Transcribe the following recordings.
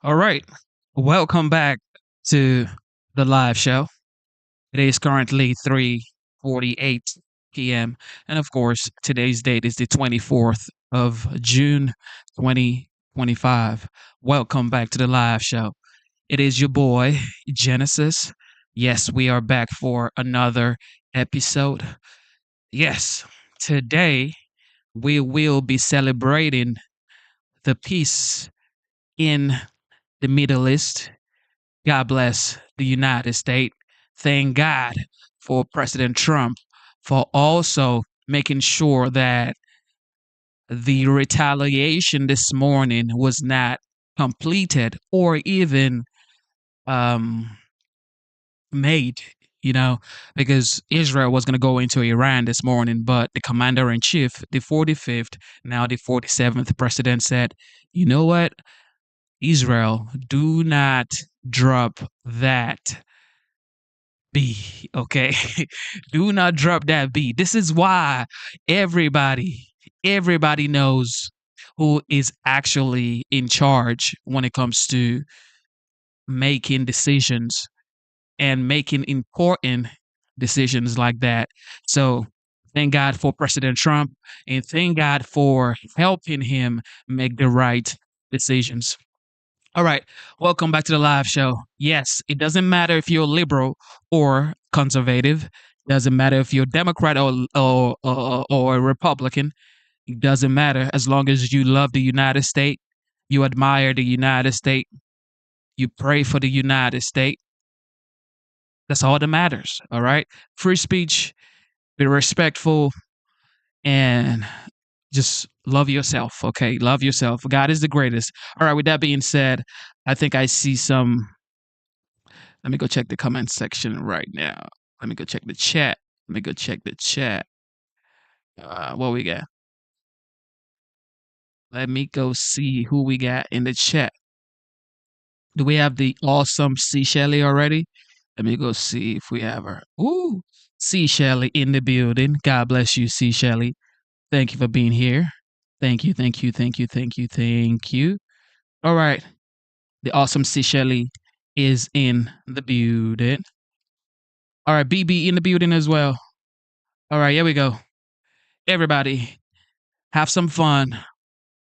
All right. Welcome back to the live show. It is currently 3:48 p.m. And of course, today's date is the 24th of June 2025. Welcome back to the live show. It is your boy, Genesis. Yes, we are back for another episode. Yes, today we will be celebrating the peace in the Middle East. God bless the United States. Thank God for President Trump for also making sure that the retaliation this morning was not completed or even um, made, you know, because Israel was going to go into Iran this morning, but the commander in chief, the 45th, now the 47th president said, you know what, Israel, do not drop that B, okay? Do not drop that B. This is why everybody knows who is actually in charge when it comes to making decisions and making important decisions like that. So, thank God for President Trump and thank God for helping him make the right decisions. All right. Welcome back to the live show. Yes, it doesn't matter if you're liberal or conservative. Doesn't matter if you're Democrat or a Republican. It doesn't matter as long as you love the United States, you admire the United States, you pray for the United States. That's all that matters. All right. Free speech, be respectful, and just love yourself. Okay. Love yourself. God is the greatest. All right. With that being said, I think I see some. Let me go check the comment section right now. Let me go check the chat. Let me go check the chat. What we got? Let me go see who we got in the chat. Do we have the awesome C. Shelley already? Let me go see if we have her. Ooh, C. Shelley in the building. God bless you, C. Shelley. Thank you for being here. Thank you, thank you, thank you, thank you, thank you. All right. The awesome C. Shelley is in the building. All right, BB in the building as well. All right, here we go. Everybody, have some fun,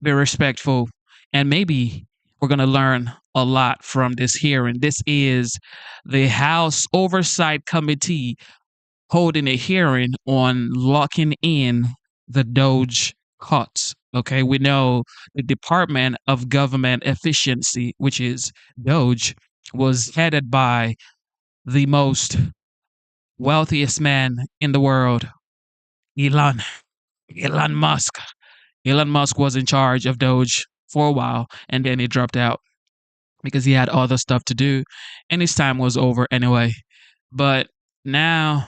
be respectful, and maybe we're going to learn a lot from this hearing. This is the House Oversight Committee holding a hearing on locking in the Doge cuts. Okay, we know the Department of Government Efficiency, which is Doge, was headed by the most wealthiest man in the world, Elon Elon Musk. Elon Musk was in charge of Doge for a while and then he dropped out because he had other stuff to do and his time was over anyway. But now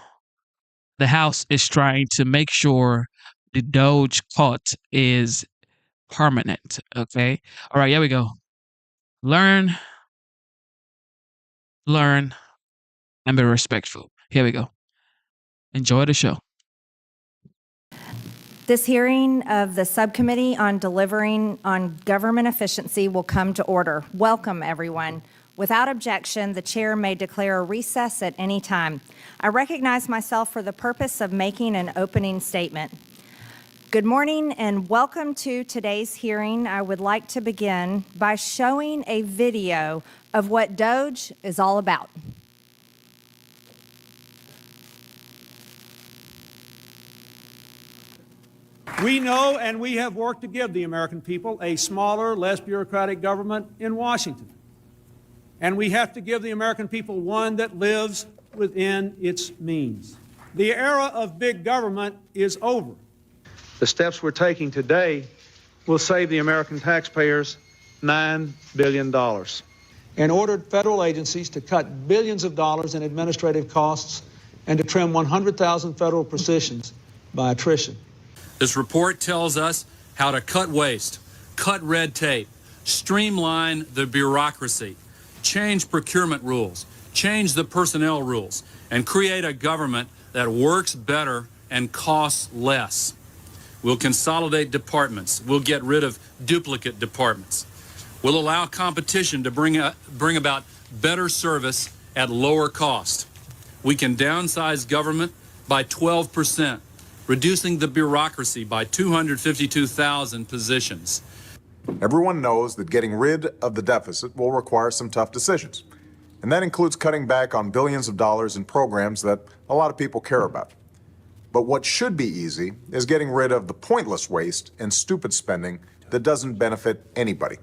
the House is trying to make sure the Doge cut is permanent. Okay. All right. Here we go. Learn, learn, and be respectful. Here we go. Enjoy the show. This hearing of the Subcommittee on Delivering on Government Efficiency will come to order. Welcome, everyone. Without objection, the chair may declare a recess at any time. I recognize myself for the purpose of making an opening statement. Good morning and welcome to today's hearing. I would like to begin by showing a video of what Doge is all about. We know and we have worked to give the American people a smaller, less bureaucratic government in Washington. And we have to give the American people one that lives within its means. The era of big government is over. The steps we're taking today will save the American taxpayers $9 billion. And ordered federal agencies to cut billions of dollars in administrative costs and to trim 100,000 federal positions by attrition. This report tells us how to cut waste, cut red tape, streamline the bureaucracy, change procurement rules, change the personnel rules, and create a government that works better and costs less. We'll consolidate departments. We'll get rid of duplicate departments. We'll allow competition to bring about better service at lower cost. We can downsize government by 12%, reducing the bureaucracy by 252,000 positions. Everyone knows that getting rid of the deficit will require some tough decisions. And that includes cutting back on billions of dollars in programs that a lot of people care about. But what should be easy is getting rid of the pointless waste and stupid spending that doesn't benefit anybody.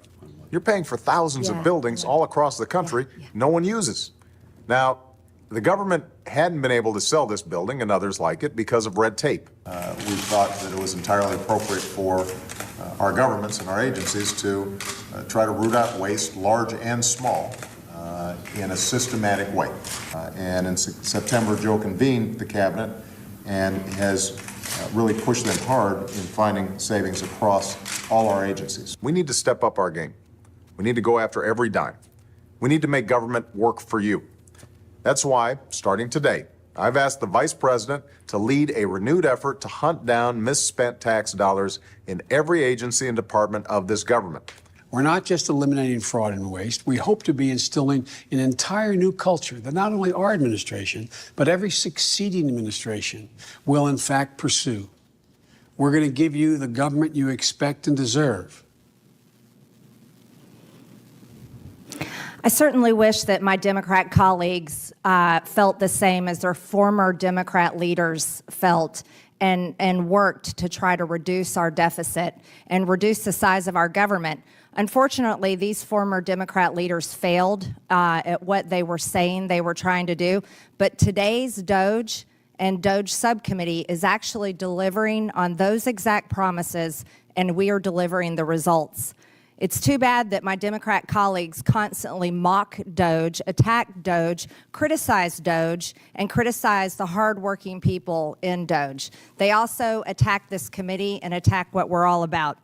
You're paying for thousands of buildings all across the country no one uses. Now, the government hadn't been able to sell this building and others like it because of red tape. We thought that it was entirely appropriate for our governments and our agencies to try to root out waste, large and small, in a systematic way. And in September, Joe convened the cabinet and has really pushed them hard in finding savings across all our agencies. We need to step up our game. We need to go after every dime. We need to make government work for you. That's why, starting today, I've asked the Vice President to lead a renewed effort to hunt down misspent tax dollars in every agency and department of this government. We're not just eliminating fraud and waste. We hope to be instilling an entire new culture that not only our administration, but every succeeding administration will in fact pursue. We're going to give you the government you expect and deserve. I certainly wish that my Democrat colleagues felt the same as their former Democrat leaders felt and worked to try to reduce our deficit and reduce the size of our government. Unfortunately, these former Democrat leaders failed at what they were saying they were trying to do. But today's Doge and Doge subcommittee is actually delivering on those exact promises, and we are delivering the results. It's too bad that my Democrat colleagues constantly mock Doge, attack Doge, criticize Doge, and criticize the hardworking people in Doge. They also attack this committee and attack what we're all about.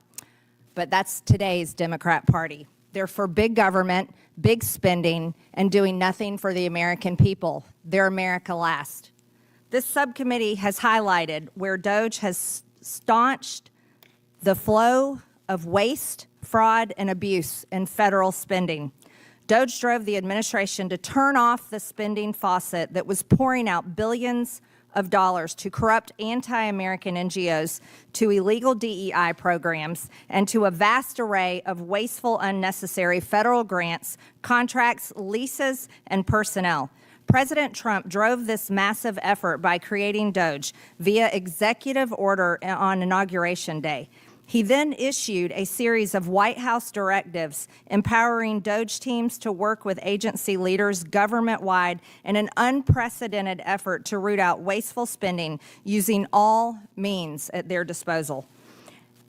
But that's today's Democrat Party. They're for big government, big spending, and doing nothing for the American people. They're America last. This subcommittee has highlighted where Doge has staunched the flow of waste, fraud, and abuse in federal spending. Doge drove the administration to turn off the spending faucet that was pouring out billions of dollars to corrupt anti-American NGOs, to illegal DEI programs, and to a vast array of wasteful, unnecessary federal grants, contracts, leases, and personnel. President Trump drove this massive effort by creating Doge via executive order on Inauguration Day. He then issued a series of White House directives empowering Doge teams to work with agency leaders government-wide in an unprecedented effort to root out wasteful spending using all means at their disposal.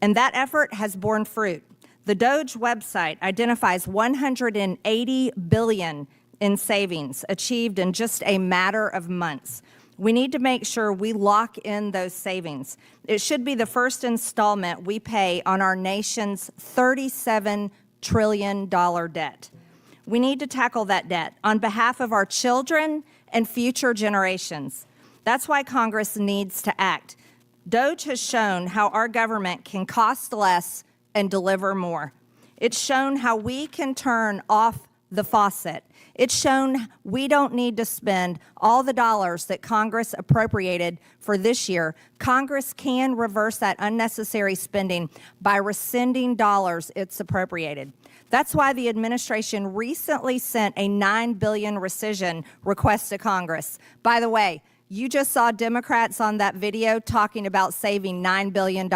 And that effort has borne fruit. The Doge website identifies $180 billion in savings achieved in just a matter of months. We need to make sure we lock in those savings. It should be the first installment we pay on our nation's $37 trillion debt. We need to tackle that debt on behalf of our children and future generations. That's why Congress needs to act. Doge has shown how our government can cost less and deliver more. It's shown how we can turn off the faucet. It's shown we don't need to spend all the dollars that Congress appropriated for this year. Congress can reverse that unnecessary spending by rescinding dollars it's appropriated. That's why the administration recently sent a $9 billion rescission request to Congress. By the way, you just saw Democrats on that video talking about saving $9 billion.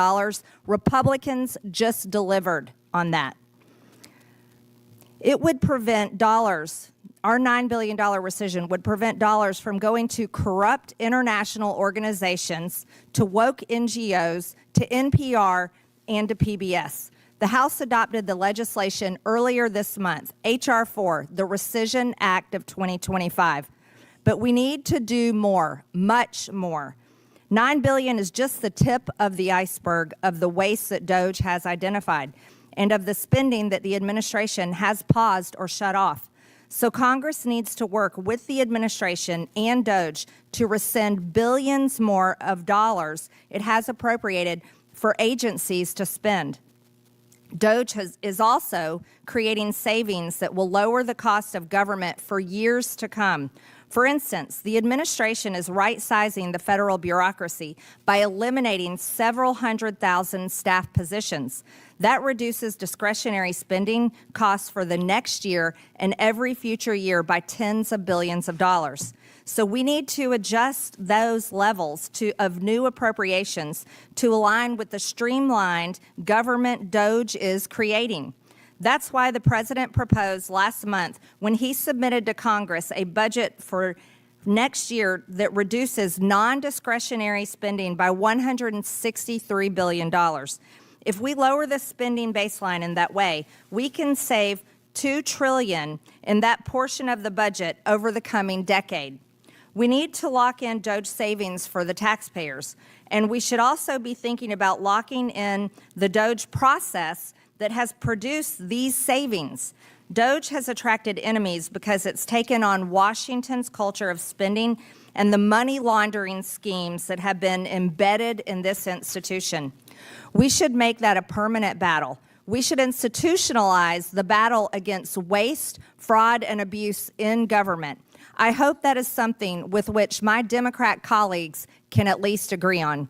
Republicans just delivered on that. It would prevent dollars, our $9 billion rescission would prevent dollars from going to corrupt international organizations, to woke NGOs, to NPR, and to PBS. The House adopted the legislation earlier this month, H.R. 4, the Rescission Act of 2025. But we need to do more, much more. $9 billion is just the tip of the iceberg of the waste that Doge has identified, and of the spending that the administration has paused or shut off. So Congress needs to work with the administration and Doge to rescind billions more of dollars it has appropriated for agencies to spend. Doge is also creating savings that will lower the cost of government for years to come. For instance, the administration is right-sizing the federal bureaucracy by eliminating several 100,000 staff positions. That reduces discretionary spending costs for the next year and every future year by tens of billions of dollars. So we need to adjust those levels of new appropriations to align with the streamlined government Doge is creating. That's why the president proposed last month, when he submitted to Congress a budget for next year that reduces non-discretionary spending by $163 billion. If we lower the spending baseline in that way, we can save $2 trillion in that portion of the budget over the coming decade. We need to lock in Doge savings for the taxpayers, and we should also be thinking about locking in the Doge process that has produced these savings. Doge has attracted enemies because it's taken on Washington's culture of spending and the money laundering schemes that have been embedded in this institution. We should make that a permanent battle. We should institutionalize the battle against waste, fraud, and abuse in government. I hope that is something with which my Democrat colleagues can at least agree on.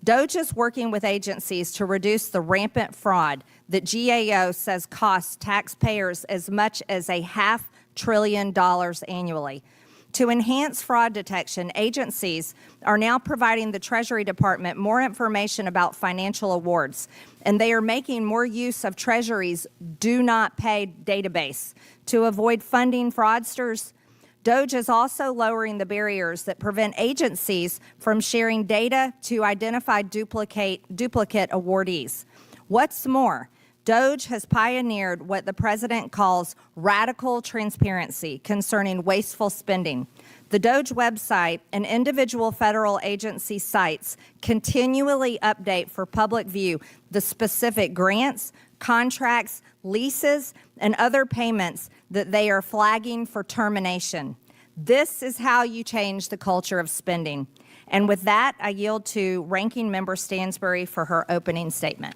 Doge is working with agencies to reduce the rampant fraud that GAO says costs taxpayers as much as $500 billion annually. To enhance fraud detection, agencies are now providing the Treasury Department more information about financial awards, and they are making more use of Treasury's Do Not Pay database to avoid funding fraudsters. Doge is also lowering the barriers that prevent agencies from sharing data to identify duplicate awardees. What's more, Doge has pioneered what the president calls radical transparency concerning wasteful spending. The Doge website and individual federal agency sites continually update for public view the specific grants, contracts, leases, and other payments that they are flagging for termination. This is how you change the culture of spending. And with that, I yield to Ranking Member Stansbury for her opening statement.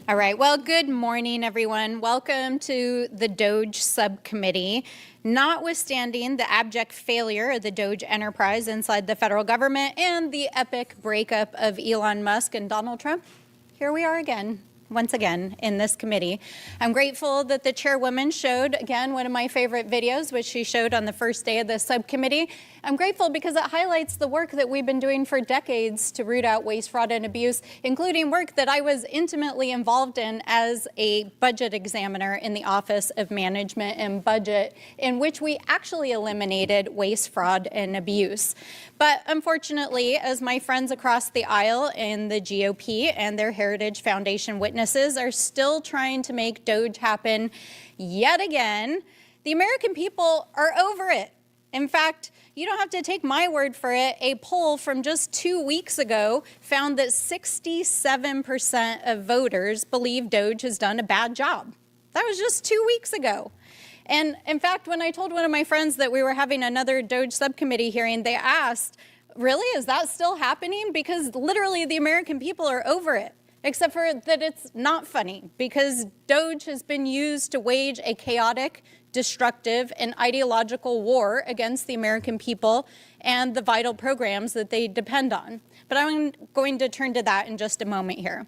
All right. Well, good morning, everyone. Welcome to the Doge Subcommittee. Notwithstanding the abject failure of the Doge enterprise inside the federal government and the epic breakup of Elon Musk and Donald Trump, here we are again. Once again in this committee. I'm grateful that the chairwoman showed, again, one of my favorite videos, which she showed on the first day of the subcommittee. I'm grateful because it highlights the work that we've been doing for decades to root out waste, fraud, and abuse, including work that I was intimately involved in as a budget examiner in the Office of Management and Budget, in which we actually eliminated waste, fraud, and abuse. But unfortunately, as my friends across the aisle in the GOP and their Heritage Foundation witnesses are still trying to make Doge happen yet again, the American people are over it. In fact, you don't have to take my word for it. A poll from just 2 weeks ago found that 67% of voters believe Doge has done a bad job. That was just 2 weeks ago. And in fact, when I told one of my friends that we were having another Doge subcommittee hearing, they asked, really, is that still happening? Because literally the American people are over it, except for that it's not funny, because Doge has been used to wage a chaotic, destructive, and ideological war against the American people and the vital programs that they depend on. But I'm going to turn to that in just a moment here.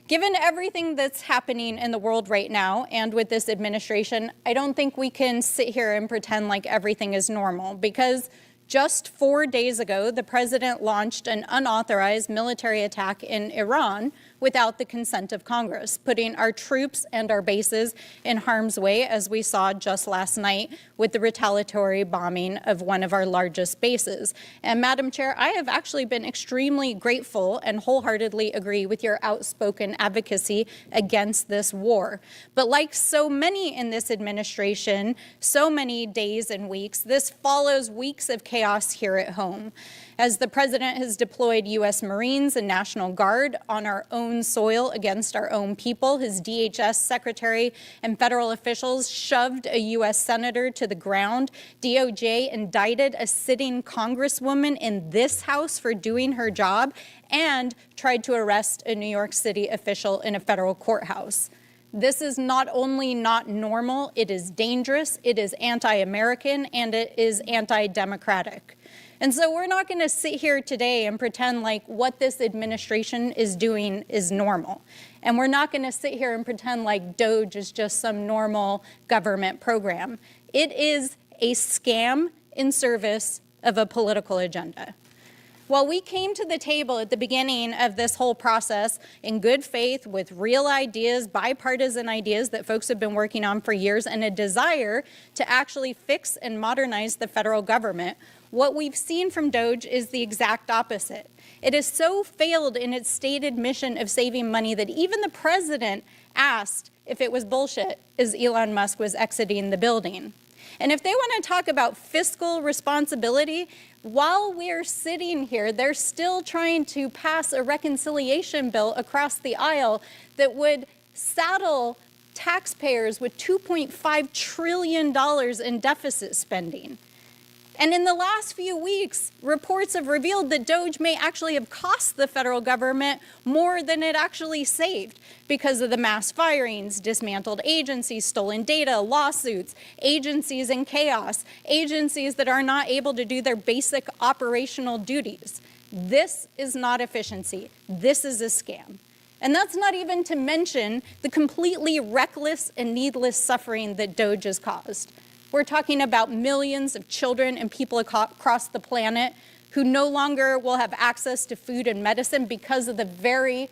Given everything that's happening in the world right now and with this administration, I don't think we can sit here and pretend like everything is normal, because just 4 days ago, the president launched an unauthorized military attack in Iran without the consent of Congress, putting our troops and our bases in harm's way, as we saw just last night with the retaliatory bombing of one of our largest bases. And Madam Chair, I have actually been extremely grateful and wholeheartedly agree with your outspoken advocacy against this war. But like so many in this administration, so many days and weeks, this follows weeks of chaos here at home. as the president has deployed U.S. Marines and National Guard on our own soil against our own people. His DHS secretary and federal officials shoved a U.S. senator to the ground. DOJ indicted a sitting congresswoman in this House for doing her job and tried to arrest a New York City official in a federal courthouse. This is not only not normal, it is dangerous, it is anti-American, and it is anti-democratic. And so we're not going to sit here today and pretend like what this administration is doing is normal. And we're not going to sit here and pretend like Doge is just some normal government program. It is a scam in service of a political agenda. While we came to the table at the beginning of this whole process in good faith with real ideas, bipartisan ideas that folks have been working on for years, and a desire to actually fix and modernize the federal government, what we've seen from Doge is the exact opposite. It has so failed in its stated mission of saving money that even the president asked if it was bullshit as Elon Musk was exiting the building. And if they want to talk about fiscal responsibility, while we're sitting here, they're still trying to pass a reconciliation bill across the aisle that would saddle taxpayers with $2.5 trillion in deficit spending. And in the last few weeks, reports have revealed that Doge may actually have cost the federal government more than it actually saved because of the mass firings, dismantled agencies, stolen data, lawsuits, agencies in chaos, agencies that are not able to do their basic operational duties. This is not efficiency. This is a scam. And that's not even to mention the completely reckless and needless suffering that Doge has caused. We're talking about millions of children and people across the planet who no longer will have access to food and medicine because of the very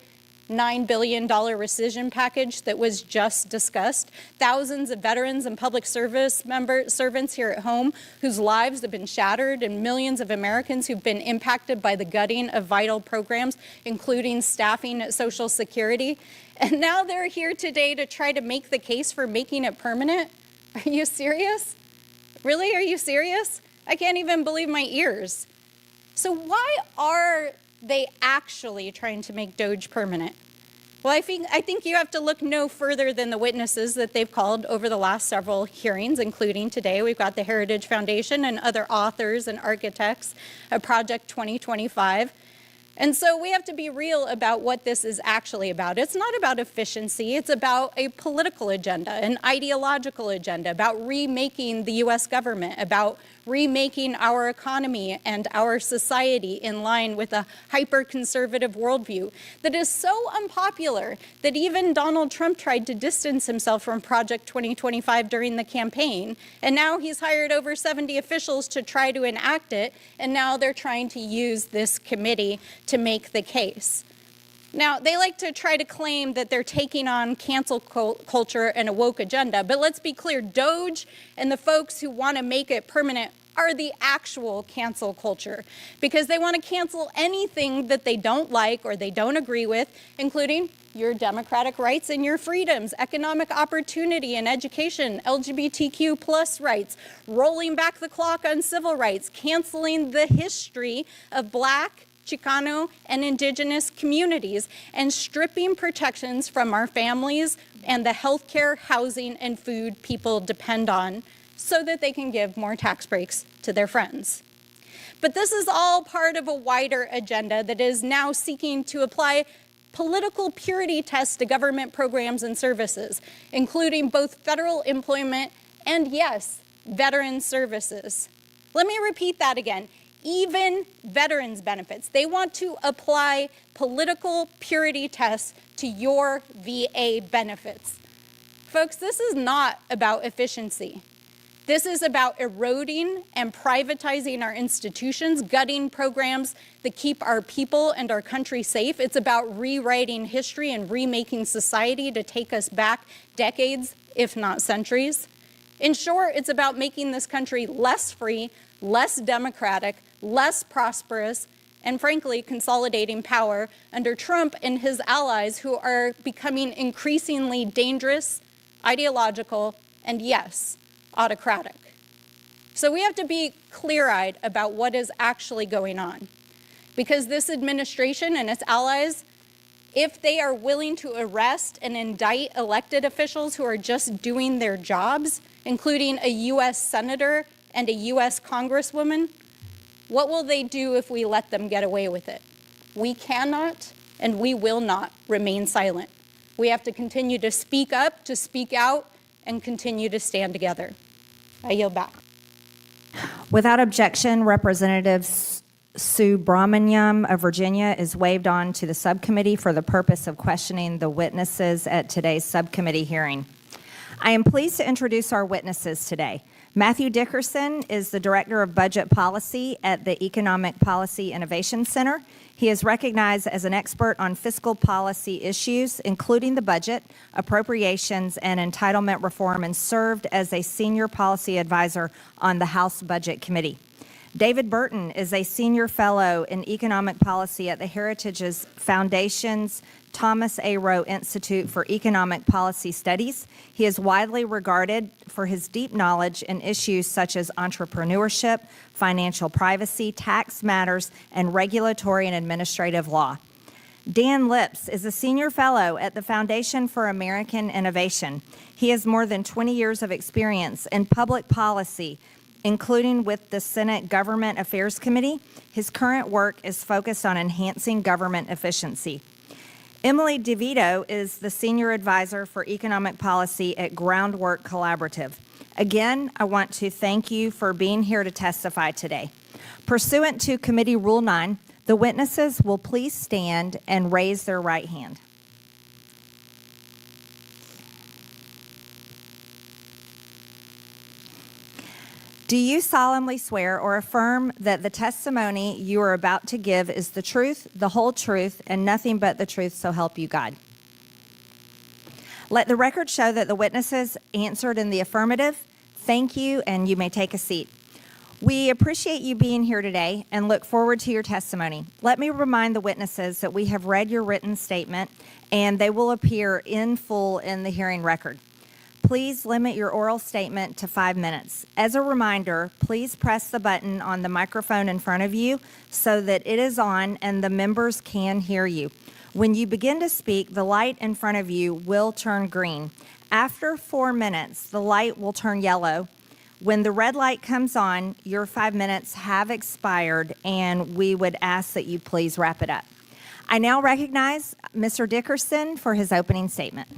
$9 billion rescission package that was just discussed. Thousands of veterans and public service servants here at home whose lives have been shattered, and millions of Americans who've been impacted by the gutting of vital programs, including staffing at Social Security. And now they're here today to try to make the case for making it permanent. Are you serious? Really? Are you serious? I can't even believe my ears. So why are they actually trying to make Doge permanent? Well, I think you have to look no further than the witnesses that they've called over the last several hearings, including today. We've got the Heritage Foundation and other authors and architects of Project 2025. And so we have to be real about what this is actually about. It's not about efficiency. It's about a political agenda, an ideological agenda, about remaking the U.S. government, about remaking our economy and our society in line with a hyper-conservative worldview that is so unpopular that even Donald Trump tried to distance himself from Project 2025 during the campaign. And now he's hired over 70 officials to try to enact it. And now they're trying to use this committee to make the case. Now, they like to try to claim that they're taking on cancel culture and a woke agenda, but let's be clear, Doge and the folks who want to make it permanent are the actual cancel culture, because they want to cancel anything that they don't like or they don't agree with, including your democratic rights and your freedoms, economic opportunity and education, LGBTQ plus rights, rolling back the clock on civil rights, canceling the history of Black, Chicano, and Indigenous communities, and stripping protections from our families and the healthcare, housing, and food people depend on so that they can give more tax breaks to their friends. But this is all part of a wider agenda that is now seeking to apply political purity tests to government programs and services, including both federal employment and, yes, veteran services. Let me repeat that again. Even veterans benefits. They want to apply political purity tests to your VA benefits. Folks, this is not about efficiency. This is about eroding and privatizing our institutions, gutting programs that keep our people and our country safe. It's about rewriting history and remaking society to take us back decades, if not centuries. In short, it's about making this country less free, less democratic, less prosperous, and frankly, consolidating power under Trump and his allies who are becoming increasingly dangerous, ideological, and yes, autocratic. So we have to be clear-eyed about what is actually going on. Because this administration and its allies, if they are willing to arrest and indict elected officials who are just doing their jobs, including a U.S. senator and a U.S. congresswoman, what will they do if we let them get away with it? We cannot and we will not remain silent. We have to continue to speak up, to speak out, and continue to stand together. I yield back. Without objection, Representative Sue Brahmanyam of Virginia is waived on to the subcommittee for the purpose of questioning the witnesses at today's subcommittee hearing. I am pleased to introduce our witnesses today. Matthew Dickerson is the Director of Budget Policy at the Economic Policy Innovation Center. He is recognized as an expert on fiscal policy issues, including the budget, appropriations, and entitlement reform, and served as a senior policy advisor on the House Budget Committee. David Burton is a senior fellow in economic policy at the Heritage Foundation's Thomas A. Rowe Institute for Economic Policy Studies. He is widely regarded for his deep knowledge in issues such as entrepreneurship, financial privacy, tax matters, and regulatory and administrative law. Dan Lips is a senior fellow at the Foundation for American Innovation. He has more than 20 years of experience in public policy, including with the Senate Government Affairs Committee. His current work is focused on enhancing government efficiency. Emily DeVito is the Senior Advisor for Economic Policy at Groundwork Collaborative. Again, I want to thank you for being here to testify today. Pursuant to Committee Rule 9, the witnesses will please stand and raise their right hand. Do you solemnly swear or affirm that the testimony you are about to give is the truth, the whole truth, and nothing but the truth, so help you God? Let the record show that the witnesses answered in the affirmative. Thank you, and you may take a seat. We appreciate you being here today and look forward to your testimony. Let me remind the witnesses that we have read your written statement, and they will appear in full in the hearing record. Please limit your oral statement to 5 minutes. As a reminder, please press the button on the microphone in front of you so that it is on and the members can hear you. When you begin to speak, the light in front of you will turn green. After 4 minutes, the light will turn yellow. When the red light comes on, your 5 minutes have expired, and we would ask that you please wrap it up. I now recognize Mr. Dickerson for his opening statement.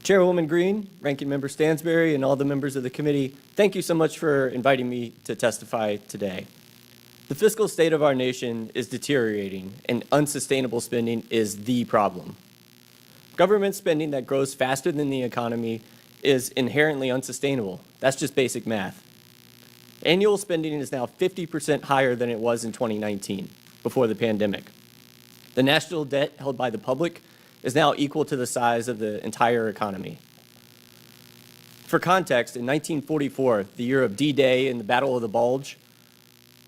Chairwoman Green, Ranking Member Stansberry, and all the members of the committee, thank you so much for inviting me to testify today. The fiscal state of our nation is deteriorating, and unsustainable spending is the problem. Government spending that grows faster than the economy is inherently unsustainable. That's just basic math. Annual spending is now 50% higher than it was in 2019, before the pandemic. The national debt held by the public is now equal to the size of the entire economy. For context, in 1944, the year of D-Day and the Battle of the Bulge,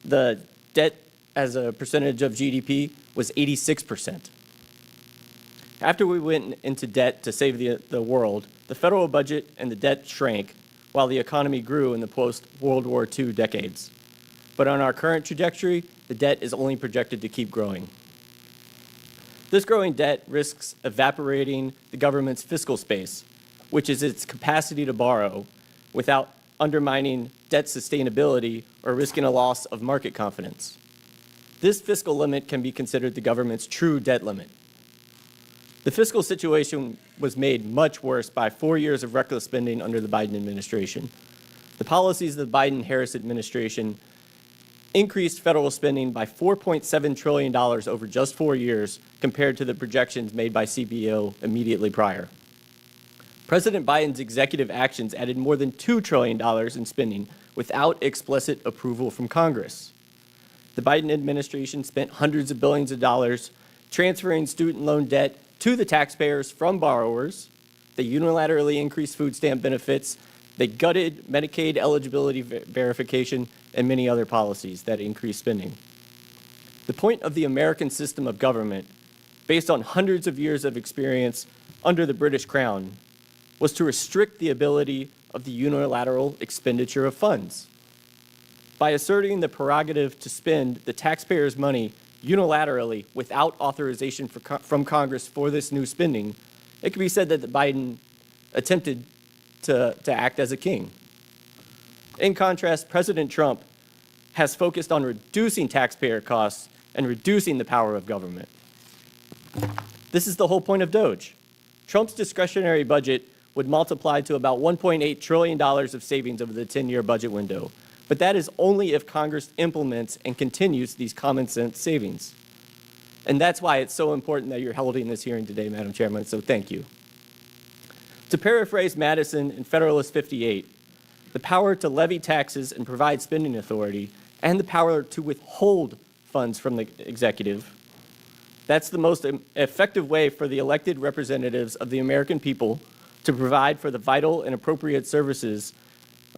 the debt as a percentage of GDP was 86%. After we went into debt to save the world, the federal budget and the debt shrank while the economy grew in the post-World War II decades. But on our current trajectory, the debt is only projected to keep growing. This growing debt risks evaporating the government's fiscal space, which is its capacity to borrow, without undermining debt sustainability or risking a loss of market confidence. This fiscal limit can be considered the government's true debt limit. The fiscal situation was made much worse by 4 years of reckless spending under the Biden administration. The policies of the Biden-Harris administration increased federal spending by $4.7 trillion over just 4 years compared to the projections made by CBO immediately prior. President Biden's executive actions added more than $2 trillion in spending without explicit approval from Congress. The Biden administration spent hundreds of billions of dollars transferring student loan debt to the taxpayers from borrowers. They unilaterally increased food stamp benefits. They gutted Medicaid eligibility verification and many other policies that increased spending. The point of the American system of government, based on hundreds of years of experience under the British Crown, was to restrict the ability of the unilateral expenditure of funds. By asserting the prerogative to spend the taxpayers' money unilaterally without authorization from Congress for this new spending, it can be said that Biden attempted to act as a king. In contrast, President Trump has focused on reducing taxpayer costs and reducing the power of government. This is the whole point of Doge. Trump's discretionary budget would multiply to about $1.8 trillion of savings over the 10-year budget window. But that is only if Congress implements and continues these common sense savings. And that's why it's so important that you're holding this hearing today, Madam Chairman, so thank you. To paraphrase Madison in Federalist 58, the power to levy taxes and provide spending authority, and the power to withhold funds from the executive, that's the most effective way for the elected representatives of the American people to provide for the vital and appropriate services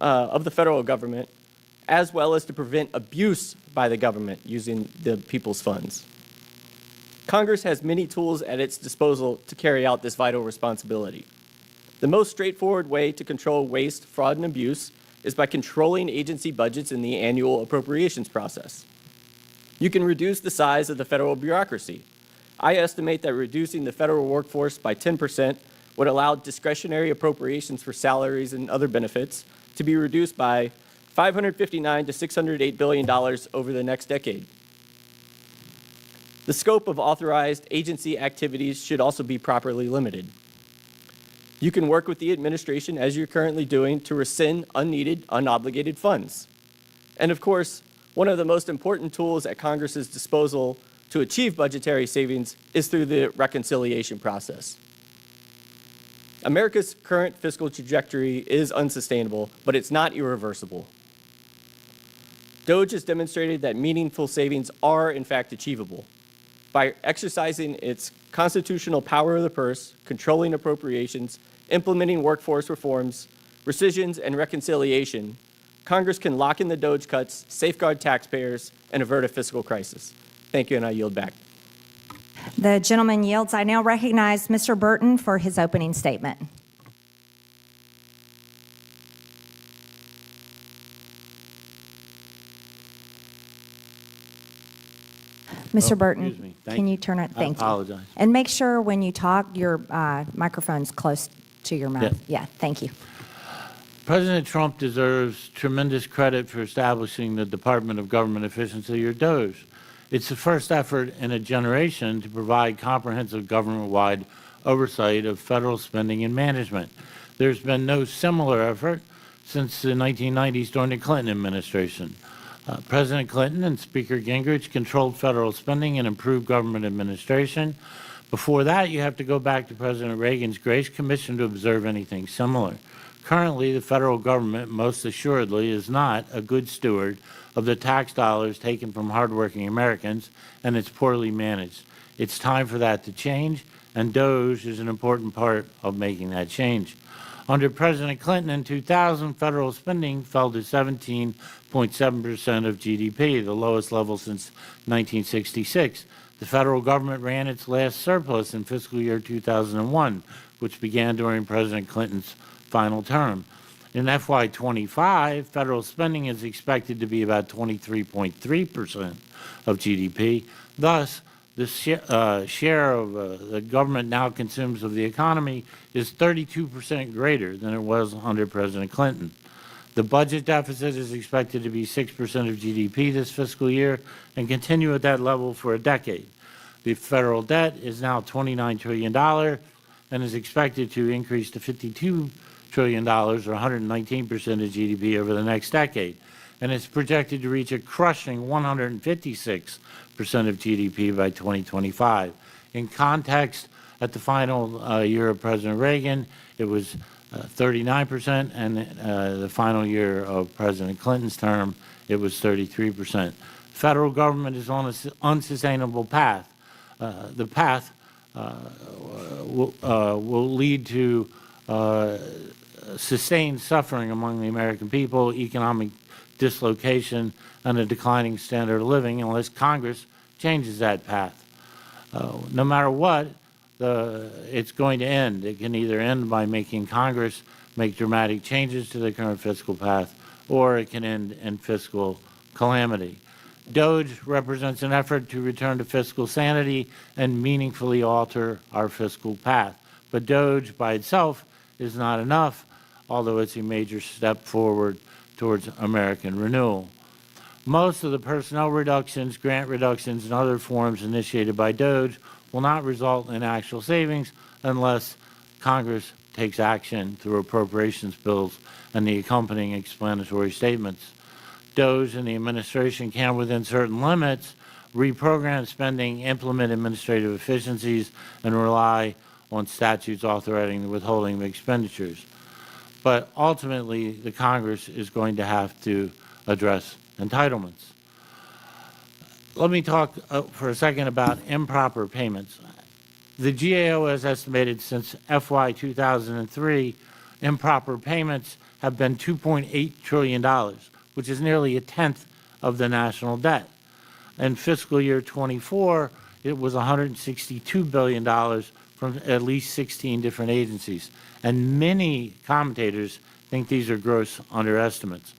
of the federal government, as well as to prevent abuse by the government using the people's funds. Congress has many tools at its disposal to carry out this vital responsibility. The most straightforward way to control waste, fraud, and abuse is by controlling agency budgets in the annual appropriations process. You can reduce the size of the federal bureaucracy. I estimate that reducing the federal workforce by 10% would allow discretionary appropriations for salaries and other benefits to be reduced by $559 to $608 billion over the next decade. The scope of authorized agency activities should also be properly limited. You can work with the administration, as you're currently doing, to rescind unneeded, unobligated funds. And of course, one of the most important tools at Congress's disposal to achieve budgetary savings is through the reconciliation process. America's current fiscal trajectory is unsustainable, but it's not irreversible. Doge has demonstrated that meaningful savings are, in fact, achievable. By exercising its constitutional power of the purse, controlling appropriations, implementing workforce reforms, rescissions, and reconciliation, Congress can lock in the Doge cuts, safeguard taxpayers, and avert a fiscal crisis. Thank you, and I yield back. The gentleman yields. I now recognize Mr. Burton for his opening statement. Mr. Burton, excuse me. can you turn it? Thank you. I apologize. And make sure when you talk, your microphone's close to your mouth. Yeah, thank you. President Trump deserves tremendous credit for establishing the Department of Government Efficiency, or Doge. It's the first effort in a generation to provide comprehensive government-wide oversight of federal spending and management. There's been no similar effort since the 1990s during the Clinton administration. President Clinton and Speaker Gingrich controlled federal spending and improved government administration. Before that, you have to go back to President Reagan's Grace Commission to observe anything similar. Currently, the federal government, most assuredly, is not a good steward of the tax dollars taken from hardworking Americans, and it's poorly managed. It's time for that to change, and Doge is an important part of making that change. Under President Clinton in 2000, federal spending fell to 17.7% of GDP, the lowest level since 1966. The federal government ran its last surplus in fiscal year 2001, which began during President Clinton's final term. In FY25, federal spending is expected to be about 23.3% of GDP. Thus, the share of the government now consumes of the economy is 32% greater than it was under President Clinton. The budget deficit is expected to be 6% of GDP this fiscal year and continue at that level for a decade. The federal debt is now $29 trillion and is expected to increase to $52 trillion, or 119% of GDP over the next decade. And it's projected to reach a crushing 156% of GDP by 2025. In context, at the final year of President Reagan, it was 39%, and the final year of President Clinton's term, it was 33%. Federal government is on an unsustainable path. The path will lead to sustained suffering among the American people, economic dislocation, and a declining standard of living unless Congress changes that path. No matter what, it's going to end. It can either end by making Congress make dramatic changes to the current fiscal path, or it can end in fiscal calamity. Doge represents an effort to return to fiscal sanity and meaningfully alter our fiscal path. But Doge by itself is not enough, although it's a major step forward towards American renewal. Most of the personnel reductions, grant reductions, and other forms initiated by Doge will not result in actual savings unless Congress takes action through appropriations bills and the accompanying explanatory statements. Doge and the administration can, within certain limits, reprogram spending, implement administrative efficiencies, and rely on statutes authorizing the withholding of expenditures. But ultimately, the Congress is going to have to address entitlements. Let me talk for a second about improper payments. The GAO has estimated since FY 2003, improper payments have been $2.8 trillion, which is nearly a tenth of the national debt. In fiscal year 24, it was $162 billion from at least 16 different agencies. And many commentators think these are gross underestimates.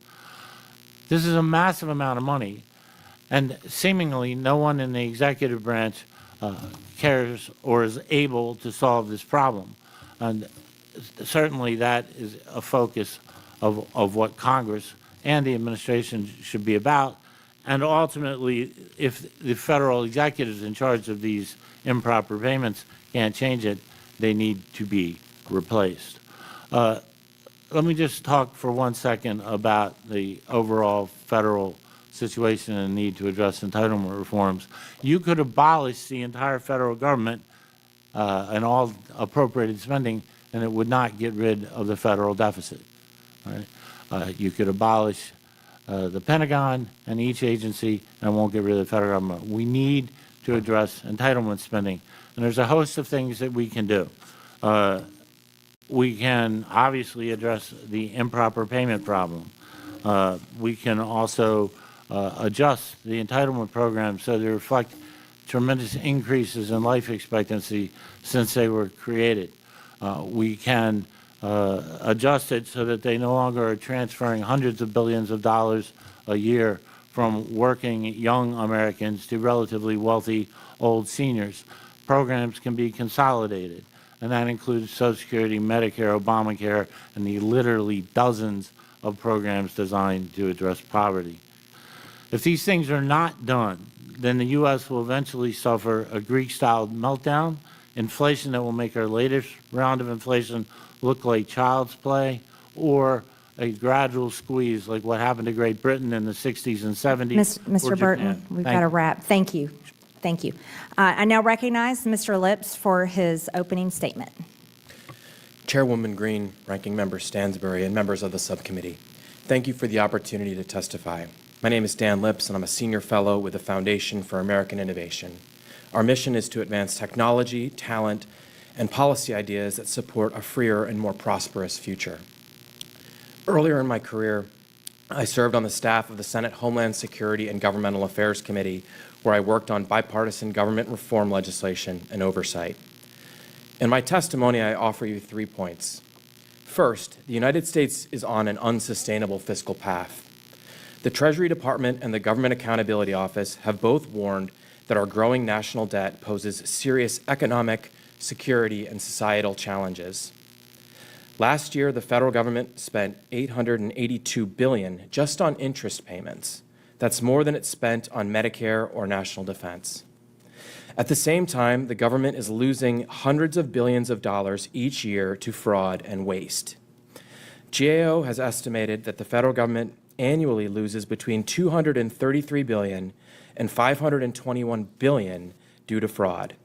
This is a massive amount of money, and seemingly no one in the executive branch cares or is able to solve this problem. And certainly that is a focus of what Congress and the administration should be about. And ultimately, if the federal executives in charge of these improper payments can't change it, they need to be replaced. Let me just talk for 1 second about the overall federal situation and need to address entitlement reforms. You could abolish the entire federal government and all appropriated spending, and it would not get rid of the federal deficit. Right? You could abolish the Pentagon and each agency, and it won't get rid of the federal government. We need to address entitlement spending, and there's a host of things that we can do. We can obviously address the improper payment problem. We can also adjust the entitlement program so they reflect tremendous increases in life expectancy since they were created. We can adjust it so that they no longer are transferring hundreds of billions of dollars a year from working young Americans to relatively wealthy old seniors. Programs can be consolidated, and that includes Social Security, Medicare, Obamacare, and the literally dozens of programs designed to address poverty. If these things are not done, then the U.S. will eventually suffer a Greek-style meltdown, inflation that will make our latest round of inflation look like child's play, or a gradual squeeze like what happened to Great Britain in the 60s and 70s. Mr. Burton, we've got to wrap. Thank you. Thank you. I now recognize Mr. Lips for his opening statement. Chairwoman Green, Ranking Member Stansbury, and members of the subcommittee, thank you for the opportunity to testify. My name is Dan Lips, and I'm a senior fellow with the Foundation for American Innovation. Our mission is to advance technology, talent, and policy ideas that support a freer and more prosperous future. Earlier in my career, I served on the staff of the Senate Homeland Security and Governmental Affairs Committee, where I worked on bipartisan government reform legislation and oversight. In my testimony, I offer you 3 points. First, the United States is on an unsustainable fiscal path. The Treasury Department and the Government Accountability Office have both warned that our growing national debt poses serious economic, security, and societal challenges. Last year, the federal government spent $882 billion just on interest payments. That's more than it spent on Medicare or national defense. At the same time, the government is losing hundreds of billions of dollars each year to fraud and waste. GAO has estimated that the federal government annually loses between $233 billion and $521 billion due to fraud.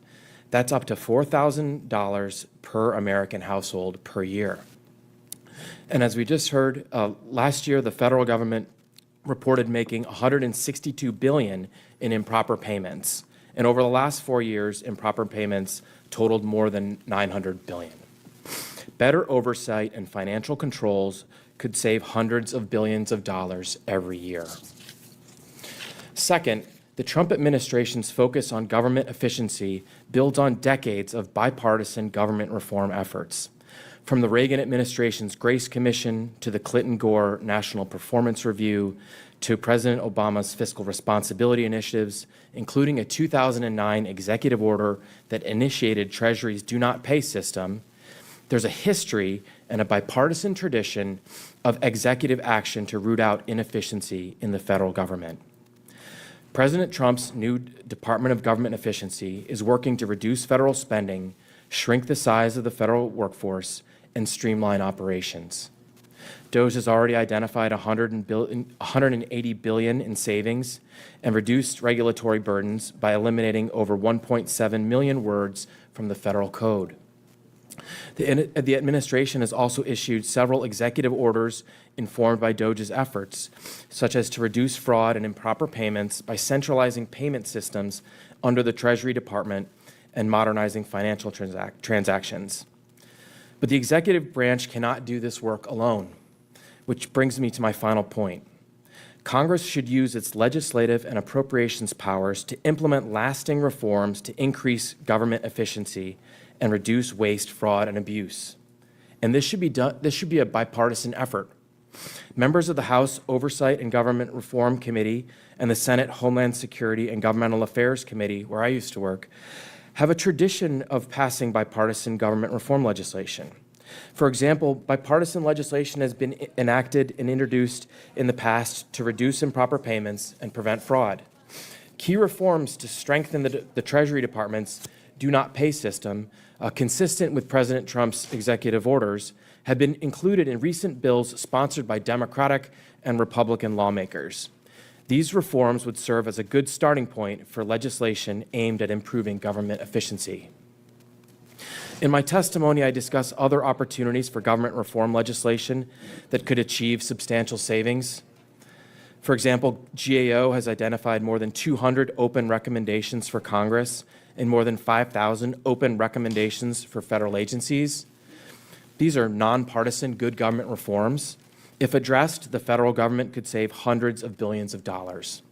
That's up to $4,000 per American household per year. And as we just heard, last year the federal government reported making $162 billion in improper payments. And over the last 4 years, improper payments totaled more than $900 billion. Better oversight and financial controls could save hundreds of billions of dollars every year. Second, the Trump administration's focus on government efficiency builds on decades of bipartisan government reform efforts. From the Reagan administration's Grace Commission to the Clinton-Gore National Performance Review to President Obama's fiscal responsibility initiatives, including a 2009 executive order that initiated Treasury's do not pay system, there's a history and a bipartisan tradition of executive action to root out inefficiency in the federal government. President Trump's new Department of Government Efficiency is working to reduce federal spending, shrink the size of the federal workforce, and streamline operations. Doge has already identified $180 billion in savings and reduced regulatory burdens by eliminating over 1.7 million words from the federal code. The administration has also issued several executive orders informed by Doge's efforts, such as to reduce fraud and improper payments by centralizing payment systems under the Treasury Department and modernizing financial transactions. But the executive branch cannot do this work alone, which brings me to my final point. Congress should use its legislative and appropriations powers to implement lasting reforms to increase government efficiency and reduce waste, fraud, and abuse. And this should be a bipartisan effort. Members of the House Oversight and Government Reform Committee and the Senate Homeland Security and Governmental Affairs Committee, where I used to work, have a tradition of passing bipartisan government reform legislation. For example, bipartisan legislation has been enacted and introduced in the past to reduce improper payments and prevent fraud. Key reforms to strengthen the Treasury Department's do not pay system, consistent with President Trump's executive orders, have been included in recent bills sponsored by Democratic and Republican lawmakers. These reforms would serve as a good starting point for legislation aimed at improving government efficiency. In my testimony, I discuss other opportunities for government reform legislation that could achieve substantial savings. For example, GAO has identified more than 200 open recommendations for Congress and more than 5,000 open recommendations for federal agencies. These are nonpartisan good government reforms. If addressed, the federal government could save hundreds of billions of dollars.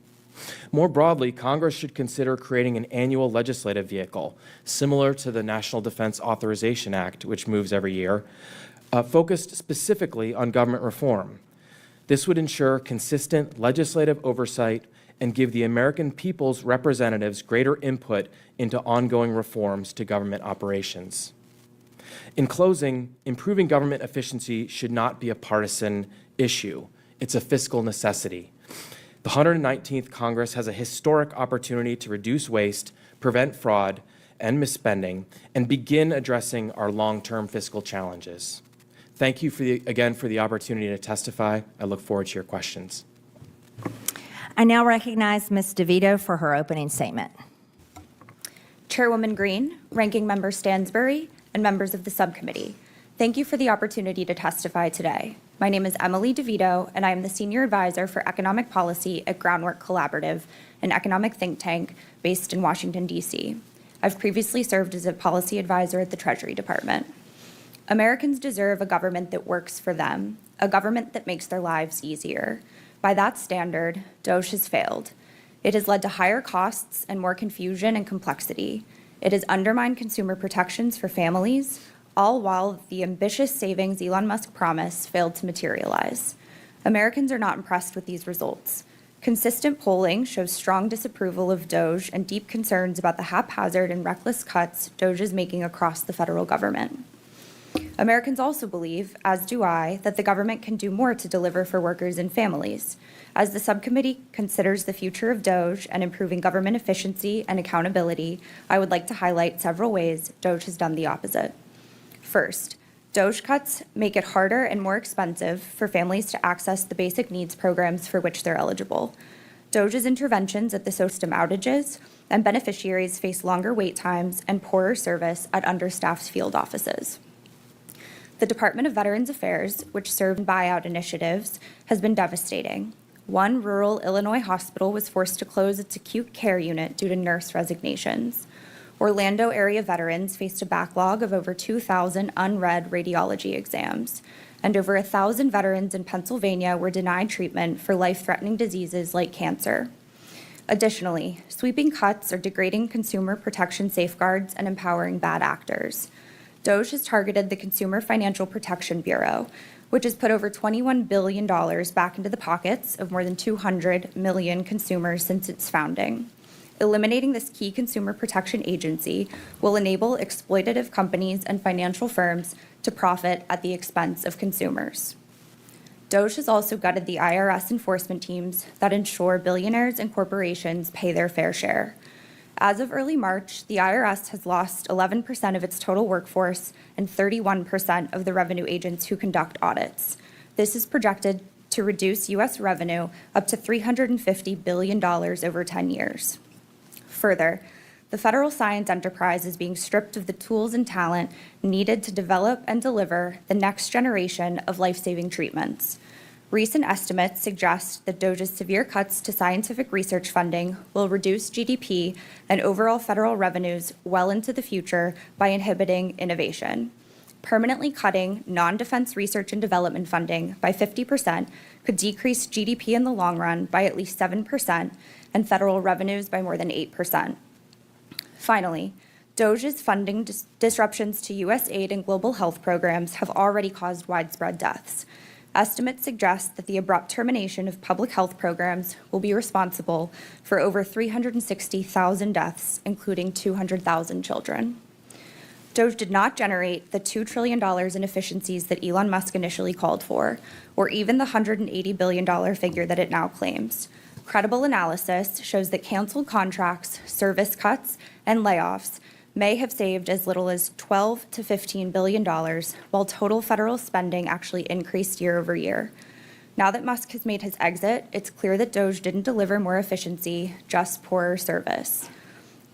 More broadly, Congress should consider creating an annual legislative vehicle, similar to the National Defense Authorization Act, which moves every year, focused specifically on government reform. This would ensure consistent legislative oversight and give the American people's representatives greater input into ongoing reforms to government operations. In closing, improving government efficiency should not be a partisan issue. It's a fiscal necessity. The 119th Congress has a historic opportunity to reduce waste, prevent fraud and misspending, and begin addressing our long-term fiscal challenges. Thank you again for the opportunity to testify. I look forward to your questions. I now recognize Ms. DeVito for her opening statement. Chairwoman Green, Ranking Member Stansbury, and members of the subcommittee, thank you for the opportunity to testify today. My name is Emily DeVito, and I am the Senior Advisor for Economic Policy at Groundwork Collaborative, an economic think tank based in Washington, D.C. I've previously served as a policy advisor at the Treasury Department. Americans deserve a government that works for them, a government that makes their lives easier. By that standard, Doge has failed. It has led to higher costs and more confusion and complexity. It has undermined consumer protections for families, all while the ambitious savings Elon Musk promised failed to materialize. Americans are not impressed with these results. Consistent polling shows strong disapproval of Doge and deep concerns about the haphazard and reckless cuts Doge is making across the federal government. Americans also believe, as do I, that the government can do more to deliver for workers and families. As the subcommittee considers the future of Doge and improving government efficiency and accountability, I would like to highlight several ways Doge has done the opposite. First, Doge cuts make it harder and more expensive for families to access the basic needs programs for which they're eligible. Doge's interventions at the system outages and beneficiaries face longer wait times and poorer service at understaffed field offices. The Department of Veterans Affairs, which served buyout initiatives, has been devastating. One rural Illinois hospital was forced to close its acute care unit due to nurse resignations. Orlando area veterans faced a backlog of over 2,000 unread radiology exams, and over 1,000 veterans in Pennsylvania were denied treatment for life-threatening diseases like cancer. Additionally, sweeping cuts are degrading consumer protection safeguards and empowering bad actors. Doge has targeted the Consumer Financial Protection Bureau, which has put over $21 billion back into the pockets of more than 200 million consumers since its founding. Eliminating this key consumer protection agency will enable exploitative companies and financial firms to profit at the expense of consumers. Doge has also gutted the IRS enforcement teams that ensure billionaires and corporations pay their fair share. As of early March, the IRS has lost 11% of its total workforce and 31% of the revenue agents who conduct audits. This is projected to reduce U.S. revenue up to $350 billion over 10 years. Further, the federal science enterprise is being stripped of the tools and talent needed to develop and deliver the next generation of life-saving treatments. Recent estimates suggest that Doge's severe cuts to scientific research funding will reduce GDP and overall federal revenues well into the future by inhibiting innovation. Permanently cutting non-defense research and development funding by 50% could decrease GDP in the long run by at least 7% and federal revenues by more than 8%. Finally, Doge's funding disruptions to U.S. aid and global health programs have already caused widespread deaths. Estimates suggest that the abrupt termination of public health programs will be responsible for over 360,000 deaths, including 200,000 children. Doge did not generate the $2 trillion in efficiencies that Elon Musk initially called for, or even the $180 billion figure that it now claims. Credible analysis shows that canceled contracts, service cuts, and layoffs may have saved as little as $12 to $15 billion, while total federal spending actually increased year over year. Now that Musk has made his exit, it's clear that Doge didn't deliver more efficiency, just poorer service.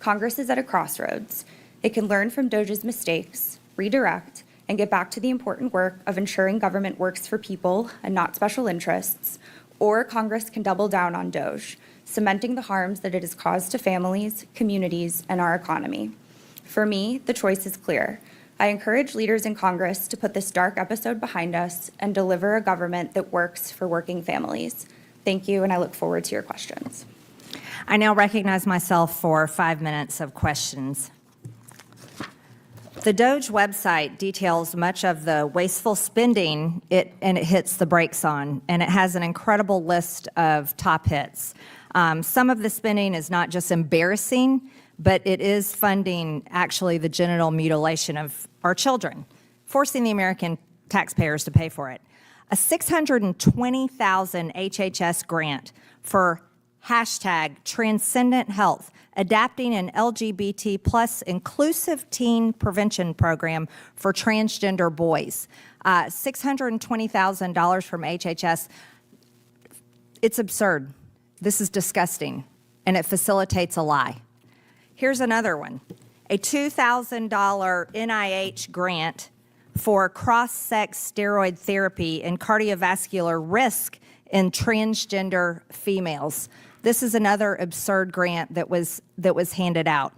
Congress is at a crossroads. It can learn from Doge's mistakes, redirect, and get back to the important work of ensuring government works for people and not special interests, or Congress can double down on Doge, cementing the harms that it has caused to families, communities, and our economy. For me, the choice is clear. I encourage leaders in Congress to put this dark episode behind us and deliver a government that works for working families. Thank you, and I look forward to your questions. I now recognize myself for 5 minutes of questions. The Doge website details much of the wasteful spending and it hits the brakes on, and it has an incredible list of top hits. Some of the spending is not just embarrassing, but it is funding actually the genital mutilation of our children, forcing the American taxpayers to pay for it. A $620,000 HHS grant for #Transcendent Health, adapting an LGBT plus inclusive teen prevention program for transgender boys. $620,000 from HHS. It's absurd. This is disgusting, and it facilitates a lie. Here's another one. A $2,000 NIH grant for cross-sex steroid therapy and cardiovascular risk in transgender females. This is another absurd grant that was handed out.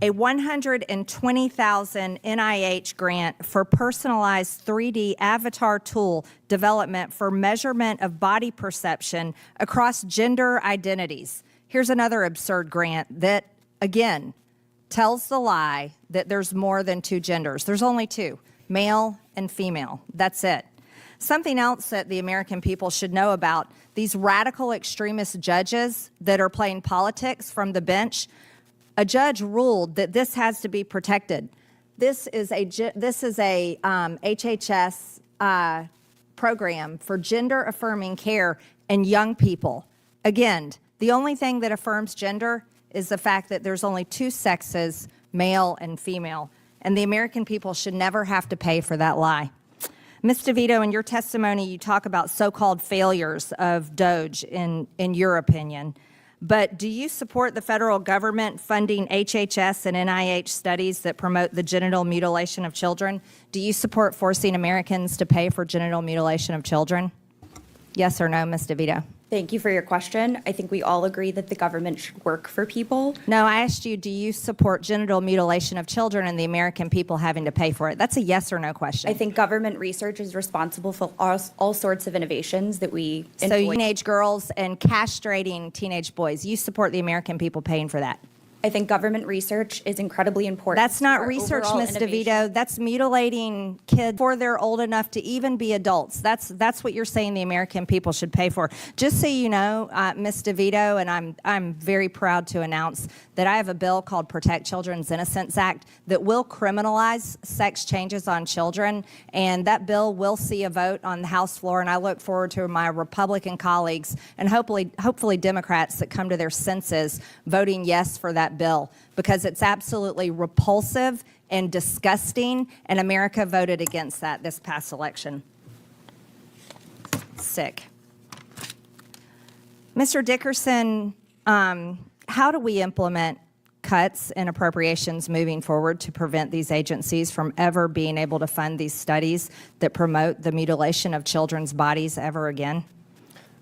A $120,000 NIH grant for personalized 3D avatar tool development for measurement of body perception across gender identities. Here's another absurd grant that, again, tells the lie that there's more than two genders. There's only two, male and female. That's it. Something else that the American people should know about, these radical extremist judges that are playing politics from the bench, a judge ruled that this has to be protected. This is a HHS program for gender-affirming care in young people. Again, the only thing that affirms gender is the fact that there's only two sexes, male and female, and the American people should never have to pay for that lie. Ms. DeVito, in your testimony, you talk about so-called failures of Doge in your opinion, but do you support the federal government funding HHS and NIH studies that promote the genital mutilation of children? Do you support forcing Americans to pay for genital mutilation of children? Yes or no, Ms. DeVito? Thank you for your question. I think we all agree that the government should work for people. No, I asked you, do you support genital mutilation of children and the American people having to pay for it? That's a yes or no question. I think government research is responsible for all sorts of innovations that we So teenage girls and castrating teenage boys, you support the American people paying for that? I think government research is incredibly important. That's to not our research, overall Ms. innovation. DeVito. That's mutilating kids before they're old enough to even be adults. That's what you're saying the American people should pay for. Just so you know, Ms. DeVito, and I'm very proud to announce that I have a bill called Protect Children's Innocence Act that will criminalize sex changes on children, and that bill will see a vote on the House floor, and I look forward to my Republican colleagues and hopefully Democrats that come to their senses voting yes for that bill, because it's absolutely repulsive and disgusting, and America voted against that this past election. Sick. Mr. Dickerson, how do we implement cuts in appropriations moving forward to prevent these agencies from ever being able to fund these studies that promote the mutilation of children's bodies ever again?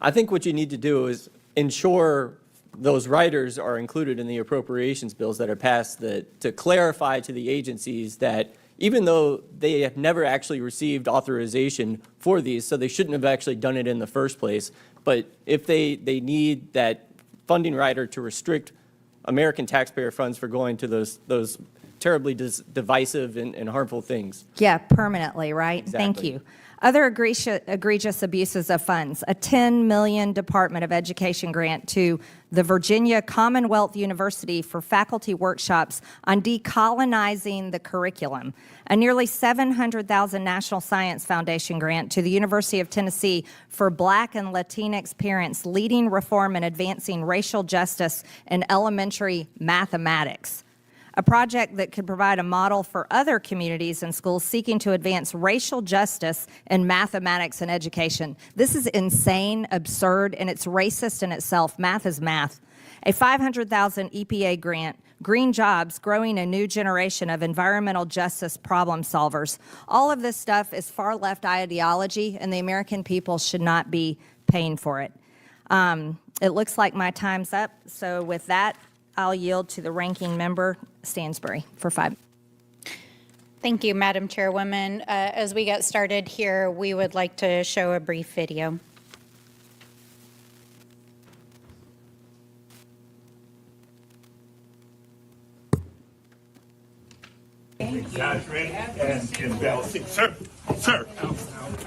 I think what you need to do is ensure those riders are included in the appropriations bills that are passed, to clarify to the agencies that even though they have never actually received authorization for these, so they shouldn't have actually done it in the first place, but if they need that funding rider to restrict American taxpayer funds for going to those terribly divisive and harmful things. Yeah, permanently, right? Exactly. Thank you. Other egregious abuses of funds, a $10 million Department of Education grant to the Virginia Commonwealth University for faculty workshops on decolonizing the curriculum, a nearly $700,000 National Science Foundation grant to the University of Tennessee for Black and Latinx parents leading reform and advancing racial justice in elementary mathematics, a project that could provide a model for other communities and schools seeking to advance racial justice in mathematics and education. This is insane, absurd, and it's racist in itself. Math is math. A $500,000 EPA grant, Green Jobs, growing a new generation of environmental justice problem solvers. All of this stuff is far left ideology, and the American people should not be paying for it. It looks like my time's up, so with that, I'll yield to the ranking member, Stansbury, for 5. Thank you, Madam Chairwoman. As we get started here, we would like to show a brief video. Exaggerate and embellishing. Sir,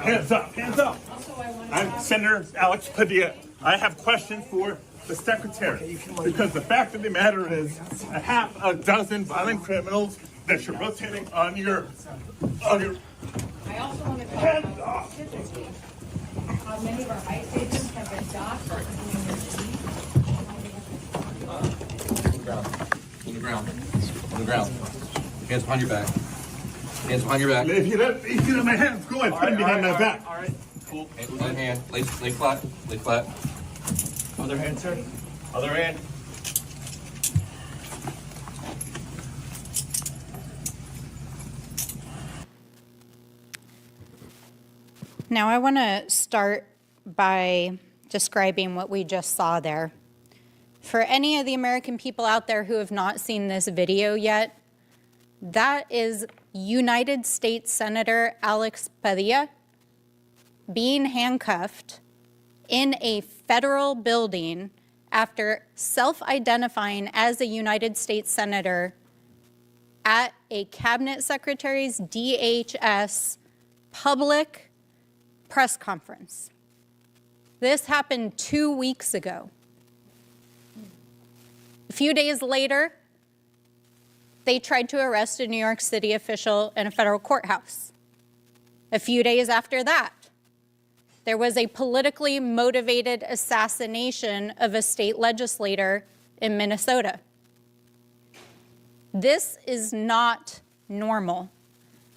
hands up, hands up. I'm Senator Alex Padilla. I have questions for the secretary, because the fact of the matter is a half a dozen violent criminals that you're rotating on your I also want to hands off. how many of our ICE agents have been docked for On the ground. Hands behind your back. Hands behind your back. If you let my hands go, I put them behind my back. All right. Cool. One hand. Lay flat. Lay flat. Other hand, sir. Other hand. Now, I want to start by describing what we just saw there. For any of the American people out there who have not seen this video yet, that is United States Senator Alex Padilla being handcuffed in a federal building after self-identifying as a United States Senator at a cabinet secretary's DHS public press conference. This happened 2 weeks ago. A few days later, they tried to arrest a New York City official in a federal courthouse. A few days after that, there was a politically motivated assassination of a state legislator in Minnesota. This is not normal.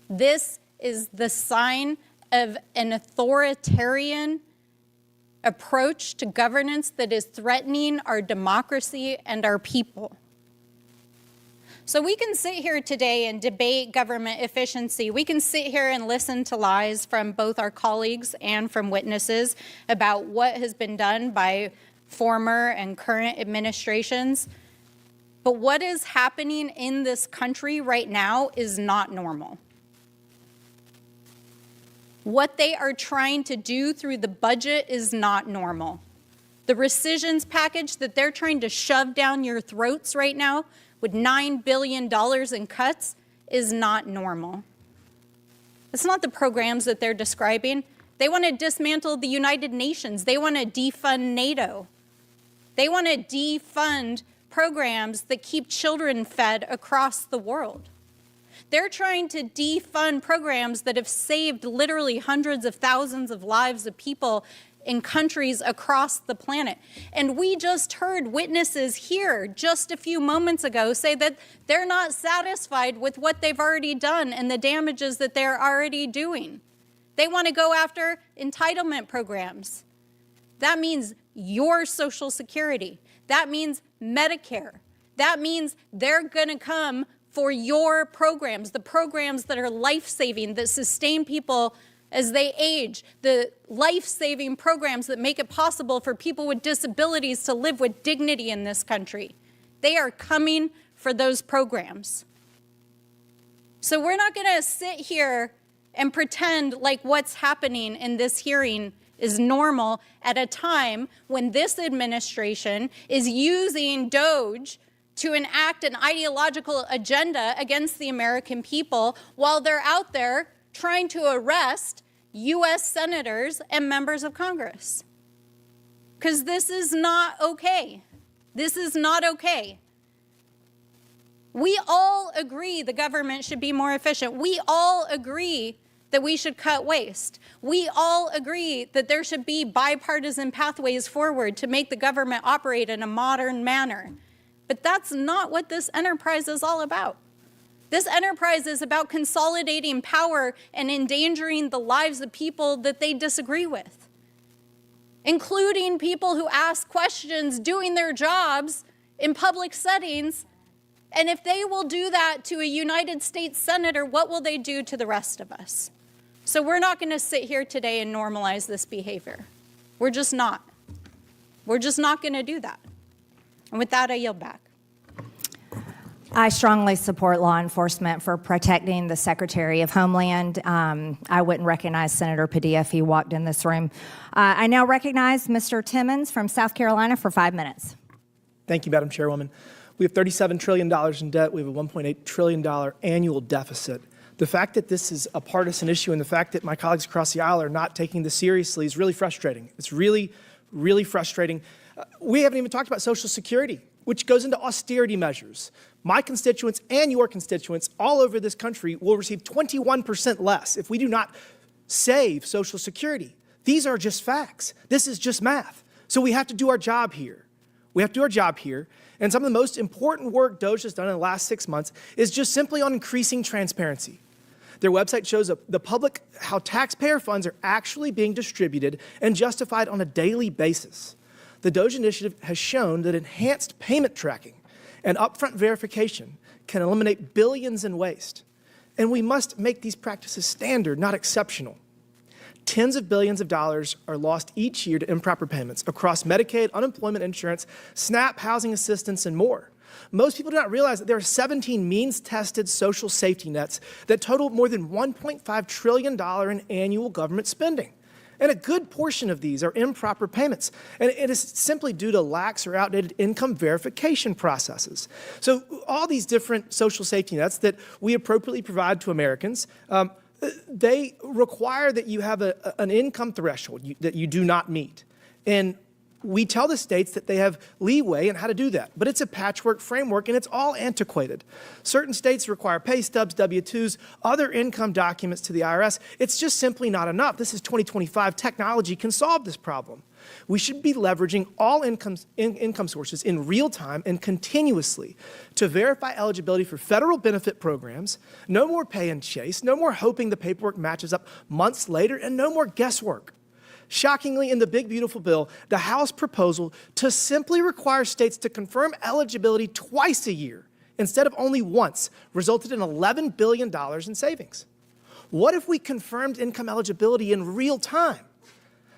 This is the sign of an authoritarian approach to governance that is threatening our democracy and our people. So we can sit here today and debate government efficiency. We can sit here and listen to lies from both our colleagues and from witnesses about what has been done by former and current administrations. But what is happening in this country right now is not normal. What they are trying to do through the budget is not normal. The rescissions package that they're trying to shove down your throats right now with $9 billion in cuts is not normal. It's not the programs that they're describing. They want to dismantle the United Nations. They want to defund NATO. They want to defund programs that keep children fed across the world. They're trying to defund programs that have saved literally hundreds of thousands of lives of people in countries across the planet. And we just heard witnesses here just a few moments ago say that they're not satisfied with what they've already done and the damages that they're already doing. They want to go after entitlement programs. That means your Social Security. That means Medicare. That means they're going to come for your programs, the programs that are life-saving, that sustain people as they age, the life-saving programs that make it possible for people with disabilities to live with dignity in this country. They are coming for those programs. So we're not going to sit here and pretend like what's happening in this hearing is normal at a time when this administration is using Doge to enact an ideological agenda against the American people while they're out there trying to arrest U.S. senators and members of Congress. Because this is not okay. This is not okay. We all agree the government should be more efficient. We all agree that we should cut waste. We all agree that there should be bipartisan pathways forward to make the government operate in a modern manner. But that's not what this enterprise is all about. This enterprise is about consolidating power and endangering the lives of people that they disagree with, including people who ask questions doing their jobs in public settings. And if they will do that to a United States senator, what will they do to the rest of us? So we're not going to sit here today and normalize this behavior. We're just not. We're just not going to do that. And with that, I yield back. I strongly support law enforcement for protecting the Secretary of Homeland. I wouldn't recognize Senator Padilla if he walked in this room. I now recognize Mr. Timmons from South Carolina for 5 minutes. Thank you, Madam Chairwoman. We have $37 trillion in debt. We have a $1.8 trillion annual deficit. The fact that this is a partisan issue and the fact that my colleagues across the aisle are not taking this seriously is really frustrating. It's really, really frustrating. We haven't even talked about Social Security, which goes into austerity measures. My constituents and your constituents all over this country will receive 21% less if we do not save Social Security. These are just facts. This is just math. So we have to do our job here. We have to do our job here. And some of the most important work Doge has done in the last 6 months is just simply on increasing transparency. Their website shows the public how taxpayer funds are actually being distributed and justified on a daily basis. The Doge initiative has shown that enhanced payment tracking and upfront verification can eliminate billions in waste. And we must make these practices standard, not exceptional. Tens of billions of dollars are lost each year to improper payments across Medicaid, unemployment insurance, SNAP, housing assistance, and more. Most people do not realize that there are 17 means-tested social safety nets that total more than $1.5 trillion in annual government spending. And a good portion of these are improper payments. And it is simply due to lax or outdated income verification processes. So all these different social safety nets that we appropriately provide to Americans, they require that you have an income threshold that you do not meet. And we tell the states that they have leeway in how to do that, but it's a patchwork framework and it's all antiquated. Certain states require pay stubs, W-2s, other income documents to the IRS. It's just simply not enough. This is 2025. Technology can solve this problem. We should be leveraging all income sources in real time and continuously to verify eligibility for federal benefit programs. No more pay and chase, no more hoping the paperwork matches up months later, and no more guesswork. Shockingly, in the big, beautiful bill, the House proposal to simply require states to confirm eligibility twice a year instead of only once resulted in $11 billion in savings. What if we confirmed income eligibility in real time?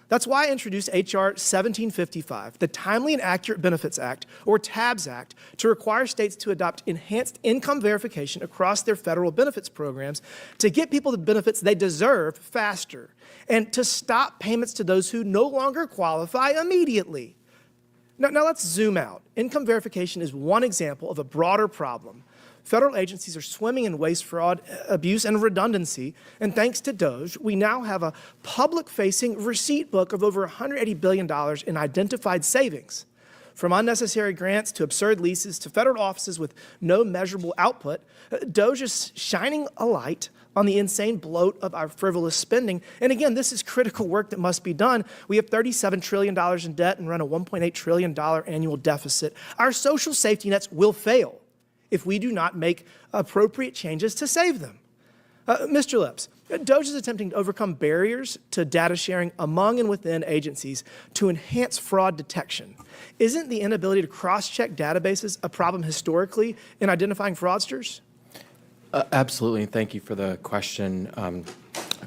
That's why I introduced H.R. 1755, the Timely and Accurate Benefits Act, or TABS Act, to require states to adopt enhanced income verification across their federal benefits programs to get people the benefits they deserve faster, and to stop payments to those who no longer qualify immediately. Now let's zoom out. Income verification is one example of a broader problem. Federal agencies are swimming in waste, fraud, abuse, and redundancy, and thanks to Doge, we now have a public-facing receipt book of over $180 billion in identified savings. From unnecessary grants to absurd leases to federal offices with no measurable output, Doge is shining a light on the insane bloat of our frivolous spending. And again, this is critical work that must be done. We have $37 trillion in debt and run a $1.8 trillion annual deficit. Our social safety nets will fail if we do not make appropriate changes to save them. Mr. Lips, Doge is attempting to overcome barriers to data sharing among and within agencies to enhance fraud detection. Isn't the inability to cross-check databases a problem historically in identifying fraudsters? Absolutely, and thank you for the question,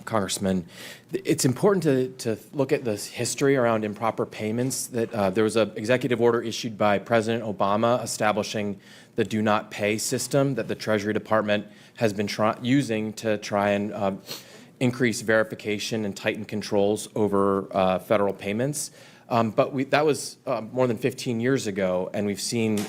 Congressman. It's important to look at the history around improper payments. That there was an executive order issued by President Obama establishing the do not pay system that the Treasury Department has been using to try and increase verification and tighten controls over federal payments. But that was more than 15 years ago, and we've seen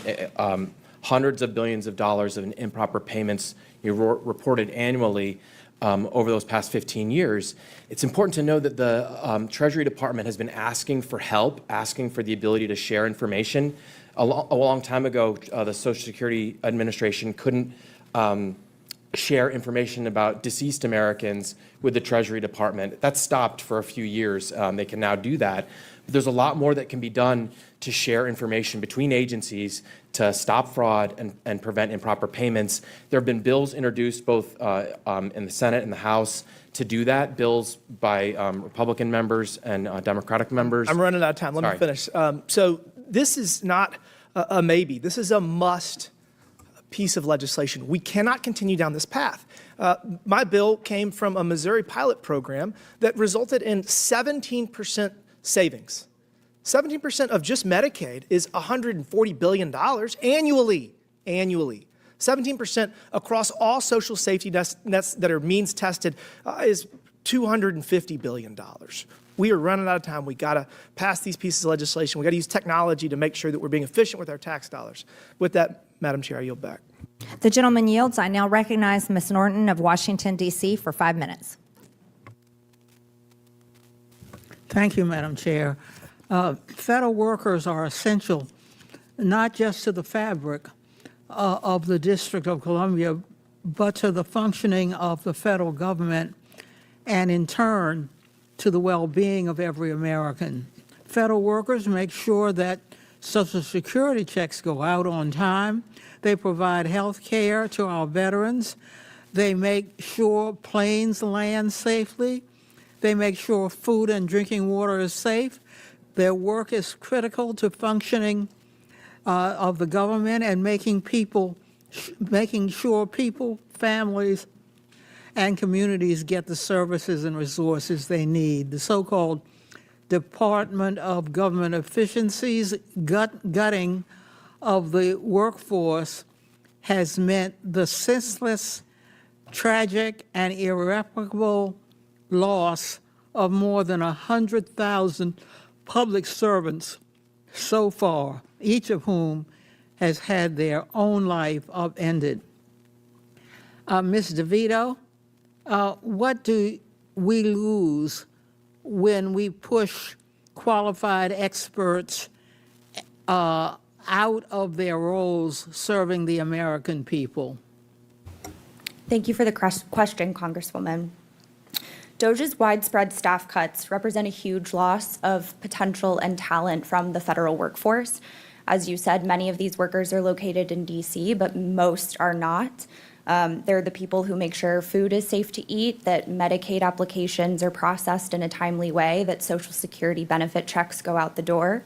hundreds of billions of dollars of improper payments reported annually over those past 15 years. It's important to know that the Treasury Department has been asking for help, asking for the ability to share information. A long time ago, the Social Security Administration couldn't share information about deceased Americans with the Treasury Department. That stopped for a few years. They can now do that. But there's a lot more that can be done to share information between agencies to stop fraud and prevent improper payments. There have been bills introduced both in the Senate and the House to do that, bills by Republican members and Democratic members. I'm running out of time. Let me finish. So this is not a maybe. This is a must piece of legislation. We cannot continue down this path. My bill came from a Missouri pilot program that resulted in 17% savings. 17% of just Medicaid is $140 billion annually. 17% across all social safety nets that are means tested is $250 billion. We are running out of time. We got to pass these pieces of legislation. We got to use technology to make sure that we're being efficient with our tax dollars. With that, Madam Chair, I yield back. The gentleman yields. I now recognize Ms. Norton of Washington, D.C. for 5 minutes. Thank you, Madam Chair. Federal workers are essential not just to the fabric of the District of Columbia, but to the functioning of the federal government and, in turn, to the well-being of every American. Federal workers make sure that Social Security checks go out on time. They provide health care to our veterans. They make sure planes land safely. They make sure food and drinking water is safe. Their work is critical to functioning of the government and making sure people, families, and communities get the services and resources they need. The so-called Department of Government Efficiency's gutting of the workforce has meant the senseless, tragic, and irreparable loss of more than 100,000 public servants so far, each of whom has had their own life upended. Ms. DeVito, what do we lose when we push qualified experts out of their roles serving the American people? Thank you for the question, Congresswoman. Doge's widespread staff cuts represent a huge loss of potential and talent from the federal workforce. As you said, many of these workers are located in D.C., but most are not. They're the people who make sure food is safe to eat, that Medicaid applications are processed in a timely way, that Social Security benefit checks go out the door.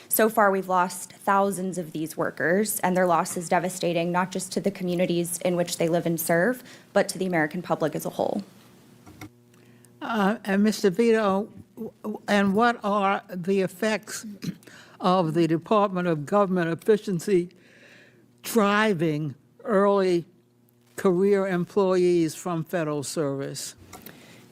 So far, we've lost thousands of these workers, and their loss is devastating, not just to the communities in which they live and serve, but to the American public as a whole. And Mr. Vito, and what are the effects of the Department of Government Efficiency driving early career employees from federal service?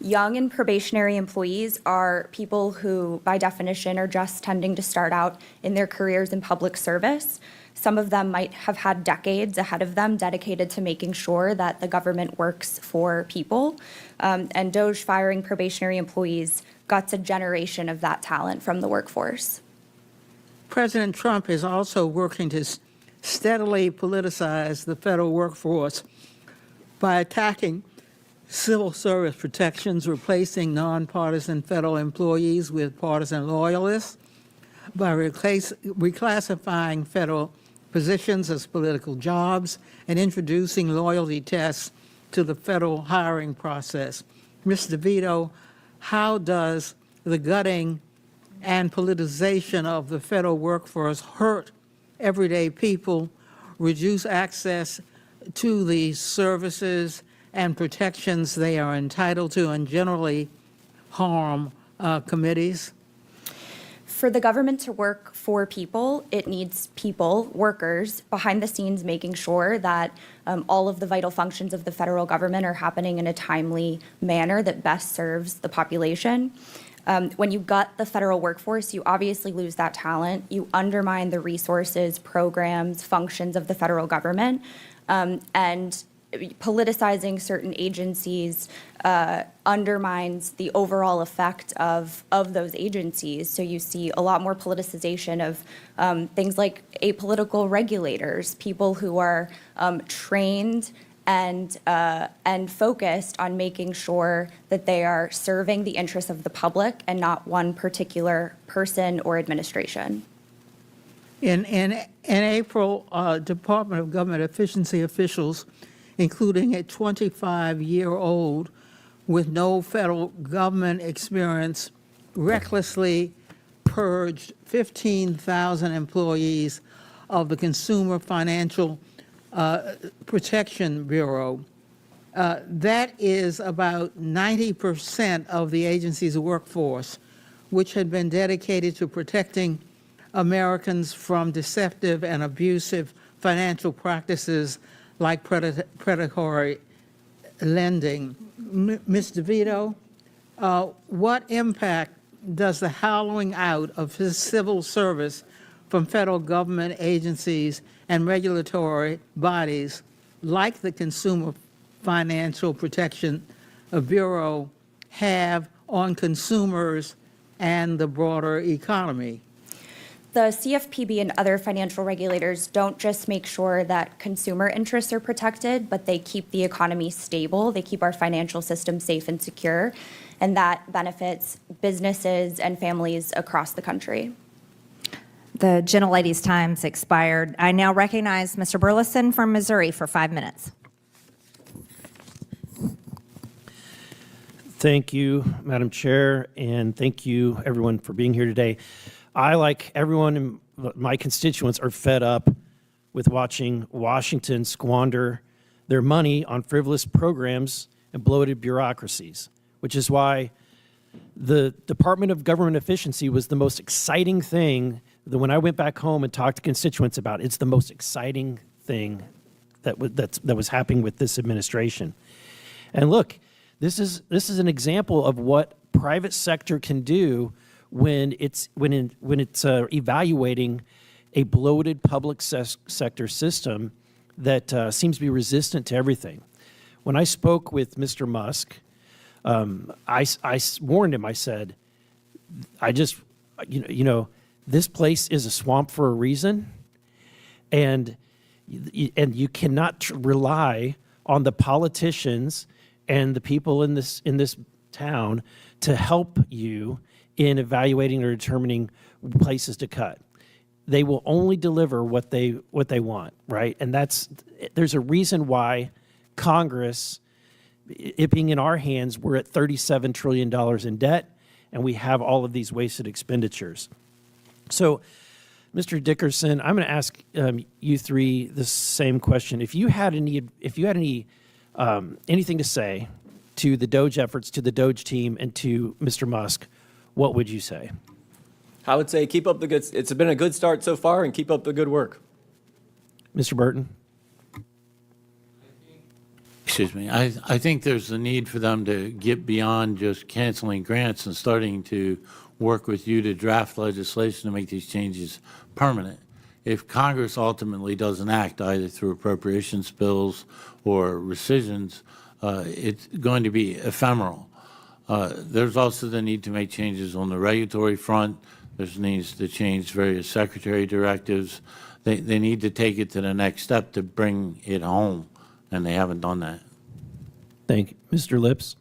Young and probationary employees are people who, by definition, are just tending to start out in their careers in public service. Some of them might have had decades ahead of them dedicated to making sure that the government works for people. And Doge firing probationary employees guts a generation of that talent from the workforce. President Trump is also working to steadily politicize the federal workforce by attacking civil service protections, replacing nonpartisan federal employees with partisan loyalists, by reclassifying federal positions as political jobs, and introducing loyalty tests to the federal hiring process. Ms. DeVito, how does the gutting and politicization of the federal workforce hurt everyday people, reduce access to the services and protections they are entitled to, and generally harm committees? For the government to work for people, it needs people, workers, behind the scenes making sure that all of the vital functions of the federal government are happening in a timely manner that best serves the population. When you gut the federal workforce, you obviously lose that talent. You undermine the resources, programs, functions of the federal government, and politicizing certain agencies undermines the overall effect of those agencies. So you see a lot more politicization of things like apolitical regulators, people who are trained and focused on making sure that they are serving the interests of the public and not one particular person or administration. In April, Department of Government Efficiency officials, including a 25-year-old with no federal government experience, recklessly purged 15,000 employees of the Consumer Financial Protection Bureau. That is about 90% of the agency's workforce, which had been dedicated to protecting Americans from deceptive and abusive financial practices like predatory lending. Ms. DeVito, what impact does the hollowing out of his civil service from federal government agencies and regulatory bodies like the Consumer Financial Protection Bureau have on consumers and the broader economy? The CFPB and other financial regulators don't just make sure that consumer interests are protected, but they keep the economy stable. They keep our financial system safe and secure, and that benefits businesses and families across the country. The gentlelady's time's expired. I now recognize Mr. Burleson from Missouri for 5 minutes. Thank you, Madam Chair, and thank you, everyone, for being here today. I, like everyone in my constituents, are fed up with watching Washington squander their money on frivolous programs and bloated bureaucracies, which is why the Department of Government Efficiency was the most exciting thing that when I went back home and talked to constituents about. It's the most exciting thing that was happening with this administration. And look, this is an example of what private sector can do when it's evaluating a bloated public sector system that seems to be resistant to everything. When I spoke with Mr. Musk, I warned him. I said, this place is a swamp for a reason, and you cannot rely on the politicians and the people in this town to help you in evaluating or determining places to cut. They will only deliver what they want, right? And there's a reason why Congress, it being in our hands, we're at $37 trillion in debt, and we have all of these wasted expenditures. So, Mr. Dickerson, I'm going to ask you three the same question. If you had anything to say to the Doge efforts, to the Doge team, and to Mr. Musk, what would you say? I would say keep up the good. It's been a good start so far, and keep up the good work. Mr. Burton? Excuse me. I think there's a need for them to get beyond just canceling grants and starting to work with you to draft legislation to make these changes permanent. If Congress ultimately doesn't act either through appropriations bills or rescissions, it's going to be ephemeral. There's also the need to make changes on the regulatory front. There's needs to change various secretary directives. They need to take it to the next step to bring it home, and they haven't done that. Thank you. Mr. Lips?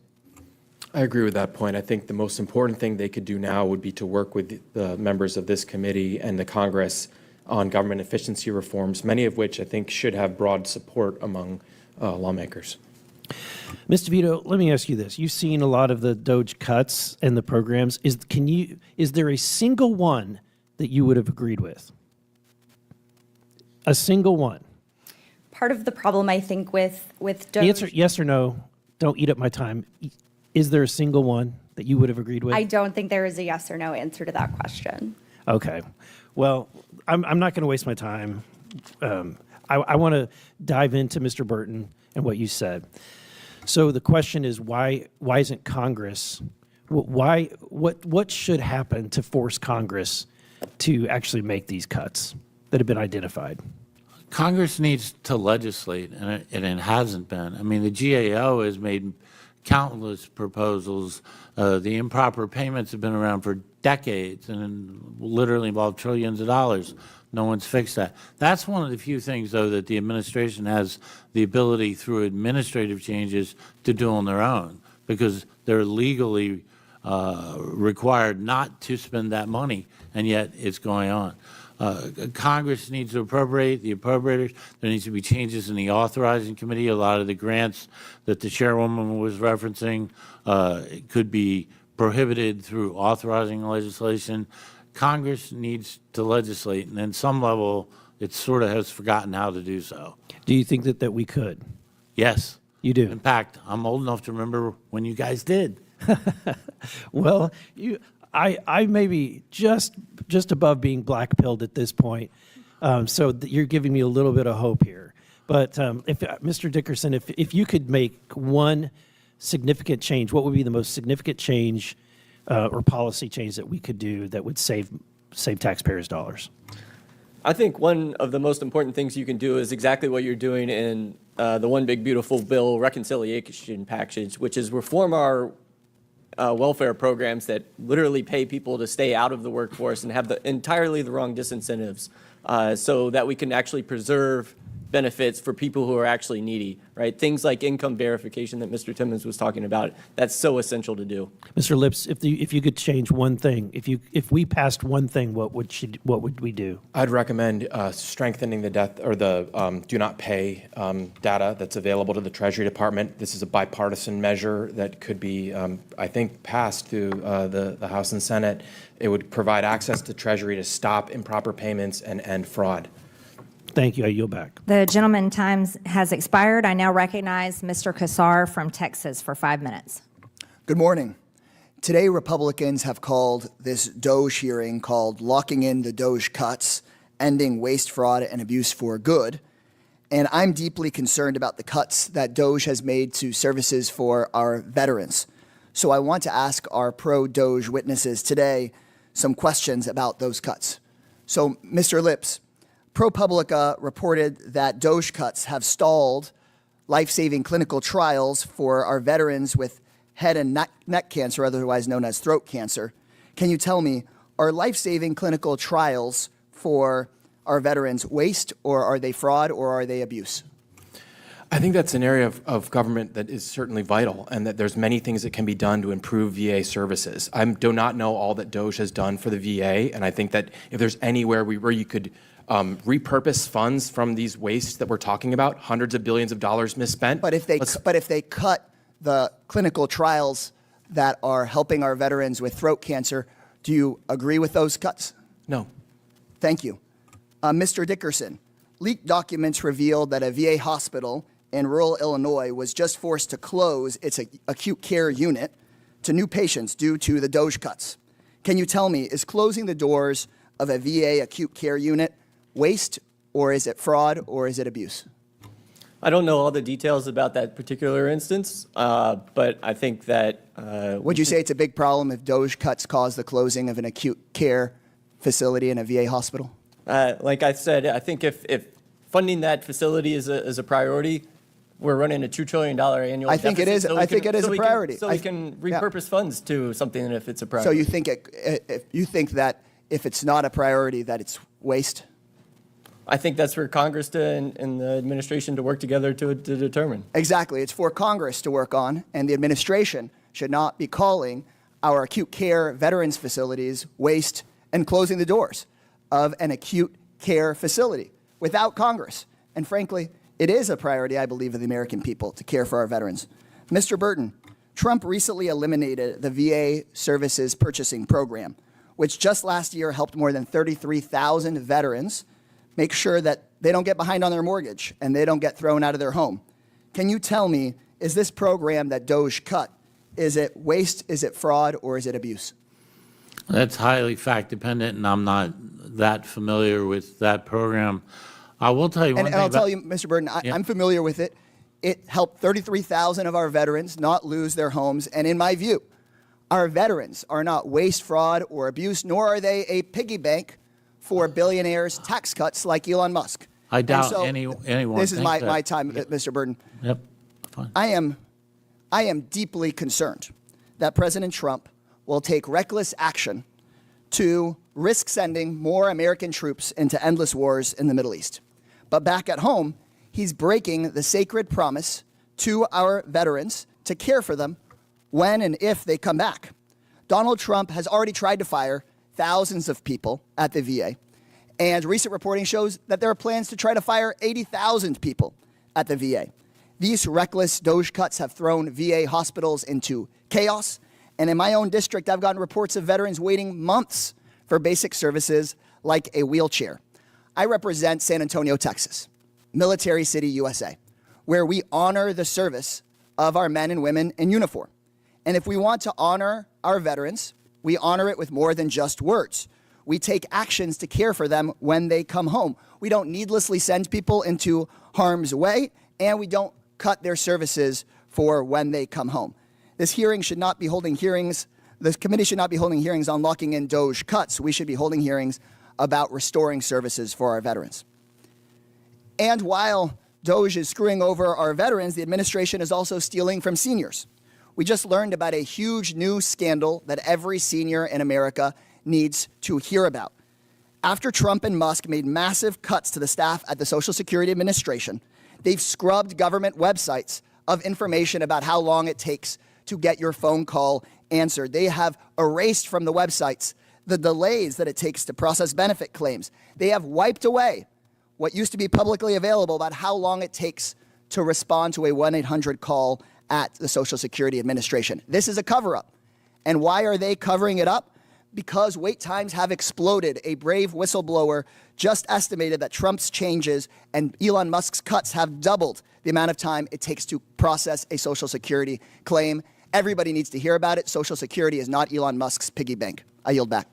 I agree with that point. I think the most important thing they could do now would be to work with the members of this committee and the Congress on government efficiency reforms, many of which I think should have broad support among lawmakers. Mr. Vito, let me ask you this. You've seen a lot of the Doge cuts and the programs. Is there a single one that you would have agreed with? A single one? Part of the problem, I think, with Doge... Answer yes or no. Don't eat up my time. Is there a single one that you would have agreed with? I don't think there is a yes or no answer to that question. Okay. Well, I'm not going to waste my time. I want to dive into Mr. Burton and what you said. So the question is, why isn't Congress, what should happen to force Congress to actually make these cuts that have been identified? Congress needs to legislate, and it hasn't been. I mean, the GAO has made countless proposals. The improper payments have been around for decades and literally involve trillions of dollars. No one's fixed that. That's one of the few things, though, that the administration has the ability through administrative changes to do on their own, because they're legally required not to spend that money, and yet it's going on. Congress needs to appropriate, the appropriators. There needs to be changes in the authorizing committee. A lot of the grants that the chairwoman was referencing could be prohibited through authorizing legislation. Congress needs to legislate, and at some level, it sort of has forgotten how to do so. Do you think that we could? Yes. You do? In fact, I'm old enough to remember when you guys did. Well, I may be just above being black-pilled at this point, so you're giving me a little bit of hope here. But if Mr. Dickerson, if you could make one significant change, what would be the most significant change or policy change that we could do that would save taxpayers' dollars? I think one of the most important things you can do is exactly what you're doing in the One Big Beautiful Bill reconciliation package, which is reform our welfare programs that literally pay people to stay out of the workforce and have entirely the wrong disincentives, so that we can actually preserve benefits for people who are actually needy, right? Things like income verification that Mr. Timmons was talking about, that's so essential to do. Mr. Lips, if you could change one thing, if we passed one thing, what would we do? I'd recommend strengthening the do not pay data that's available to the Treasury Department. This is a bipartisan measure that could be, I think, passed through the House and Senate. It would provide access to Treasury to stop improper payments and end fraud. Thank you. I yield back. The gentleman's time has expired. I now recognize Mr. Kassar from Texas for 5 minutes. Good morning. Today, Republicans have called this Doge hearing called Locking in the Doge Cuts, Ending Waste, Fraud, and Abuse for Good. And I'm deeply concerned about the cuts that Doge has made to services for our veterans. So I want to ask our pro-Doge witnesses today some questions about those cuts. So, Mr. Lips, ProPublica reported that Doge cuts have stalled life-saving clinical trials for our veterans with head and neck cancer, otherwise known as throat cancer. Can you tell me, are life-saving clinical trials for our veterans waste, or are they fraud, or are they abuse? I think that's an area of government that is certainly vital, and that there's many things that can be done to improve VA services. I do not know all that Doge has done for the VA, and I think that if there's anywhere where you could repurpose funds from these wastes that we're talking about, hundreds of billions of dollars misspent. But if they cut the clinical trials that are helping our veterans with throat cancer, do you agree with those cuts? No. Thank you. Mr. Dickerson, leaked documents revealed that a VA hospital in rural Illinois was just forced to close its acute care unit to new patients due to the Doge cuts. Can you tell me, is closing the doors of a VA acute care unit waste, or is it fraud, or is it abuse? I don't know all the details about that particular instance, but I think that. Would you say it's a big problem if Doge cuts cause the closing of an acute care facility in a VA hospital? Like I said, I think if funding that facility is a priority, we're running a $2 trillion annual I think it deficit, is. I think it is a priority. So we can repurpose funds to something if it's a priority. So you think that if it's not a priority, that it's waste? I think that's for Congress and the administration to work together to determine. Exactly. It's for Congress to work on, and the administration should not be calling our acute care veterans facilities waste and closing the doors of an acute care facility without Congress. And frankly, it is a priority, I believe, of the American people to care for our veterans. Mr. Burton, Trump recently eliminated the VA Services Purchasing Program, which just last year helped more than 33,000 veterans make sure that they don't get behind on their mortgage and they don't get thrown out of their home. Can you tell me, is this program that Doge cut, is it waste, is it fraud, or is it abuse? That's highly fact dependent, and I'm not that familiar with that program. I will tell you one thing. And I'll tell you, Mr. Burton, I'm familiar with it. It helped 33,000 of our veterans not lose their homes. And in my view, our veterans are not waste, fraud, or abuse, nor are they a piggy bank for billionaires' tax cuts like Elon Musk. I doubt anyone. This is my that. time, Mr. Burton. Yep. Fine. I am deeply concerned that President Trump will take reckless action to risk sending more American troops into endless wars in the Middle East. But back at home, he's breaking the sacred promise to our veterans to care for them when and if they come back. Donald Trump has already tried to fire thousands of people at the VA, and recent reporting shows that there are plans to try to fire 80,000 people at the VA. These reckless Doge cuts have thrown VA hospitals into chaos, and in my own district, I've gotten reports of veterans waiting months for basic services like a wheelchair. I represent San Antonio, Texas, Military City, USA, where we honor the service of our men and women in uniform. And if we want to honor our veterans, we honor it with more than just words. We take actions to care for them when they come home. We don't needlessly send people into harm's way, and we don't cut their services for when they come home. This hearing should not be holding hearings. This committee should not be holding hearings on locking in Doge cuts. We should be holding hearings about restoring services for our veterans. And while Doge is screwing over our veterans, the administration is also stealing from seniors. We just learned about a huge new scandal that every senior in America needs to hear about. After Trump and Musk made massive cuts to the staff at the Social Security Administration, they've scrubbed government websites of information about how long it takes to get your phone call answered. They have erased from the websites the delays that it takes to process benefit claims. They have wiped away what used to be publicly available about how long it takes to respond to a 1-800 call at the Social Security Administration. This is a cover-up. And why are they covering it up? Because wait times have exploded. A brave whistleblower just estimated that Trump's changes and Elon Musk's cuts have doubled the amount of time it takes to process a Social Security claim. Everybody needs to hear about it. Social Security is not Elon Musk's piggy bank. I yield back.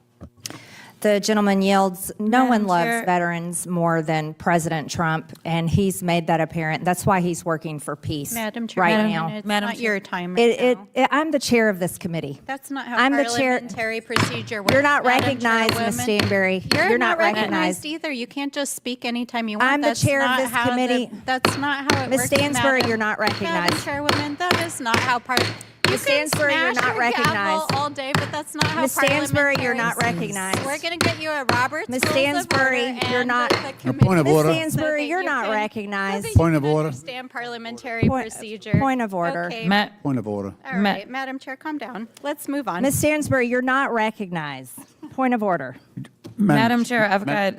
The gentleman yields. No one loves Chair. veterans more than President Trump, and he's made that apparent. That's why he's working for peace Madam Chair, right Madam now. Chair, it's not your time right now. I'm the chair of this committee. That's not how I'm the chair. parliamentary procedure works. You're not Madam recognized, Ms. Chairwoman. Stanberry. You're not recognized. recognized either. You can't just speak anytime you want. I'm the That's chair of not this how committee. That's not how it Ms. works. Stansbury, Madam- you're not recognized. Madam Chairwoman, that is not how Ms. Stansbury, you're not recognized. all day, but that's not how Ms. Stansbury, you're not parliamentary- recognized. We're going to get you a Robert's Ms. Rules of Stansbury, Order you're and not. the committee- Point of Ms. order. Stansbury, that you're you not can- recognized. so that Point you of can order. Understand parliamentary procedure. Point of order. Okay. Point of order. All right, Madam Chair, calm down. Let's move on. Ms. Stansbury, you're not recognized. Point of order. Madam Chair, I've got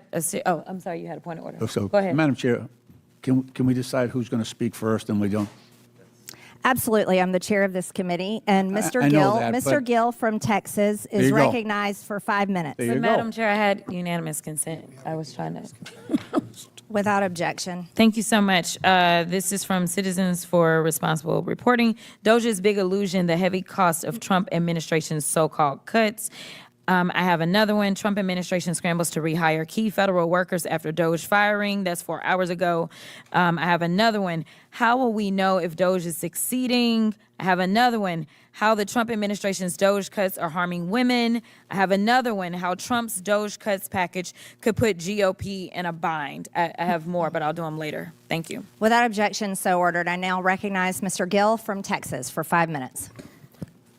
oh, I'm sorry, you had a point of order. So, Go ahead. Madam Chair, can we decide who's going to speak first and we don't? Absolutely. I'm the chair of this committee, and Mr. I know Gill, that, Mr. but- Gill from Texas There is you go. recognized for 5 minutes. There So, you go. Madam Chair, I had unanimous consent. I was trying to. Without objection. Thank you so much. This is from Citizens for Responsible Reporting. Doge's big illusion, the heavy cost of Trump administration's so-called cuts. I have another one. Trump administration scrambles to rehire key federal workers after Doge firing. That's 4 hours ago. I have another one. How will we know if Doge is succeeding? I have another one. How the Trump administration's Doge cuts are harming women. I have another one. How Trump's Doge cuts package could put GOP in a bind. I have more, but I'll do them later. Thank you. Without objection, so ordered. I now recognize Mr. Gill from Texas for 5 minutes.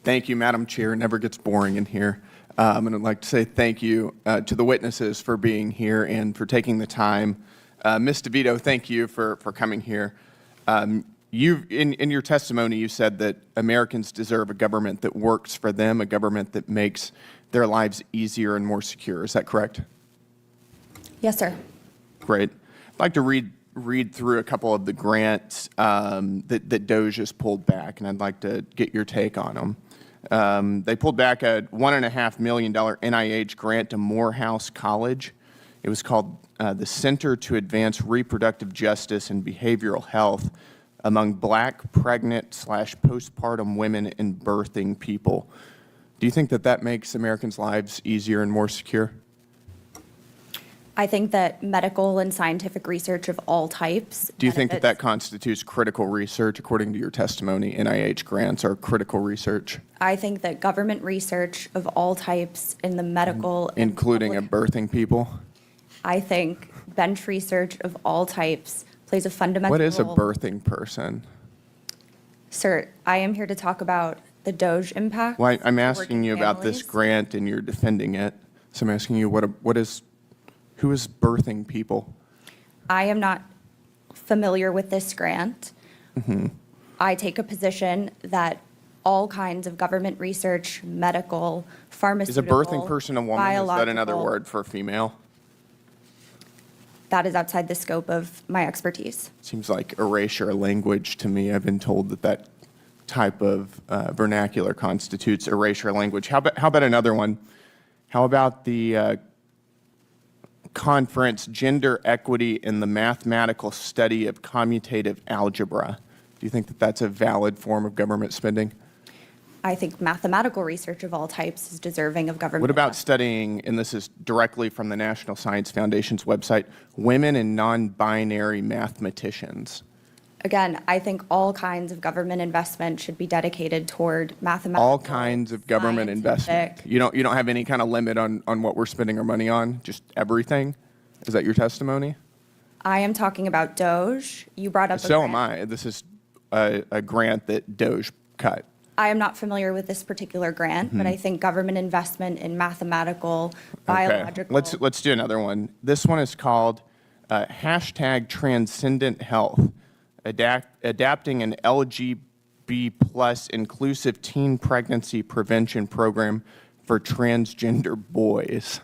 Thank you, Madam Chair. It never gets boring in here. And I'd like to say thank you to the witnesses for being here and for taking the time. Ms. DeVito, thank you for coming here. In your testimony, you said that Americans deserve a government that works for them, a government that makes their lives easier and more secure. Is that correct? Yes, sir. Great. I'd like to read through a couple of the grants that Doge has pulled back, and I'd like to get your take on them. They pulled back a $1.5 million NIH grant to Morehouse College. It was called the Center to Advance Reproductive Justice and Behavioral Health among Black, pregnant / postpartum women and birthing people. Do you think that that makes Americans' lives easier and more secure? I think that medical and scientific research of all types. Do you think that that constitutes critical research? According to your testimony, NIH grants are critical research? I think that government research of all types in the medical. Including of birthing people? I think bench research of all types plays a fundamental What is a role. birthing person? Sir, I am here to talk about the Doge impact. Well, I'm for asking working you about this families. grant and you're defending it. So I'm asking you who is birthing people? I am not familiar with this grant. Mm-hmm. I take a position that all kinds of government research, medical, Is a pharmaceutical, birthing person a woman? Is that another biological, word for female? That is outside the scope of my expertise. Seems like erasure language to me. I've been told that type of vernacular constitutes erasure language. How about another one? How about the conference, Gender Equity in the Mathematical Study of Commutative Algebra? Do you think that that's a valid form of government spending? I think mathematical research of all types is deserving of government. What about studying, and this is directly from the National Science Foundation's website, women and non-binary mathematicians? Again, I think all kinds of government investment should be dedicated toward mathematical. All kinds of government investment. You don't have any kind of limit on what we're spending our money on? Just everything? Is that your testimony? I am talking about Doge. You brought up. So am I. This is a grant that Doge cut. I am not familiar with this particular grant, but I think government investment in mathematical, biological. Okay. Let's do another one. This one is called hashtag Transcendent Health, adapting an LGB plus inclusive teen pregnancy prevention program for transgender boys.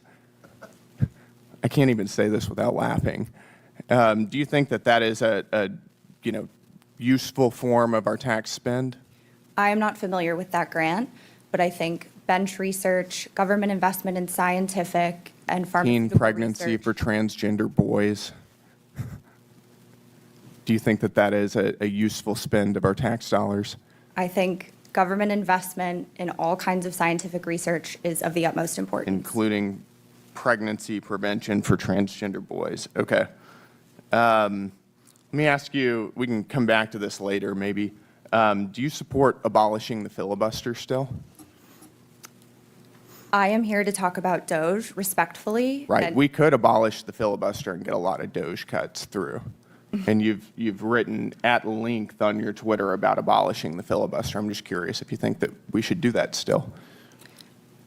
I can't even say this without laughing. Do you think that that is a useful form of our tax spend? I am not familiar with that grant, but I think bench research, government investment in scientific and pharmaceutical Teen pregnancy research. for transgender boys. Do you think that that is a useful spend of our tax dollars? I think government investment in all kinds of scientific research is of the utmost importance. Including pregnancy prevention for transgender boys. Okay. Let me ask you, we can come back to this later maybe. Do you support abolishing the filibuster still? I am here to talk about Doge respectfully. Right. and We could abolish the filibuster and get a lot of Doge cuts through. And you've written at length on your Twitter about abolishing the filibuster. I'm just curious if you think that we should do that still.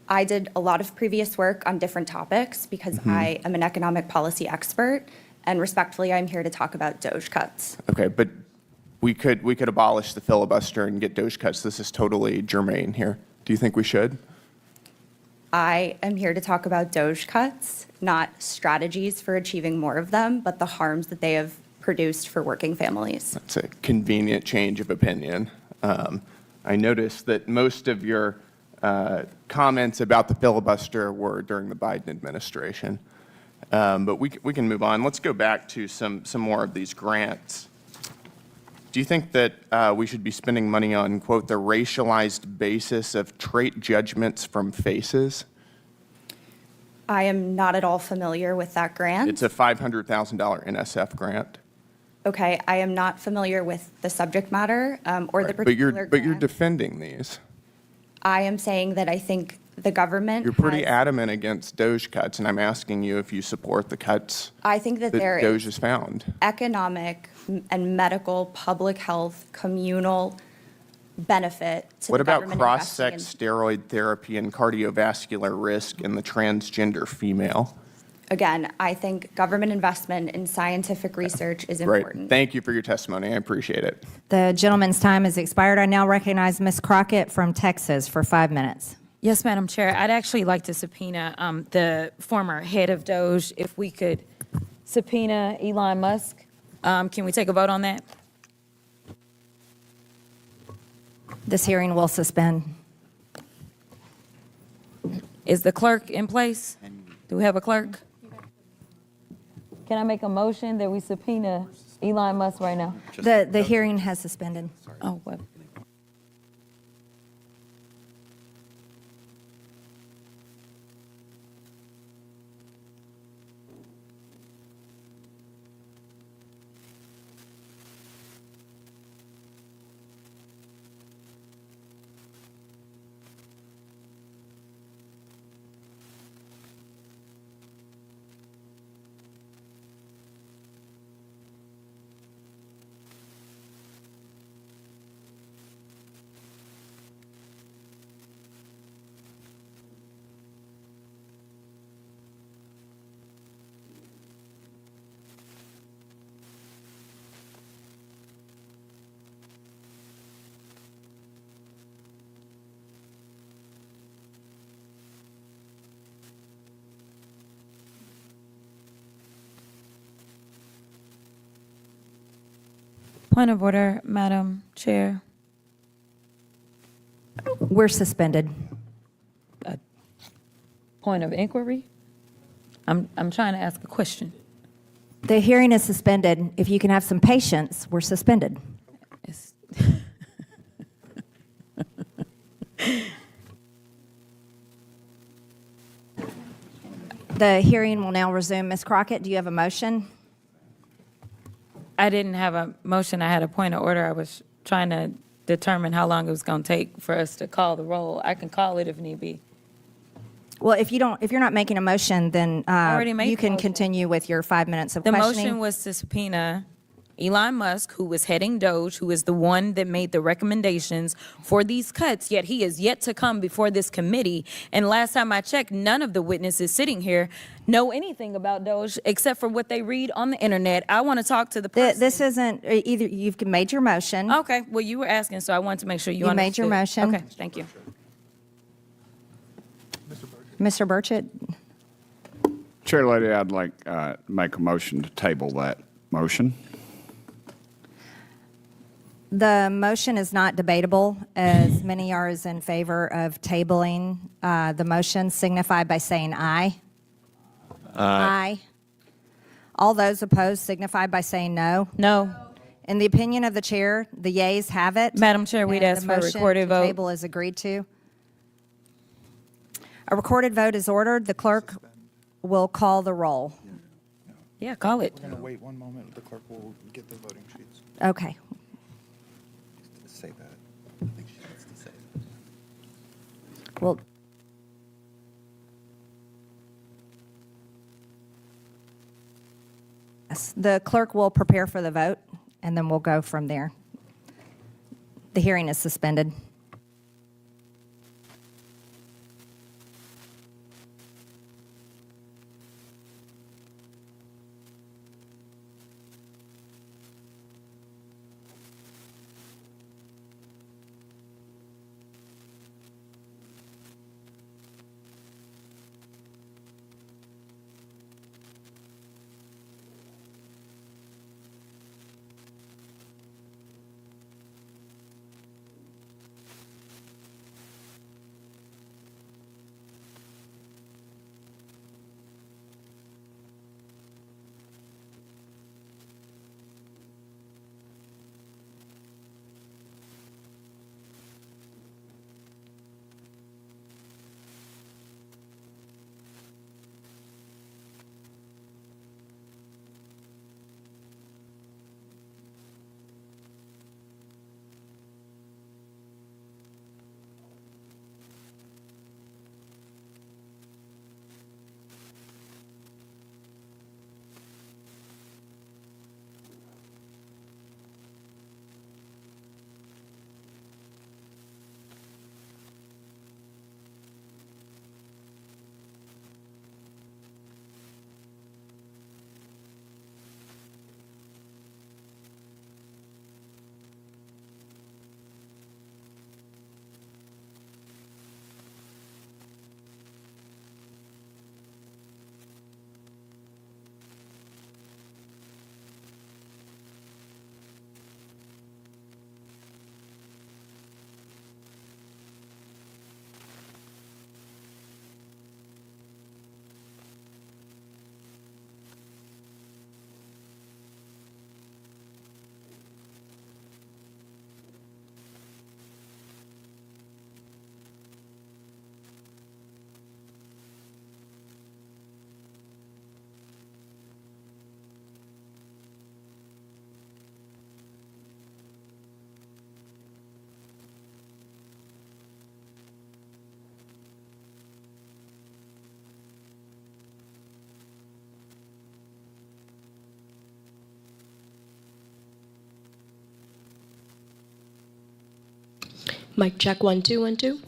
I did a lot of previous work on different topics because I am an economic policy expert, and respectfully, I'm here to talk about Doge cuts. Okay, but we could abolish the filibuster and get Doge cuts. This is totally germane here. Do you think we should? I am here to talk about Doge cuts, not strategies for achieving more of them, but the harms that they have produced for working families. That's a convenient change of opinion. I noticed that most of your comments about the filibuster were during the Biden administration. But we can move on. Let's go back to some more of these grants. Do you think that we should be spending money on, quote, the racialized basis of trait judgments from faces? I am not at all familiar with that grant. It's a $500,000 NSF grant. Okay, I am not familiar with the subject matter or the But particular you're grant. defending these. I am saying that I think the government You're pretty has- adamant against Doge cuts, and I'm asking you if you support the cuts I think that that there is Doge has found. economic and medical, public health, communal benefit to What the about government cross-sex investing steroid therapy and cardiovascular risk in the transgender female? Again, I think government investment in scientific research is Great. important. Thank you for your testimony. I appreciate it. The gentleman's time has expired. I now recognize Ms. Crockett from Texas for 5 minutes. Yes, Madam Chair. I'd actually like to subpoena the former head of Doge. If we could subpoena Elon Musk. Can we take a vote on that? This hearing will suspend. Is the clerk in place? Do we have a clerk? Can I make a motion that we subpoena Elon Musk right now? The hearing has suspended. Oh, what? Point of order, Madam Chair. We're suspended. Point of inquiry? I'm trying to ask a question. The hearing is suspended. If you can have some patience, we're suspended. It's- The hearing will now resume. Ms. Crockett, do you have a motion? I didn't have a motion. I had a point of order. I was trying to determine how long it was going to take for us to call the roll. I can call it if need be. Well, if you're not making a motion, then already made you the can motion. continue with your 5 minutes of The questioning. motion was to subpoena Elon Musk, who was heading Doge, who is the one that made the recommendations for these cuts, yet he is yet to come before this committee. And last time I checked, none of the witnesses sitting here know anything about Doge except for what they read on the internet. I want to talk to the person. This isn't, either you've made your motion. Okay, well, you were asking, so I wanted to make sure you You made your understood. motion. Okay, thank you. Mr. Burchett, Chair Lady, I'd like to make a motion to table that motion. the motion is not debatable, as many are in favor of tabling the motion, signify by saying aye. Aye. All those opposed signify by saying no. No. In the opinion of the chair, the yeas have it. Madam Chair, we'd and ask the for a motion recorded to vote. table is agreed to. A recorded vote is ordered. The clerk will call the roll. Yeah, call it. We're going to wait one moment. The clerk will get the voting sheets. Okay. Say that. I think she needs to say that. Well, yes, the clerk will prepare for the vote, and then we'll go from there. The hearing is suspended. Mic check 1 2 1 2.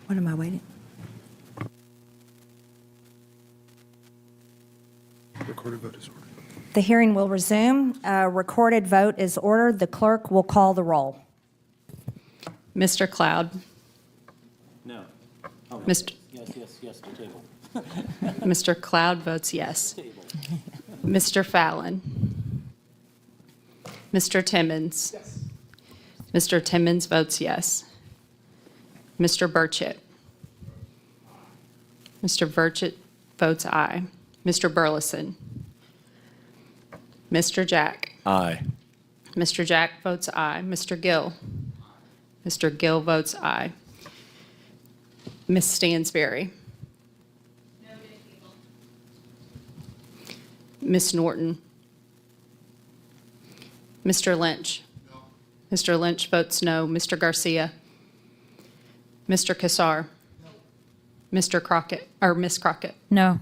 What am I waiting? Recorded vote is ordered. The hearing will resume. A recorded vote is ordered. The clerk will call the roll. Mr. Cloud. No. Mr. Yes, to table. Mr. Cloud votes yes. Mr. Fallon. Mr. Timmons. Mr. Timmons votes yes. Mr. Burchett. Mr. Burchett votes aye. Mr. Burleson. Mr. Jack. Aye. Mr. Jack votes aye. Mr. Gill. Mr. Gill votes aye. Ms. Stansberry. Ms. Norton. Mr. Lynch. Mr. Lynch votes no. Mr. Garcia. Mr. Kassar. Mr. Crockett, or Ms. Crockett. No.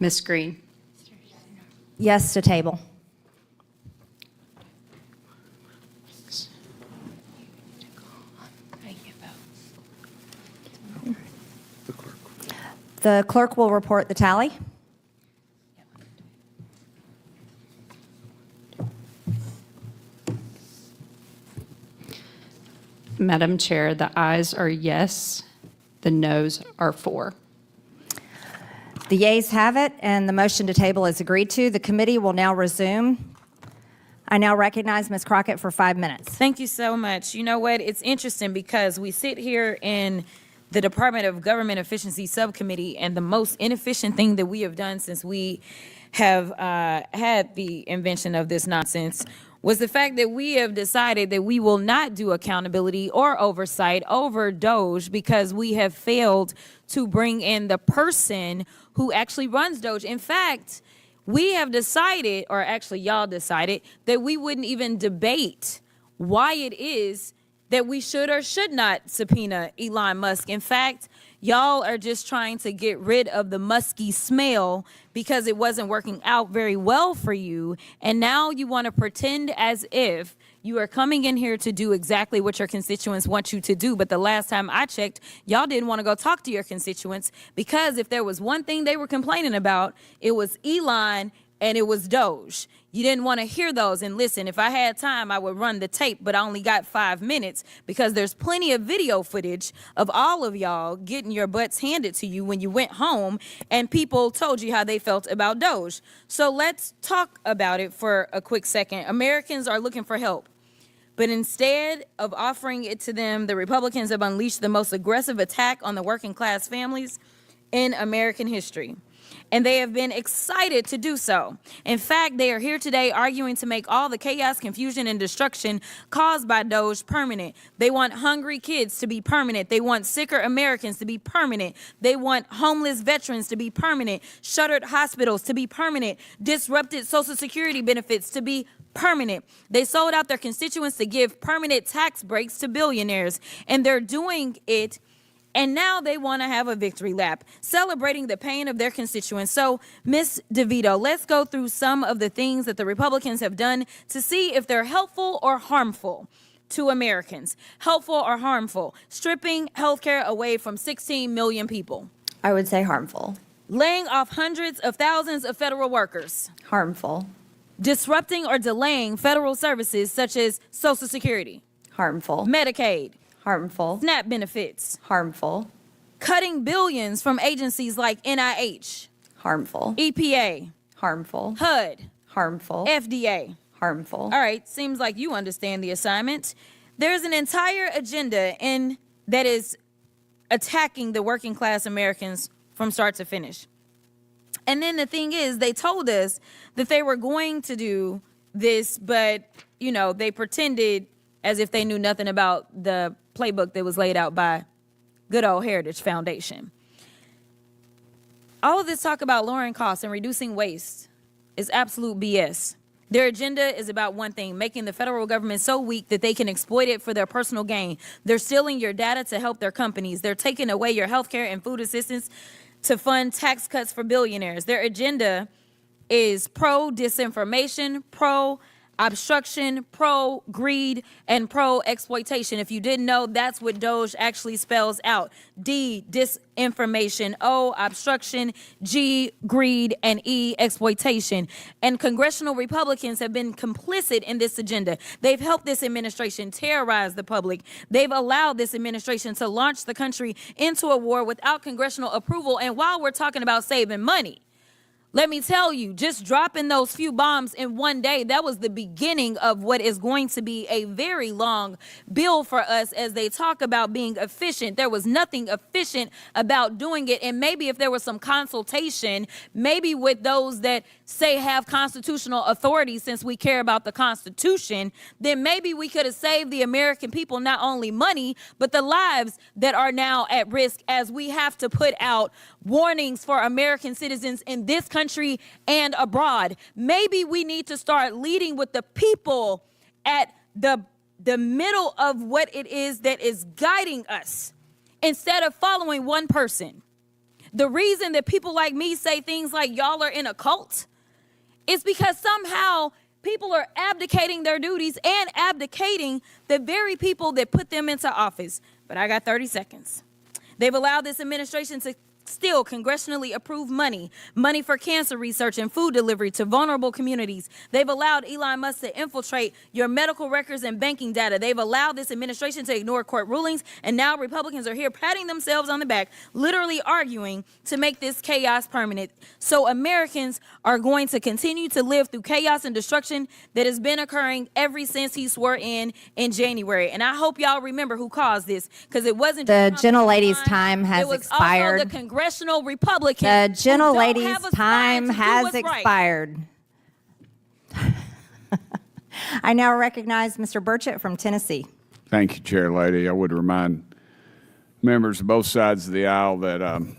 Ms. Green. Yes to table. The clerk will report the tally. Madam Chair, the ayes are yes, the noes are 4. The yeas have it, and the motion to table is agreed to. The committee will now resume. I now recognize Ms. Crockett for 5 minutes. Thank you so much. You know what? It's interesting because we sit here in the Department of Government Efficiency Subcommittee, and the most inefficient thing that we have done since we have had the invention of this nonsense was the fact that we have decided that we will not do accountability or oversight over Doge because we have failed to bring in the person who actually runs Doge. In fact, we have decided, or actually y'all decided, that we wouldn't even debate why it is that we should or should not subpoena Elon Musk. In fact, y'all are just trying to get rid of the musky smell because it wasn't working out very well for you. And now you want to pretend as if you are coming in here to do exactly what your constituents want you to do. But the last time I checked, y'all didn't want to go talk to your constituents, because if there was one thing they were complaining about, it was Elon and it was Doge. You didn't want to hear those. And listen, if I had time, I would run the tape, but I only got 5 minutes because there's plenty of video footage of all of y'all getting your butts handed to you when you went home and people told you how they felt about Doge. So let's talk about it for a quick second. Americans are looking for help. But instead of offering it to them, the Republicans have unleashed the most aggressive attack on the working class families in American history. And they have been excited to do so. In fact, they are here today arguing to make all the chaos, confusion, and destruction caused by Doge permanent. They want hungry kids to be permanent. They want sicker Americans to be permanent. They want homeless veterans to be permanent, shuttered hospitals to be permanent, disrupted Social Security benefits to be permanent. They sold out their constituents to give permanent tax breaks to billionaires, and they're doing it. And now they want to have a victory lap, celebrating the pain of their constituents. So, Ms. DeVito, let's go through some of the things that the Republicans have done to see if they're helpful or harmful to Americans. Helpful or harmful? Stripping health care away from 16 million people. I would say harmful. Laying off hundreds of thousands of federal workers. Harmful. Disrupting or delaying federal services such as Social Security. Harmful. Medicaid. Harmful. SNAP benefits. Harmful. Cutting billions from agencies like NIH. Harmful. EPA. Harmful. HUD. Harmful. FDA. Harmful. All right, seems like you understand the assignment. There's an entire agenda that is attacking the working class Americans from start to finish. And then the thing is, they told us that they were going to do this, but, they pretended as if they knew nothing about the playbook that was laid out by good old Heritage Foundation. All of this talk about lowering costs and reducing waste is absolute BS. Their agenda is about one thing, making the federal government so weak that they can exploit it for their personal gain. They're stealing your data to help their companies. They're taking away your health care and food assistance to fund tax cuts for billionaires. Their agenda is pro-disinformation, pro-obstruction, pro-greed, and pro-exploitation. If you didn't know, that's what Doge actually spells out. D, disinformation. O, obstruction. G, greed. And E, exploitation. And congressional Republicans have been complicit in this agenda. They've helped this administration terrorize the public. They've allowed this administration to launch the country into a war without congressional approval. And while we're talking about saving money, let me tell you, just dropping those few bombs in one day, that was the beginning of what is going to be a very long bill for us as they talk about being efficient. There was nothing efficient about doing it. And maybe if there was some consultation, maybe with those that say have constitutional authority, since we care about the Constitution, then maybe we could have saved the American people not only money, but the lives that are now at risk as we have to put out warnings for American citizens in this country and abroad. Maybe we need to start leading with the people at the middle of what it is that is guiding us instead of following one person. The reason that people like me say things like y'all are in a cult is because somehow people are abdicating their duties and abdicating the very people that put them into office. But I got 30 seconds. They've allowed this administration to steal congressionally approved money for cancer research and food delivery to vulnerable communities. They've allowed Elon Musk to infiltrate your medical records and banking data. They've allowed this administration to ignore court rulings, and now Republicans are here patting themselves on the back, literally arguing to make this chaos permanent. So Americans are going to continue to live through chaos and destruction that has been occurring ever since he swore in January. And I hope y'all remember who caused this, because it wasn't The just gentlelady's time has it was expired. Also the congressional Republicans. The gentlelady's have a time spine to do has what's right. expired. I now recognize Mr. Burchett from Tennessee. Thank you, Chair Lady. I would remind members of both sides of the aisle that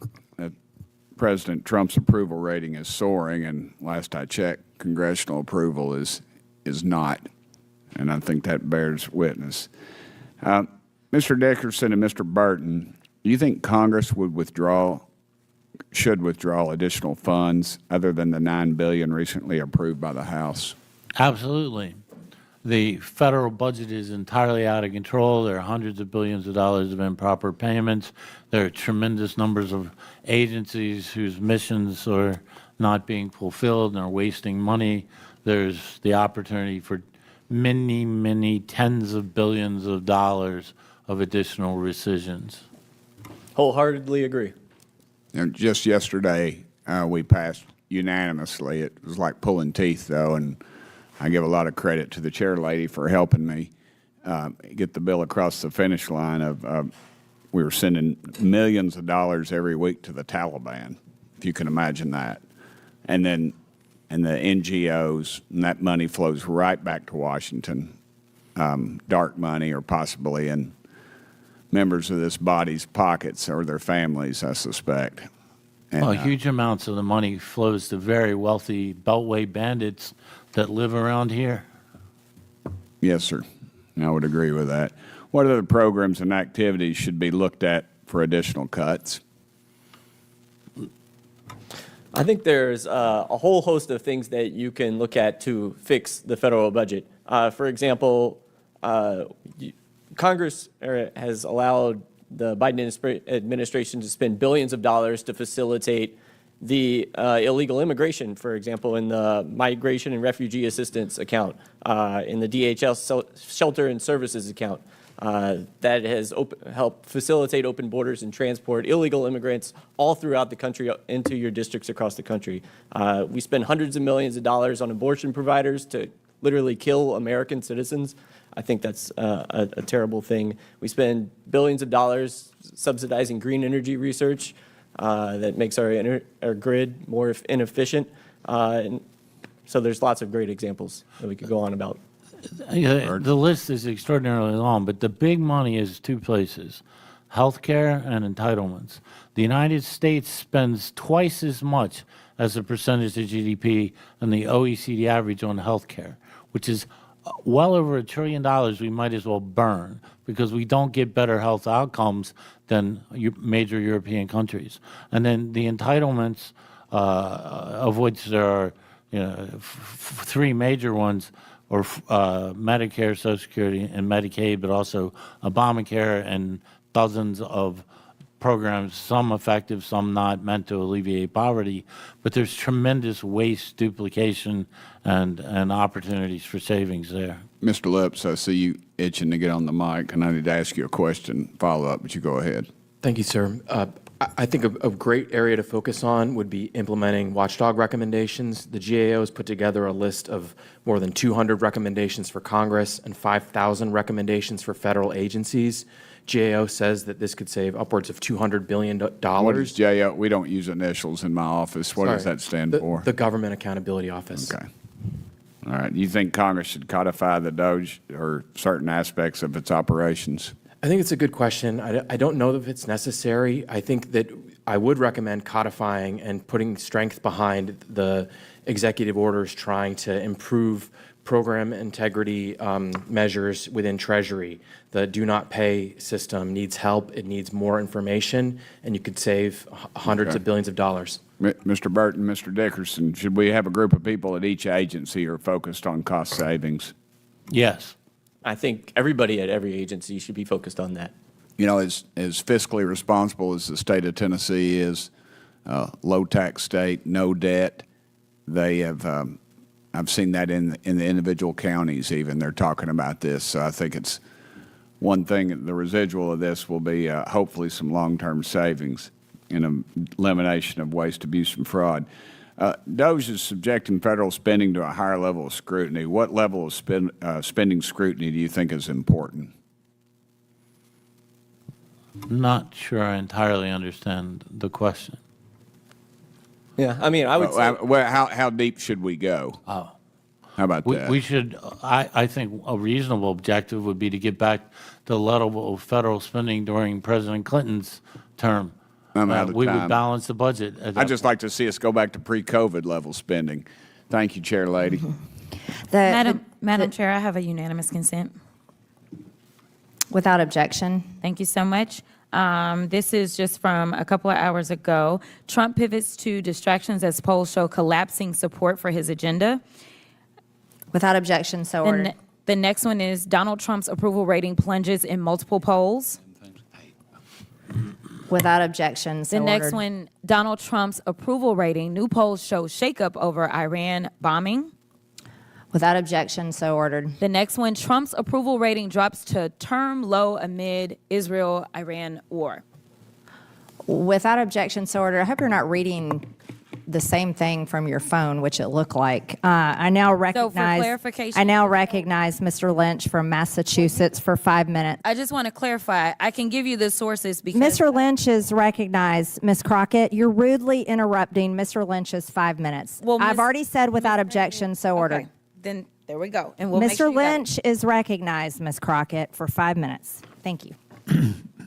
President Trump's approval rating is soaring, and last I checked, congressional approval is not, and I think that bears witness. Mr. Dickerson and Mr. Burton, do you think Congress should withdraw additional funds other than the $9 billion recently approved by the House? Absolutely. The federal budget is entirely out of control. There are hundreds of billions of dollars of improper payments. There are tremendous numbers of agencies whose missions are not being fulfilled and are wasting money. There's the opportunity for many, many tens of billions of dollars of additional rescissions. Wholeheartedly agree. And just yesterday, we passed unanimously. It was like pulling teeth, though, and I give a lot of credit to the chair lady for helping me get the bill across the finish line of we were sending millions of dollars every week to the Taliban, if you can imagine that. And the NGOs, and that money flows right back to Washington, dark money or possibly in members of this body's pockets or their families, I suspect. And, well, huge amounts of the money flows to very wealthy Beltway bandits that live around here. Yes, sir. I would agree with that. What other programs and activities should be looked at for additional cuts? I think there's a whole host of things that you can look at to fix the federal budget. For example, Congress has allowed the Biden administration to spend billions of dollars to facilitate the illegal immigration, for example, in the Migration and Refugee Assistance account, in the DHS Shelter and Services account. That has helped facilitate open borders and transport illegal immigrants all throughout the country into your districts across the country. We spend hundreds of millions of dollars on abortion providers to literally kill American citizens. I think that's a terrible thing. We spend billions of dollars subsidizing green energy research that makes our grid more inefficient. And so there's lots of great examples that we could go on about. The list is extraordinarily long, but the big money is two places, healthcare and entitlements. The United States spends twice as much as a percentage of GDP than the OECD average on healthcare, which is well over $1 trillion we might as well burn because we don't get better health outcomes than major European countries. And then the entitlements, of which there are three major ones, or Medicare, Social Security, and Medicaid, but also Obamacare and dozens of programs, some effective, some not, meant to alleviate poverty. But there's tremendous waste, duplication, and opportunities for savings there. Mr. Lips, I see you itching to get on the mic, and I need to ask you a question, follow up, but you go ahead. Thank you, sir. I think a great area to focus on would be implementing watchdog recommendations. The GAO has put together a list of more than 200 recommendations for Congress and 5,000 recommendations for federal agencies. GAO says that this could save upwards of $200 billion. What is GAO? We don't use initials in my office. What does that stand for? The Government Accountability Office. Okay. All right. You think Congress should codify the Doge or certain aspects of its operations? I think it's a good question. I don't know if it's necessary. I think that I would recommend codifying and putting strength behind the executive orders trying to improve program integrity measures within Treasury. The do not pay system needs help. It needs more information, and you could save hundreds of billions of dollars. Mr. Burton, Mr. Dickerson, should we have a group of people at each agency who are focused on cost savings? Yes. I think everybody at every agency should be focused on that. You know, as fiscally responsible as the state of Tennessee is, low tax state, no debt, they have, I've seen that in the individual counties even, they're talking about this. So I think it's one thing, the residual of this will be hopefully some long-term savings in elimination of waste, abuse, and fraud. Doge is subjecting federal spending to a higher level of scrutiny. What level of spending scrutiny do you think is important? Not sure I entirely understand the question. Yeah, I mean, I would say... Well, how deep should we go? Oh. How about that? We should, I think a reasonable objective would be to get back to the level of federal spending during President Clinton's term. We would balance the budget. I'd just like to see us go back to pre-COVID level spending. Thank you, Chair Lady. Madam Chair, I have a unanimous consent. Without objection. Thank you so much. This is just from a couple of hours ago. Trump pivots to distractions as polls show collapsing support for his agenda. Without objection, so ordered. The next one is Donald Trump's approval rating plunges in multiple polls. Without objection, so The next ordered. one, Donald Trump's approval rating. New polls show shakeup over Iran bombing. Without objection, so ordered. The next one, Trump's approval rating drops to term low amid Israel-Iran war. Without objection, so ordered. I hope you're not reading the same thing from your phone, which it looked like. I now recognize. clarification- I now recognize Mr. Lynch from Massachusetts for 5 minutes. I just want to clarify. I can give you the sources because Mr. Lynch is recognized. Ms. Crockett, you're rudely interrupting Mr. Lynch's 5 minutes. Well, I've Ms. already said without objection, so ordered. Okay, then there we go. And we'll make Mr. sure you got it. Lynch is recognized, Ms. Crockett, for 5 minutes. Thank you.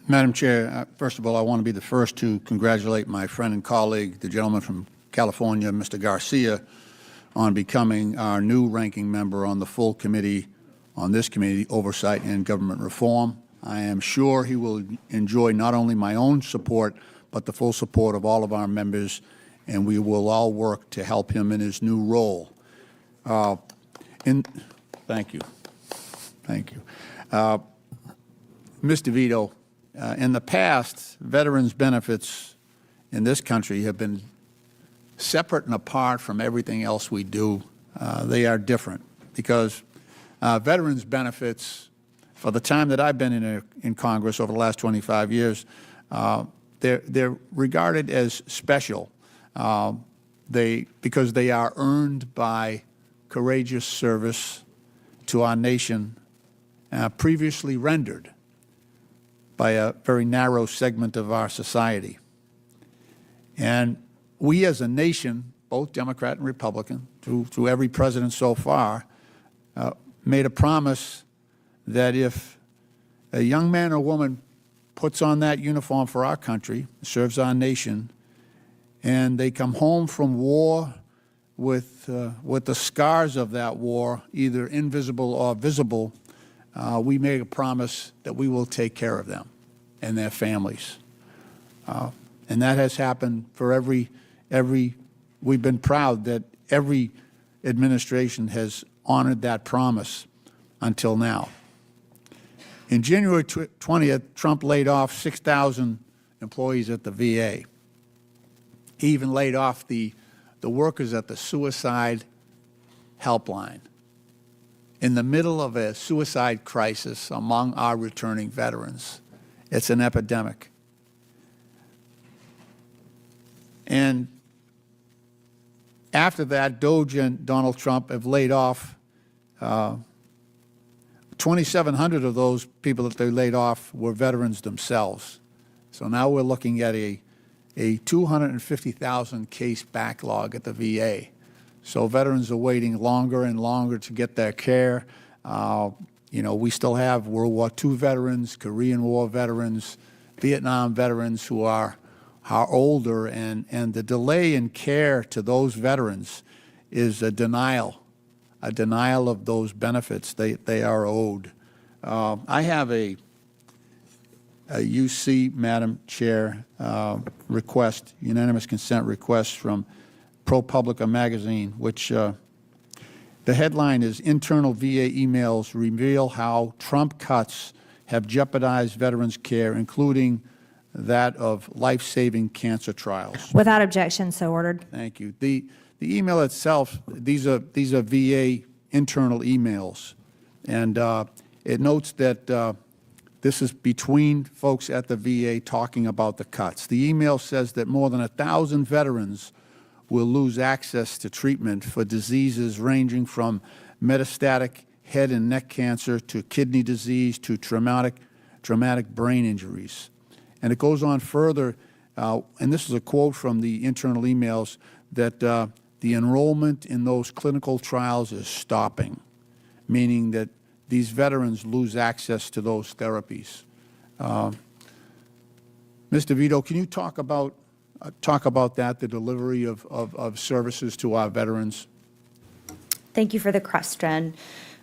Madam Chair, first of all, I want to be the first to congratulate my friend and colleague, the gentleman from California, Mr. Garcia, on becoming our new ranking member on the full committee, on this committee, Oversight and Government Reform. I am sure he will enjoy not only my own support, but the full support of all of our members, and we will all work to help him in his new role. Thank you. Thank you. Ms. DeVito, in the past, veterans' benefits in this country have been separate and apart from everything else we do. They are different because veterans' benefits, for the time that I've been in Congress over the last 25 years, they're regarded as special because they are earned by courageous service to our nation previously rendered by a very narrow segment of our society. And we as a nation, both Democrat and Republican, through every president so far, made a promise that if a young man or woman puts on that uniform for our country, serves our nation, and they come home from war with the scars of that war, either invisible or visible, we made a promise that we will take care of them and their families. And that has happened for every, we've been proud that every administration has honored that promise until now. In January 20th, Trump laid off 6,000 employees at the VA. He even laid off the workers at the suicide helpline in the middle of a suicide crisis among our returning veterans. It's an epidemic. And after that, Doge and Donald Trump have laid off 2,700 of those people that they laid off were veterans themselves. So now we're looking at a 250,000 case backlog at the VA. So veterans are waiting longer and longer to get their care. You know, we still have World War II veterans, Korean War veterans, Vietnam veterans who are older, and the delay in care to those veterans is a denial of those benefits they are owed. I have a UC, Madam Chair, request, unanimous consent request from ProPublica magazine, which the headline is Internal VA Emails Reveal How Trump Cuts Have Jeopardized Veterans' Care, including that of life-saving cancer trials. Without objection, so ordered. Thank you. The email itself, these are VA internal emails, and it notes that this is between folks at the VA talking about the cuts. The email says that more than 1,000 veterans will lose access to treatment for diseases ranging from metastatic head and neck cancer to kidney disease to traumatic brain injuries. And it goes on further, and this is a quote from the internal emails, that the enrollment in those clinical trials is stopping, meaning that these veterans lose access to those therapies. Ms. DeVito, can you talk about that, the delivery of services to our veterans? Thank you for the question.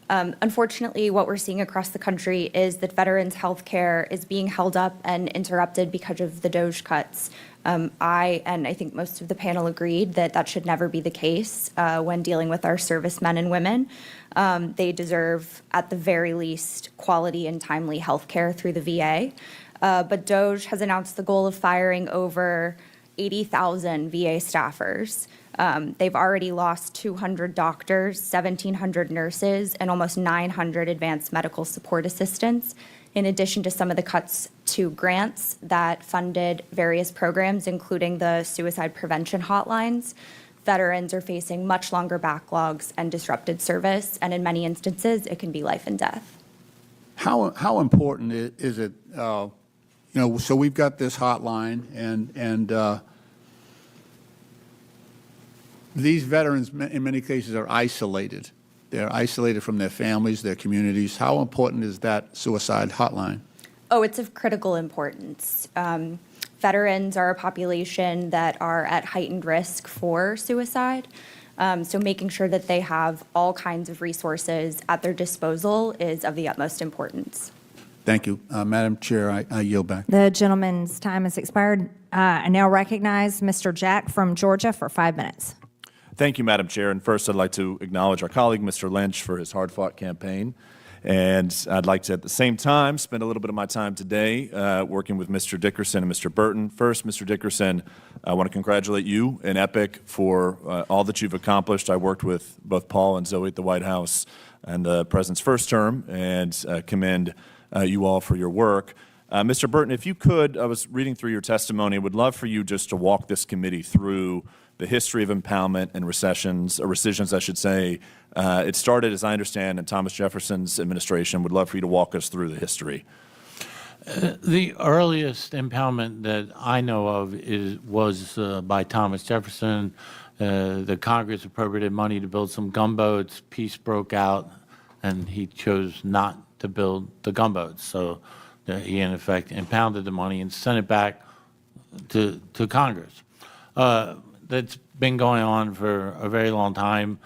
Unfortunately, what we're seeing across the country is that veterans' health care is being held up and interrupted because of the Doge cuts. I think most of the panel agreed that that should never be the case when dealing with our servicemen and women. They deserve, at the very least, quality and timely health care through the VA. But Doge has announced the goal of firing over 80,000 VA staffers. They've already lost 200 doctors, 1,700 nurses, and almost 900 advanced medical support assistants, in addition to some of the cuts to grants that funded various programs, including the suicide prevention hotlines. Veterans are facing much longer backlogs and disrupted service, and in many instances, it can be life and death. How important is it, so we've got this hotline, and these veterans, in many cases, are isolated. They're isolated from their families, their communities. How important is that suicide hotline? Oh, it's of critical importance. Veterans are a population that are at heightened risk for suicide. So making sure that they have all kinds of resources at their disposal is of the utmost importance. Thank you. Madam Chair, I yield back. The gentleman's time has expired. I now recognize Mr. Jack from Georgia for 5 minutes. Thank you, Madam Chair. And first, I'd like to acknowledge our colleague, Mr. Lynch, for his hard-fought campaign. And I'd like to, at the same time, spend a little bit of my time today working with Mr. Dickerson and Mr. Burton. First, Mr. Dickerson, I want to congratulate you and EPIC for all that you've accomplished. I worked with both Paul and Zoe at the White House in the President's first term, and commend you all for your work. Mr. Burton, if you could, I was reading through your testimony, would love for you just to walk this committee through the history of impoundment and rescissions, I should say. It started, as I understand, in Thomas Jefferson's administration. Would love for you to walk us through the history. The earliest impoundment that I know of was by Thomas Jefferson. The Congress appropriated money to build some gunboats. Peace broke out, and he chose not to build the gunboats. So he, in effect, impounded the money and sent it back to Congress. That's been going on for a very long time.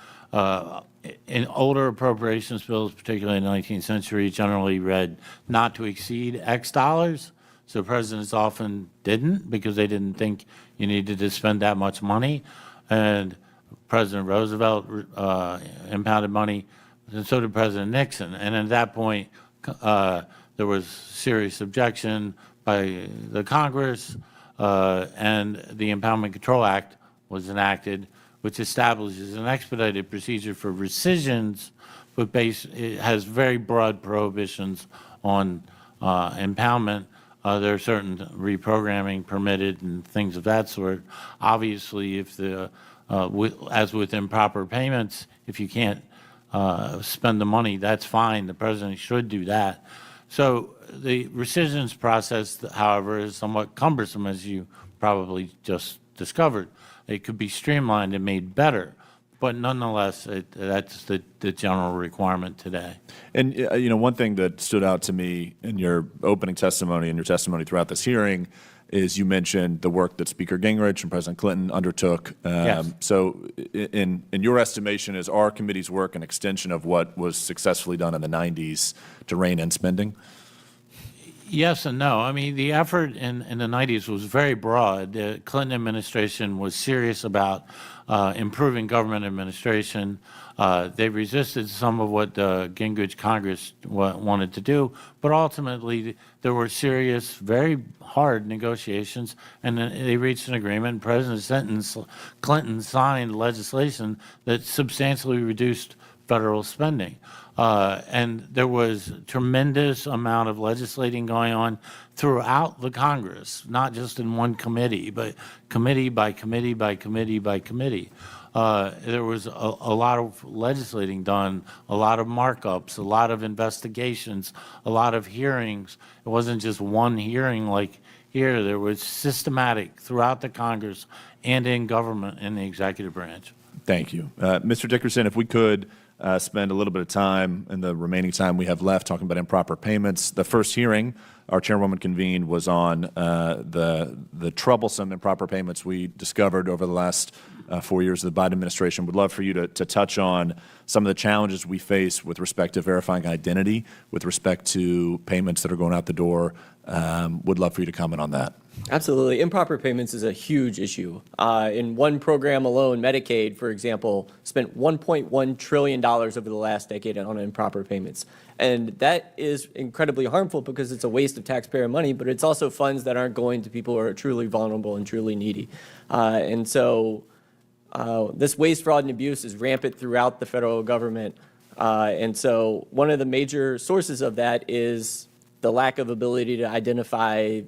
In older appropriations bills, particularly in the 19th century, generally read not to exceed X dollars. So presidents often didn't because they didn't think you needed to spend that much money. And President Roosevelt impounded money, and so did President Nixon. And at that point, there was serious objection by the Congress, and the Impoundment Control Act was enacted, which establishes an expedited procedure for rescissions, but it has very broad prohibitions on impoundment. There are certain reprogramming permitted and things of that sort. Obviously, if as with improper payments, if you can't spend the money, that's fine. The president should do that. So the rescissions process, however, is somewhat cumbersome, as you probably just discovered. It could be streamlined and made better, but nonetheless, that's the general requirement today. And one thing that stood out to me in your opening testimony and your testimony throughout this hearing is you mentioned the work that Speaker Gingrich and President Clinton undertook. Yes. So in your estimation, is our committee's work an extension of what was successfully done in the 90s to rein in spending? Yes and no. I mean, the effort in the 90s was very broad. The Clinton administration was serious about improving government administration. They resisted some of what the Gingrich Congress wanted to do, but ultimately there were serious, very hard negotiations, and they reached an agreement. President Clinton signed legislation that substantially reduced federal spending. And there was tremendous amount of legislating going on throughout the Congress, not just in one committee, but committee by committee by committee by committee. There was a lot of legislating done, a lot of markups, a lot of investigations, a lot of hearings. It wasn't just one hearing like here. There was systematic throughout the Congress and in government in the executive branch. Thank you. Mr. Dickerson, if we could spend a little bit of time in the remaining time we have left talking about improper payments. The first hearing our chairwoman convened was on the troublesome improper payments we discovered over the last 4 years of the Biden administration. Would love for you to touch on some of the challenges we face with respect to verifying identity, with respect to payments that are going out the door. Would love for you to comment on that. Absolutely. Improper payments is a huge issue. In one program alone, Medicaid, for example, spent $1.1 trillion over the last decade on improper payments. And that is incredibly harmful because it's a waste of taxpayer money, but it's also funds that aren't going to people who are truly vulnerable and truly needy. And so this waste, fraud, and abuse is rampant throughout the federal government. And so one of the major sources of that is the lack of ability to identify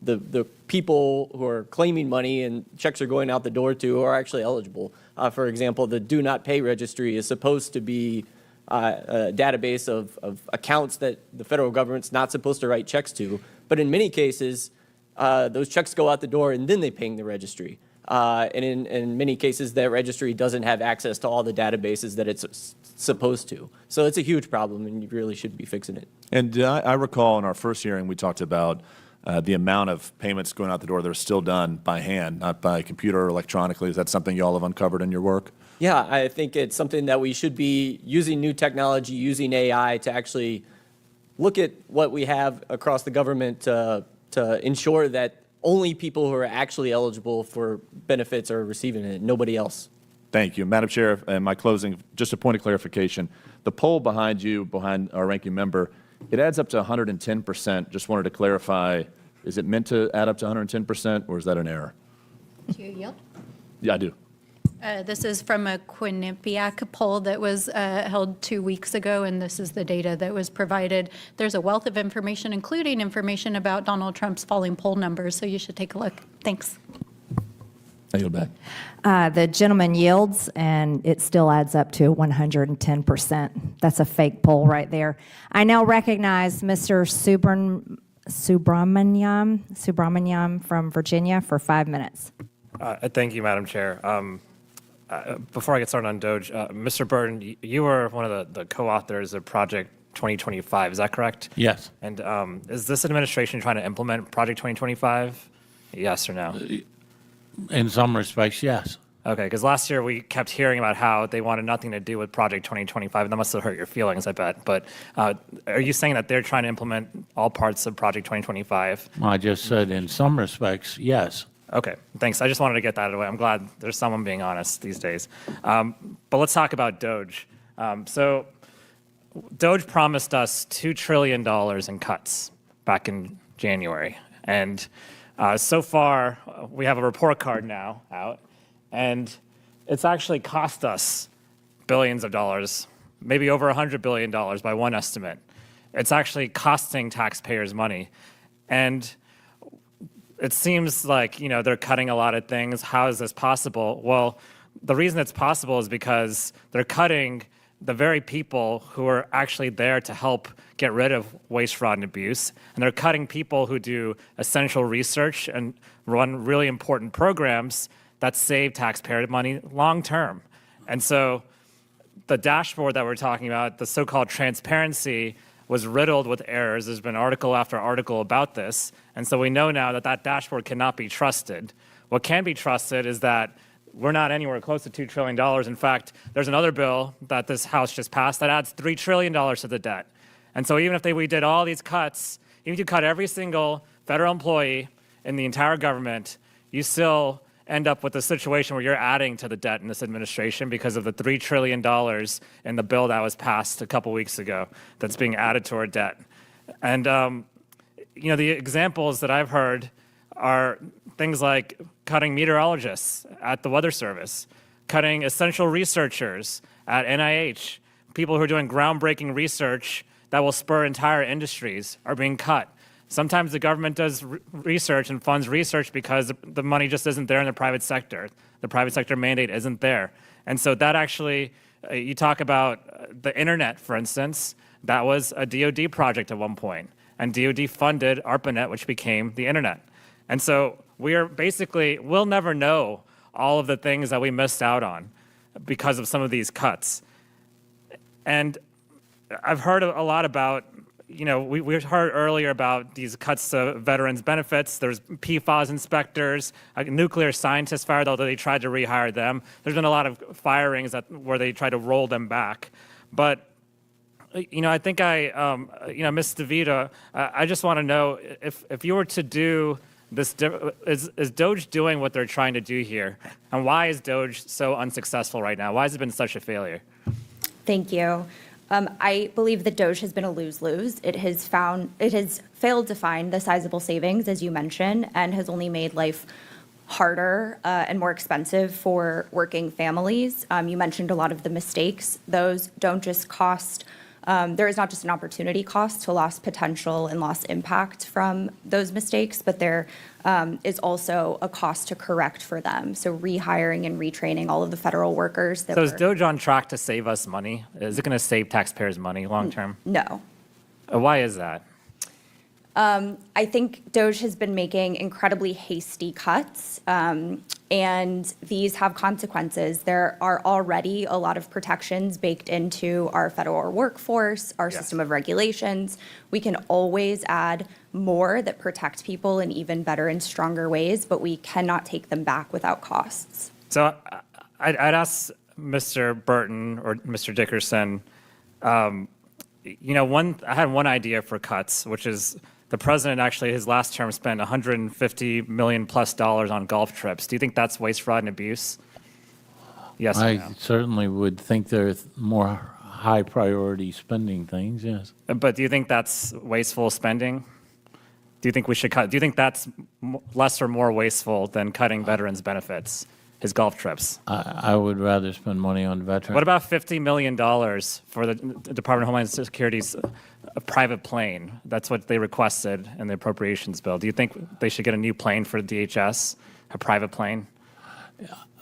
the people who are claiming money and checks are going out the door to who are actually eligible. For example, the Do Not Pay registry is supposed to be a database of accounts that the federal government's not supposed to write checks to. But in many cases, those checks go out the door and then they ping the registry. And in many cases, that registry doesn't have access to all the databases that it's supposed to. So it's a huge problem, and you really should be fixing it. And I recall in our first hearing, we talked about the amount of payments going out the door that are still done by hand, not by computer or electronically. Is that something you all have uncovered in your work? Yeah, I think it's something that we should be using new technology, using AI to actually look at what we have across the government to ensure that only people who are actually eligible for benefits are receiving it, nobody else. Thank you. Madam Chair, in my closing, just a point of clarification. The poll behind you, behind our ranking member, it adds up to 110%. Just wanted to clarify, is it meant to add up to 110%, or is that an error? Do you yield? Yeah, I do. This is from a Quinnipiac poll that was held 2 weeks ago, and this is the data that was provided. There's a wealth of information, including information about Donald Trump's falling poll numbers, so you should take a look. Thanks. I yield back. The gentleman yields, and it still adds up to 110%. That's a fake poll right there. I now recognize Mr. Subramaniam from Virginia for 5 minutes. Thank you, Madam Chair. Before I get started on Doge, Mr. Burton, you were one of the co-authors of Project 2025. Is that correct? Yes. And is this administration trying to implement Project 2025? Yes or no? In some respects, yes. Okay, because last year we kept hearing about how they wanted nothing to do with Project 2025, and that must have hurt your feelings, I bet. But are you saying that they're trying to implement all parts of Project 2025? I just said in some respects, yes. Okay, thanks. I just wanted to get that out of the way. I'm glad there's someone being honest these days. But let's talk about Doge. So Doge promised us $2 trillion in cuts back in January. And so far, we have a report card now out, and it's actually cost us billions of dollars, maybe over $100 billion by one estimate. It's actually costing taxpayers money. And it seems like, they're cutting a lot of things. How is this possible? Well, the reason it's possible is because they're cutting the very people who are actually there to help get rid of waste, fraud, and abuse. And they're cutting people who do essential research and run really important programs that save taxpayer money long term. And so the dashboard that we're talking about, the so-called transparency, was riddled with errors. There's been article after article about this. And so we know now that that dashboard cannot be trusted. What can be trusted is that we're not anywhere close to $2 trillion. In fact, there's another bill that this House just passed that adds $3 trillion to the debt. And so even if we did all these cuts, even if you cut every single federal employee in the entire government, you still end up with a situation where you're adding to the debt in this administration because of the $3 trillion in the bill that was passed a couple weeks ago that's being added to our debt. And, the examples that I've heard are things like cutting meteorologists at the Weather Service, cutting essential researchers at NIH, people who are doing groundbreaking research that will spur entire industries are being cut. Sometimes the government does research and funds research because the money just isn't there in the private sector. The private sector mandate isn't there. And so that actually, you talk about the internet, for instance, that was a DoD project at one point. And DoD funded ARPANET, which became the internet. And so we'll never know all of the things that we missed out on because of some of these cuts. And I've heard a lot about we heard earlier about these cuts to veterans benefits. There's PFAS inspectors, nuclear scientists fired, although they tried to rehire them. There's been a lot of firings where they try to roll them back. But I think Ms. DeVito, I just want to know if you were to do this, is Doge doing what they're trying to do here? And why is Doge so unsuccessful right now? Why has it been such a failure? Thank you. I believe that Doge has been a lose-lose. It has failed to find the sizable savings, as you mentioned, and has only made life harder and more expensive for working families. You mentioned a lot of the mistakes. Those don't just cost. There is not just an opportunity cost to lost potential and lost impact from those mistakes, but there is also a cost to correct for them. So rehiring and retraining all of the federal workers. So is Doge on track to save us money? Is it going to save taxpayers money long term? No. Why is that? I think Doge has been making incredibly hasty cuts, and these have consequences. There are already a lot of protections baked into our federal workforce, our system of regulations. We can always add more that protect people in even better and stronger ways, but we cannot take them back without costs. So I'd ask Mr. Burton or Mr. Dickerson, I had one idea for cuts, which is the president actually, his last term, spent $150 million plus on golf trips. Do you think that's waste, fraud, and abuse? Yes or no? I certainly would think there are more high priority spending things, yes. But do you think that's wasteful spending? Do you think we should cut? Do you think that's less or more wasteful than cutting veterans' benefits, his golf trips? I would rather spend money on veterans. What about $50 million for the Department of Homeland Security's private plane? That's what they requested in the appropriations bill. Do you think they should get a new plane for DHS, a private plane?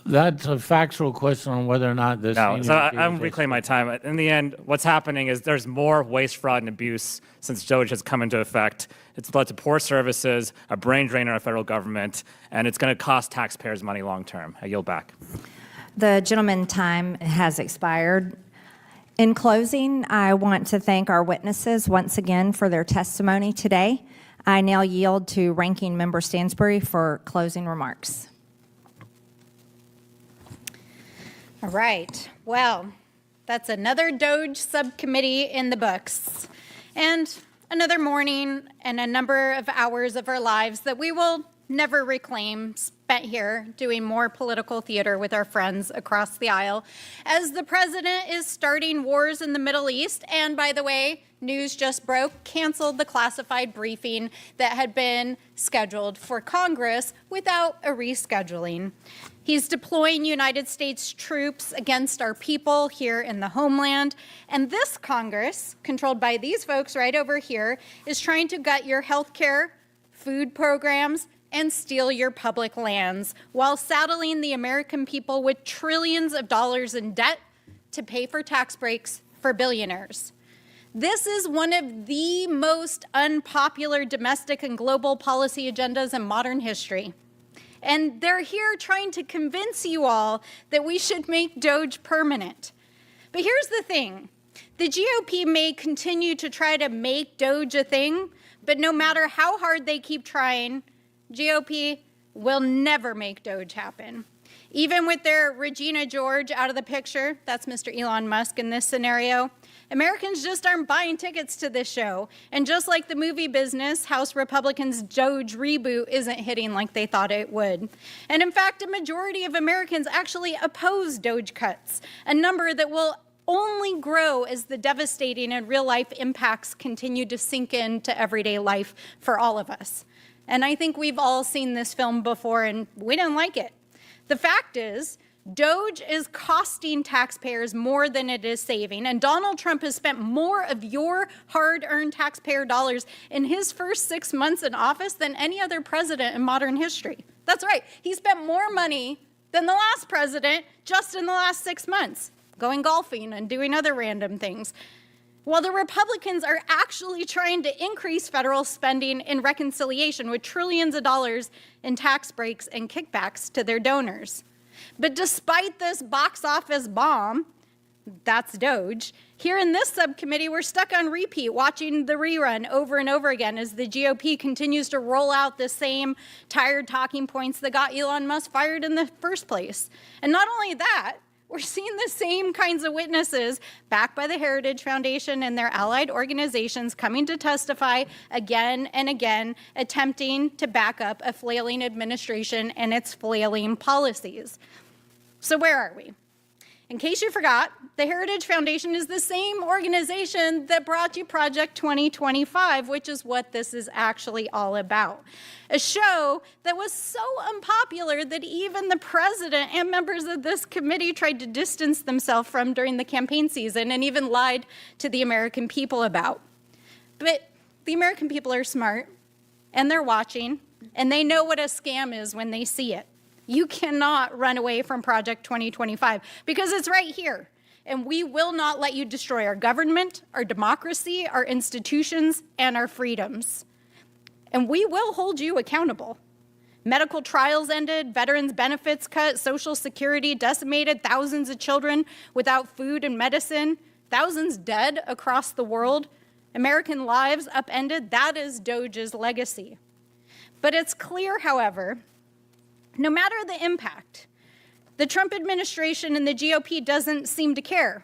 That's a factual question on whether or not this. No, so I'm reclaiming my time. In the end, what's happening is there's more waste, fraud, and abuse since Doge has come into effect. It's led to poor services, a brain drain on our federal government, and it's going to cost taxpayers money long term. I yield back. The gentleman's time has expired. In closing, I want to thank our witnesses once again for their testimony today. I now yield to Ranking Member Stansbury for closing remarks. All right. Well, that's another Doge subcommittee in the books. And another morning and a number of hours of our lives that we will never reclaim spent here doing more political theater with our friends across the aisle as the president is starting wars in the Middle East. And by the way, news just broke, canceled the classified briefing that had been scheduled for Congress without a rescheduling. He's deploying United States troops against our people here in the homeland. And this Congress, controlled by these folks right over here, is trying to gut your health care, food programs, and steal your public lands while saddling the American people with trillions of dollars in debt to pay for tax breaks for billionaires. This is one of the most unpopular domestic and global policy agendas in modern history. And they're here trying to convince you all that we should make Doge permanent. But here's the thing. The GOP may continue to try to make Doge a thing, but no matter how hard they keep trying, GOP will never make Doge happen. Even with their Regina George out of the picture, that's Mr. Elon Musk in this scenario, Americans just aren't buying tickets to this show. And just like the movie business, House Republicans' Doge reboot isn't hitting like they thought it would. And in fact, a majority of Americans actually oppose Doge cuts, a number that will only grow as the devastating and real-life impacts continue to sink into everyday life for all of us. And I think we've all seen this film before, and we didn't like it. The fact is, Doge is costing taxpayers more than it is saving, and Donald Trump has spent more of your hard-earned taxpayer dollars in his first 6 months in office than any other president in modern history. That's right, he spent more money than the last president just in the last 6 months, going golfing and doing other random things. While the Republicans are actually trying to increase federal spending in reconciliation with trillions of dollars in tax breaks and kickbacks to their donors. But despite this box office bomb, That's Doge. Here in this subcommittee, we're stuck on repeat, watching the rerun over and over again as the GOP continues to roll out the same tired talking points that got Elon Musk fired in the first place. And not only that, we're seeing the same kinds of witnesses backed by the Heritage Foundation and their allied organizations coming to testify again and again, attempting to back up a flailing administration and its flailing policies. So where are we? In case you forgot, the Heritage Foundation is the same organization that brought you Project 2025, which is what this is actually all about. A show that was so unpopular that even the president and members of this committee tried to distance themselves from during the campaign season and even lied to the American people about. But the American people are smart, and they're watching, and they know what a scam is when they see it. You cannot run away from Project 2025 because it's right here. And we will not let you destroy our government, our democracy, our institutions, and our freedoms. And we will hold you accountable. Medical trials ended, veterans' benefits cut, Social Security decimated, thousands of children without food and medicine, thousands dead across the world, American lives upended. That is Doge's legacy. But it's clear, however, no matter the impact, the Trump administration and the GOP doesn't seem to care,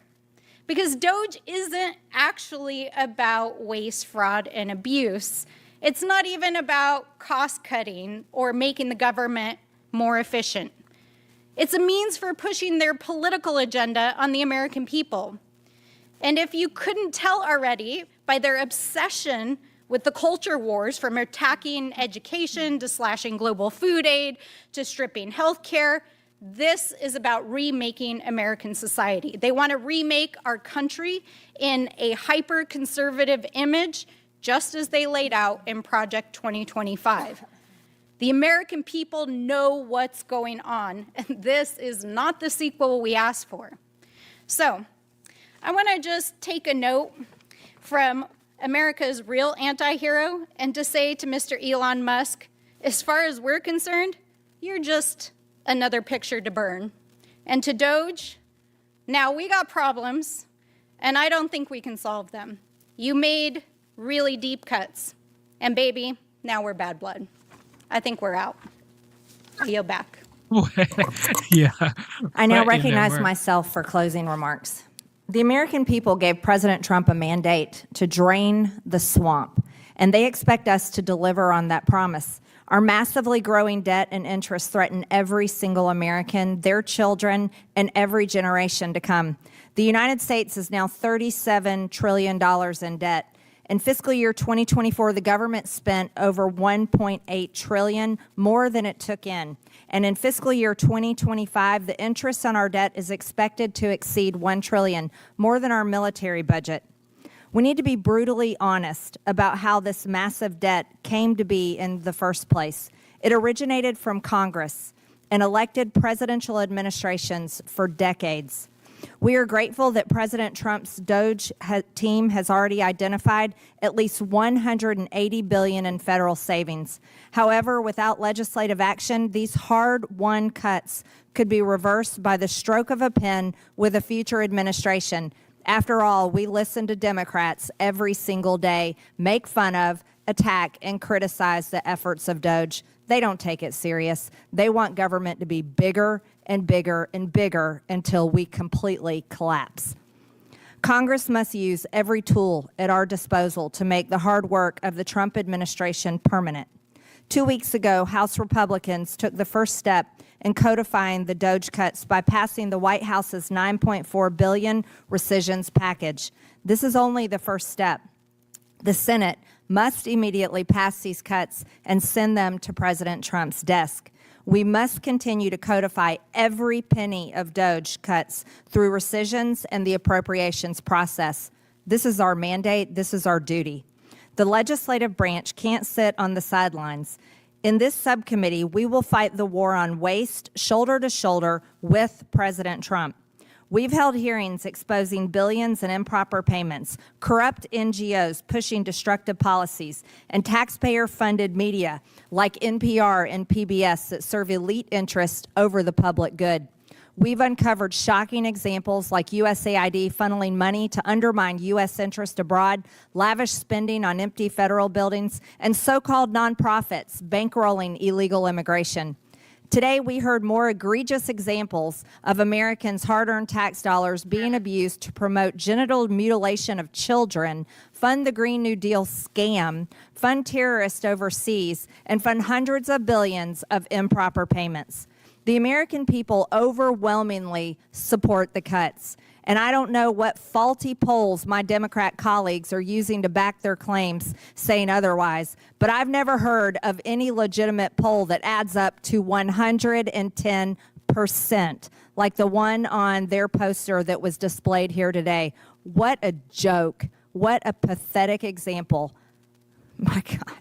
because Doge isn't actually about waste, fraud, and abuse. It's not even about cost cutting or making the government more efficient. It's a means for pushing their political agenda on the American people. And if you couldn't tell already by their obsession with the culture wars, from attacking education to slashing global food aid to stripping health care, this is about remaking American society. They want to remake our country in a hyper-conservative image, just as they laid out in Project 2025. The American people know what's going on, and this is not the sequel we asked for. So, I want to just take a note from America's real anti-hero and to say to Mr. Elon Musk, as far as we're concerned, you're just another picture to burn. And to Doge, now we got problems, and I don't think we can solve them. You made really deep cuts, and baby, now we're bad blood. I think we're out. I yield back. Yeah. I now recognize myself for closing remarks. The American people gave President Trump a mandate to drain the swamp, and they expect us to deliver on that promise. Our massively growing debt and interest threaten every single American, their children, and every generation to come. The United States is now $37 trillion in debt. In fiscal year 2024, the government spent over $1.8 trillion, more than it took in. And in fiscal year 2025, the interest on our debt is expected to exceed $1 trillion, more than our military budget. We need to be brutally honest about how this massive debt came to be in the first place. It originated from Congress and elected presidential administrations for decades. We are grateful that President Trump's Doge team has already identified at least $180 billion in federal savings. However, without legislative action, these hard-won cuts could be reversed by the stroke of a pen with a future administration. After all, we listen to Democrats every single day make fun of, attack, and criticize the efforts of Doge. They don't take it serious. They want government to be bigger and bigger and bigger until we completely collapse. Congress must use every tool at our disposal to make the hard work of the Trump administration permanent. 2 weeks ago, House Republicans took the first step in codifying the Doge cuts by passing the White House's $9.4 billion rescissions package. This is only the first step. The Senate must immediately pass these cuts and send them to President Trump's desk. We must continue to codify every penny of Doge cuts through rescissions and the appropriations process. This is our mandate. This is our duty. The legislative branch can't sit on the sidelines. In this subcommittee, we will fight the war on waste shoulder to shoulder with President Trump. We've held hearings exposing billions in improper payments, corrupt NGOs pushing destructive policies, and taxpayer-funded media like NPR and PBS that serve elite interests over the public good. We've uncovered shocking examples like USAID funneling money to undermine U.S. interest abroad, lavish spending on empty federal buildings, and so-called nonprofits bankrolling illegal immigration. Today, we heard more egregious examples of Americans' hard-earned tax dollars being abused to promote genital mutilation of children, fund the Green New Deal scam, fund terrorists overseas, and fund hundreds of billions of improper payments. The American people overwhelmingly support the cuts. And I don't know what faulty polls my Democrat colleagues are using to back their claims saying otherwise, but I've never heard of any legitimate poll that adds up to 110%, like the one on their poster that was displayed here today. What a joke. What a pathetic example. My God.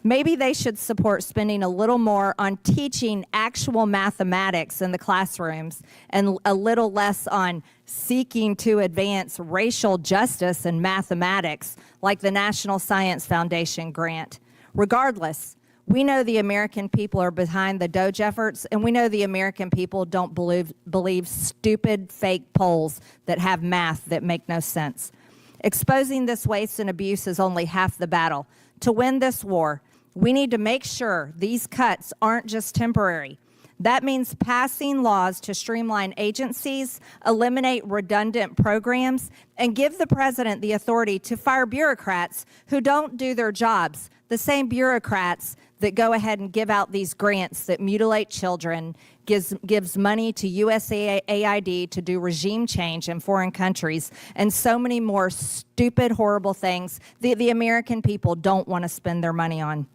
Maybe they should support spending a little more on teaching actual mathematics in the classrooms and a little less on seeking to advance racial justice in mathematics, like the National Science Foundation grant. Regardless, we know the American people are behind the Doge efforts, and we know the American people don't believe stupid fake polls that have math that make no sense. Exposing this waste and abuse is only half the battle. To win this war, we need to make sure these cuts aren't just temporary. That means passing laws to streamline agencies, eliminate redundant programs, and give the president the authority to fire bureaucrats who don't do their jobs, the same bureaucrats that go ahead and give out these grants that mutilate children, gives money to USAID to do regime change in foreign countries, and so many more stupid, horrible things the American people don't want to spend their money on.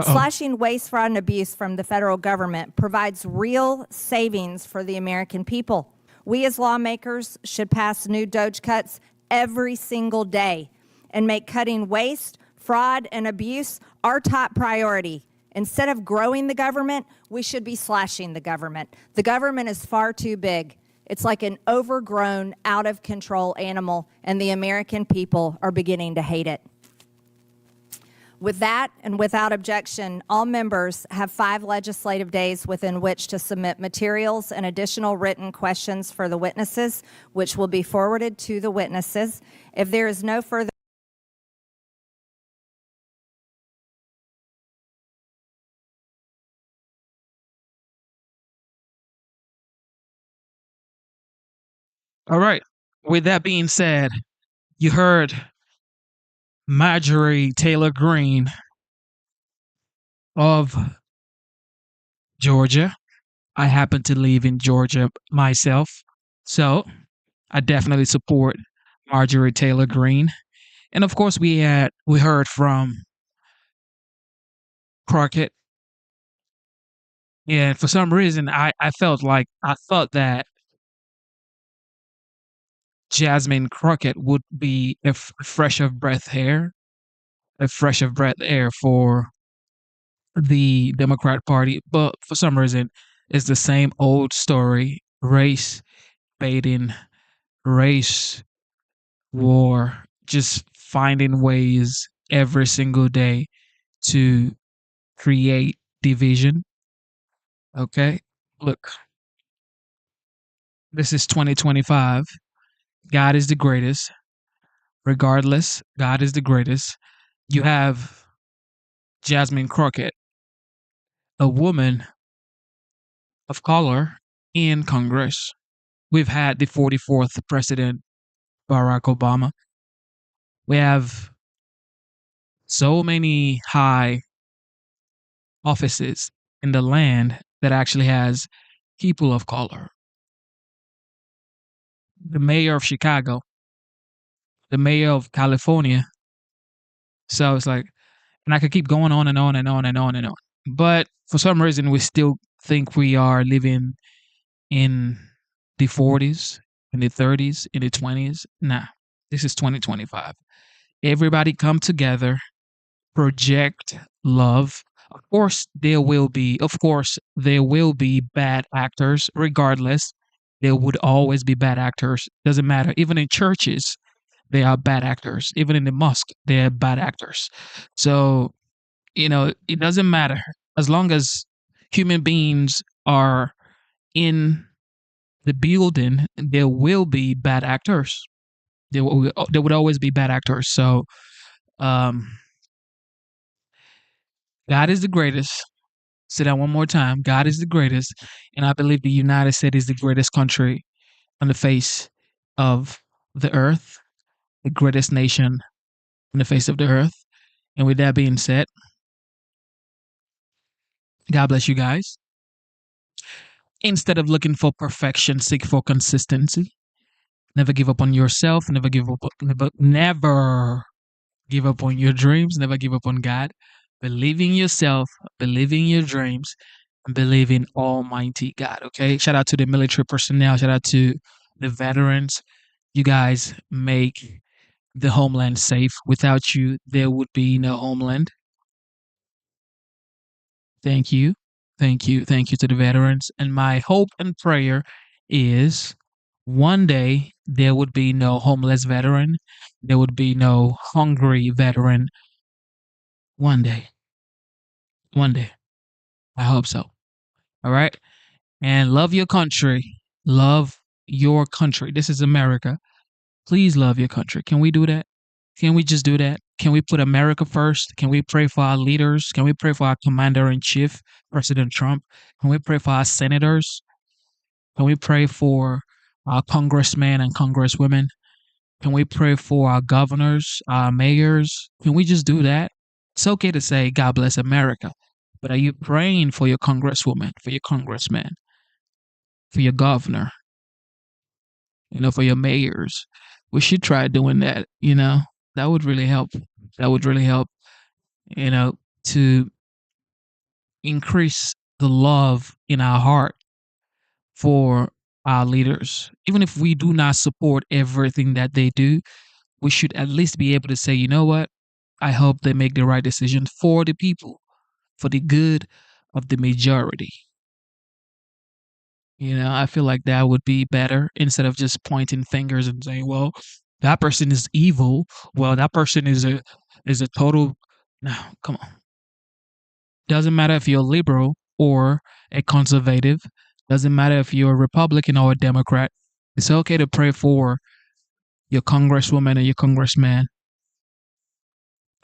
Slashing waste, fraud, and abuse from the federal government provides real savings for the American people. We as lawmakers should pass new Doge cuts every single day and make cutting waste, fraud, and abuse our top priority. Instead of growing the government, we should be slashing the government. The government is far too big. It's like an overgrown, out-of-control animal, and the American people are beginning to hate it. With that, and without objection, all members have 5 legislative days within which to submit materials and additional written questions for the witnesses, which will be forwarded to the witnesses. If there is no further All right. With that being said, you heard Marjorie Taylor Greene of Georgia. I happen to live in Georgia myself, so I definitely support Marjorie Taylor Greene. And of course, we heard from Crockett. And for some reason, I thought that Jasmine Crockett would be a fresh of breath air for the Democrat Party, but for some reason, it's the same old story: race baiting, race war, just finding ways every single day to create division. Okay, look, this is 2025. God is the greatest. Regardless, God is the greatest. You have Jasmine Crockett, a woman of color in Congress. We've had the 44th President, Barack Obama. We have so many high offices in the land that actually has people of color. The mayor of Chicago, the mayor of California. So it's like, and I could keep going on and on and on and on and on. But for some reason, we still think we are living in the 40s, in the 30s, in the 20s. Nah, this is 2025. Everybody come together, project love. Of course, there will be bad actors. Regardless, there would always be bad actors. Doesn't matter. Even in churches, there are bad actors. Even in the mosque, there are bad actors. So, it doesn't matter as long as human beings are in the building, there will be bad actors. There would always be bad actors. So, um, God is the greatest. Say that one more time. God is the greatest. And I believe the United States is the greatest country on the face of the earth, the greatest nation on the face of the earth. And with that being said, God bless you guys. Instead of looking for perfection, seek for consistency. Never give up on yourself. Never give up on your dreams. Never give up on God. Believe in yourself. Believe in your dreams. And believe in Almighty God. Okay. Shout out to the military personnel. Shout out to the veterans. You guys make the homeland safe. Without you, there would be no homeland. Thank you. Thank you. Thank you to the veterans. And my hope and prayer is one day there would be no homeless veteran. There would be no hungry veteran. One day. One day. I hope so. All right. And love your country. Love your country. This is America. Please love your country. Can we do that? Can we just do that? Can we put America first? Can we pray for our leaders? Can we pray for our commander in chief, President Trump? Can we pray for our senators? Can we pray for our congressmen and congresswomen? Can we pray for our governors, our mayors? Can we just do that? It's okay to say, God bless America. But are you praying for your congresswoman, for your congressman, for your governor, for your mayors? We should try doing that, That would really help. That would really help, to increase the love in our heart for our leaders. Even if we do not support everything that they do, we should at least be able to say, you know what? I hope they make the right decision for the people, for the good of the majority. I feel like that would be better instead of just pointing fingers and saying, well, that person is evil. Well, that person is a total. No, come on. Doesn't matter if you're a liberal or a conservative. Doesn't matter if you're a Republican or a Democrat. It's okay to pray for your congresswoman or your congressman.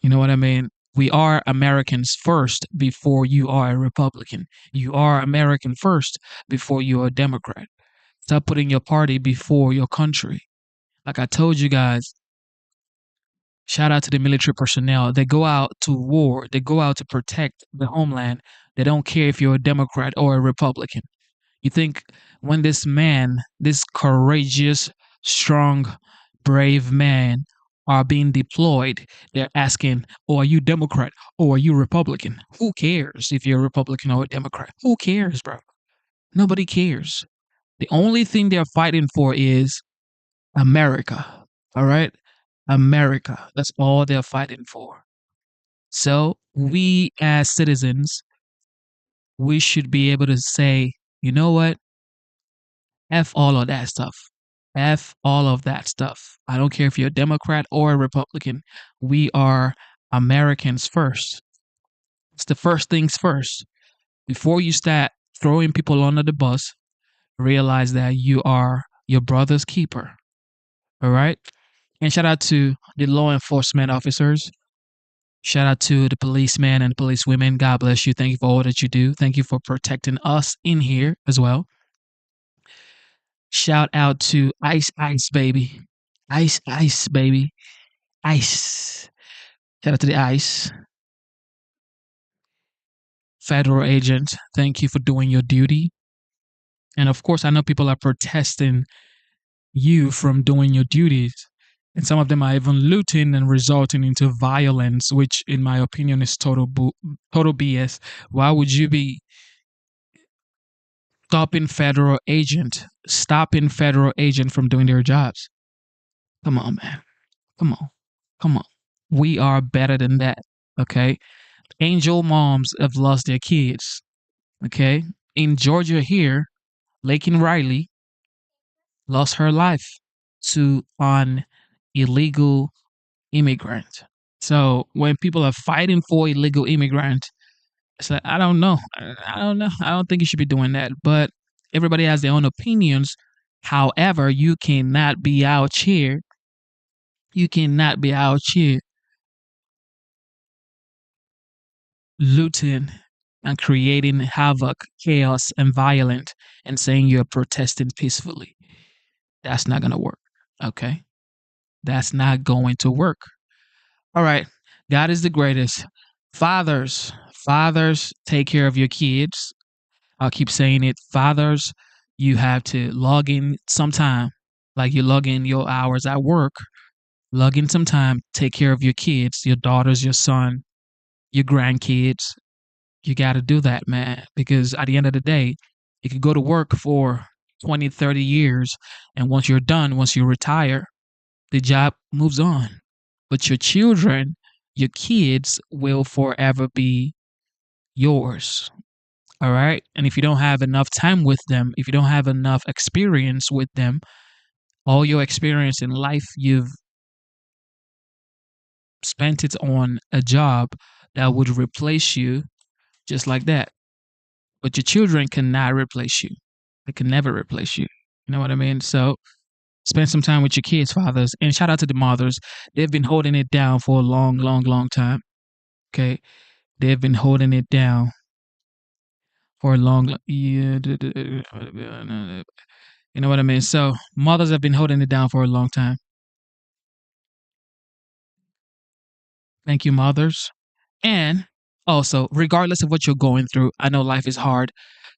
You know what I mean? We are Americans first before you are a Republican. You are American first before you're a Democrat. Stop putting your party before your country. Like I told you guys, shout out to the military personnel. They go out to war. They go out to protect the homeland. They don't care if you're a Democrat or a Republican. You think when this man, this courageous, strong, brave man are being deployed, they're asking, oh, are you Democrat or are you Republican? Who cares if you're a Republican or a Democrat? Who cares, bro? Nobody cares. The only thing they're fighting for is America. All right? America. That's all they're fighting for. So we as citizens, we should be able to say, you know what? F all of that stuff. F all of that stuff. I don't care if you're a Democrat or a Republican. We are Americans first. It's the first things first. Before you start throwing people under the bus, realize that you are your brother's keeper. All right? And shout out to the law enforcement officers. Shout out to the policemen and policewomen. God bless you. Thank you for all that you do. Thank you for protecting us in here as well. Shout out to Ice Ice Baby. Ice Ice Baby. Ice. Shout out to the Ice. Federal agent, thank you for doing your duty. And of course, I know people are protesting you from doing your duties. And some of them are even looting and resulting into violence, which in my opinion is total BS. Why would you be stopping federal agent from doing their jobs? Come on, man. Come on. Come on. We are better than that. Okay. Angel moms have lost their kids. Okay. In Georgia here, Lakin Riley lost her life to an illegal immigrant. So when people are fighting for illegal immigrant, it's like, I don't know. I don't know. I don't think you should be doing that. But everybody has their own opinions However, you cannot be out here. You cannot be out here looting and creating havoc, chaos, and violence and saying you're protesting peacefully. That's not going to work. Okay? That's not going to work. All right. God is the greatest. Fathers, take care of your kids. I'll keep saying it. Fathers, you have to log in sometime. Like you log in your hours at work. Log in sometime. Take care of your kids, your daughters, your son, your grandkids. You got to do that, man. Because at the end of the day, you could go to work for 20, 30 years. And once you're done, once you retire, the job moves on. But your children, your kids will forever be yours. All right. And if you don't have enough time with them, if you don't have enough experience with them, all your experience in life, you've spent it on a job that would replace you just like that. But your children cannot replace you. They can never replace you. You know what I mean? So spend some time with your kids, fathers. And shout out to the mothers. They've been holding it down for a long, long, long time. Okay. They've been holding it down for a long, yeah. You know what I mean? So mothers have been holding it down for a long time. Thank you, mothers. And also, regardless of what you're going through, I know life is hard.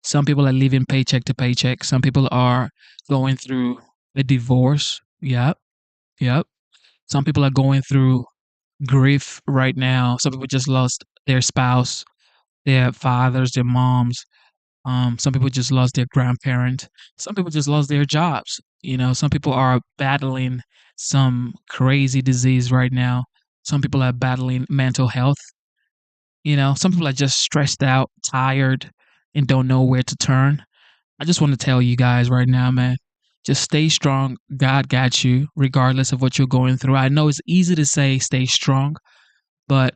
Some people are living paycheck to paycheck. Some people are going through a divorce. Yep. Yep. Some people are going through grief right now. Some people just lost their spouse, their fathers, their moms. Some people just lost their grandparent. Some people just lost their jobs. You know, some people are battling some crazy disease right now. Some people are battling mental health. You know, some people are just stressed out, tired, and don't know where to turn. I just want to tell you guys right now, man, just stay strong. God got you, regardless of what you're going through. I know it's easy to say stay strong, but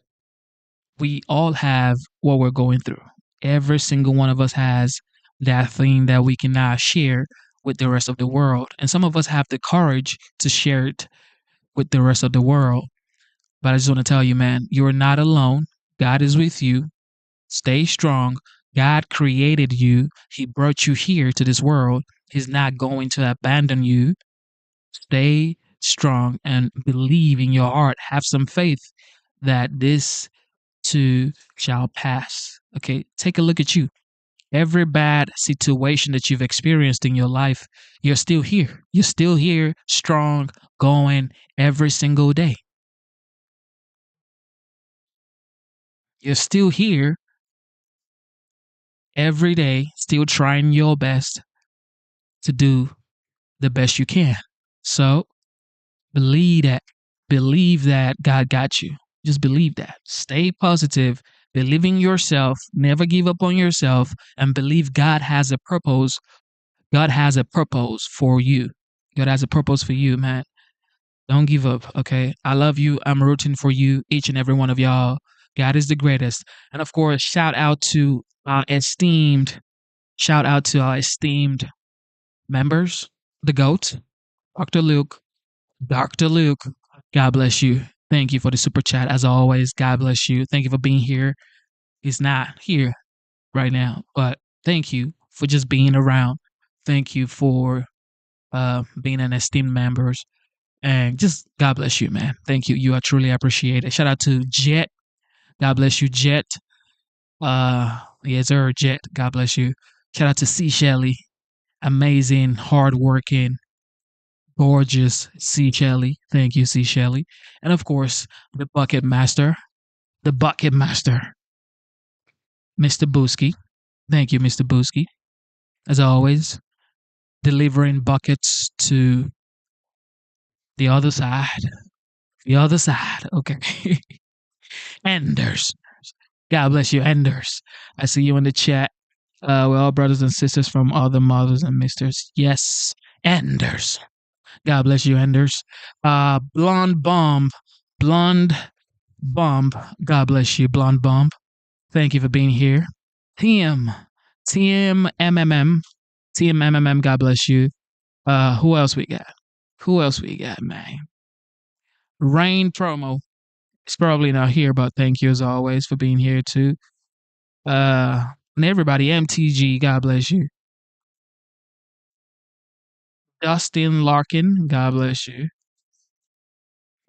we all have what we're going through. Every single one of us has that thing that we cannot share with the rest of the world. And some of us have the courage to share it with the rest of the world. But I just want to tell you, man, you're not alone. God is with you. Stay strong. God created you. He brought you here to this world. He's not going to abandon you. Stay strong and believe in your heart. Have some faith that this too shall pass. Okay, take a look at you. Every bad situation that you've experienced in your life, you're still here. You're still here, strong, going every single day. You're still here every day, still trying your best to do the best you can. So believe that. Believe that God got you. Just believe that. Stay positive. Believe in yourself. Never give up on yourself. And believe God has a purpose. God has a purpose for you. God has a purpose for you, man. Don't give up, okay? I love you. I'm rooting for you, each and every one of y'all. God is the greatest. And of course, shout out to our esteemed members, the GOAT, Dr. Luke. Dr. Luke, God bless you. Thank you for the super chat. As always, God bless you. Thank you for being here. He's not here right now, but thank you for just being around. Thank you for being an esteemed member. And just God bless you, man. Thank you. You are truly appreciated. Shout out to Jet. God bless you, Jet. Yes, sir, Jet. God bless you. Shout out to C. Shelley. Amazing, hardworking, gorgeous C. Shelley. Thank you, C. Shelley. And of course, the Bucket Master. The Bucket Master. Mr. Booski. Thank you, Mr. Booski. As always, delivering buckets to the other side. The other side. Okay. Enders. God bless you, Enders. I see you in the chat. We're all brothers and sisters from other mothers and misters. Yes, Enders. God bless you, Enders. Blonde Bomb. Blonde Bomb. God bless you, Blonde Bomb. Thank you for being here. TM MMM. God bless you. Who else we got? Who else we got, man? Rain promo. It's probably not here, but thank you as always for being here too. And everybody, MTG, God bless you. Dustin Larkin, God bless you.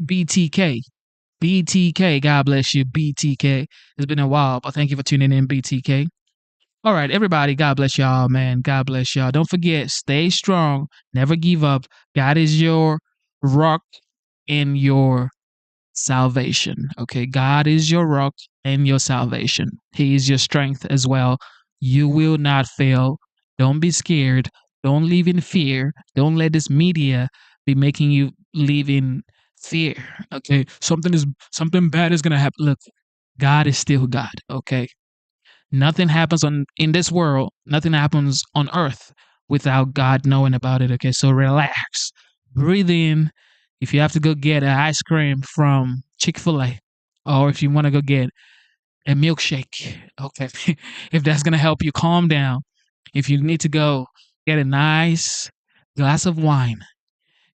BTK, God bless you, BTK. It's been a while, but thank you for tuning in, BTK. All right, everybody, God bless y'all, man. God bless y'all. Don't forget, stay strong, never give up. God is your rock and your salvation. Okay, God is your rock and your salvation. He is your strength as well. You will not fail. Don't be scared. Don't live in fear. Don't let this media be making you live in fear. Okay, something bad is gonna happen. Look, God is still God. Okay, nothing happens in this world. Nothing happens on earth without God knowing about it. Okay, so relax, breathe in. If you have to go get an ice cream from Chick-fil-A, or if you want to go get a milkshake, okay, if that's gonna help you calm down. If you need to go get a nice glass of wine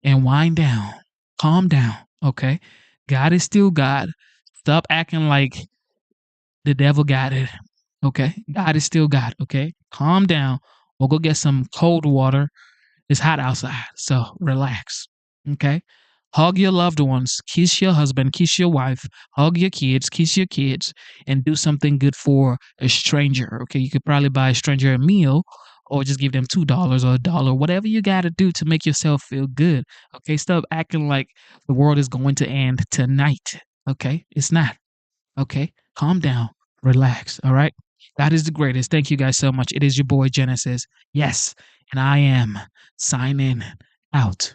and wind down, calm down. Okay, God is still God. Stop acting like the devil got it. Okay. God is still God. Okay. Calm down or go get some cold water. It's hot outside. So relax. Okay. Hug your loved ones. Kiss your husband. Kiss your wife. Hug your kids. Kiss your kids. And do something good for a stranger. Okay. You could probably buy a stranger a meal or just give them $2 or $1, whatever you got to do to make yourself feel good. Okay. Stop acting like the world is going to end tonight. Okay. It's not. Okay. Calm down. Relax. All right. God is the greatest. Thank you guys so much. It is your boy Genesis. Yes. And I am signing out.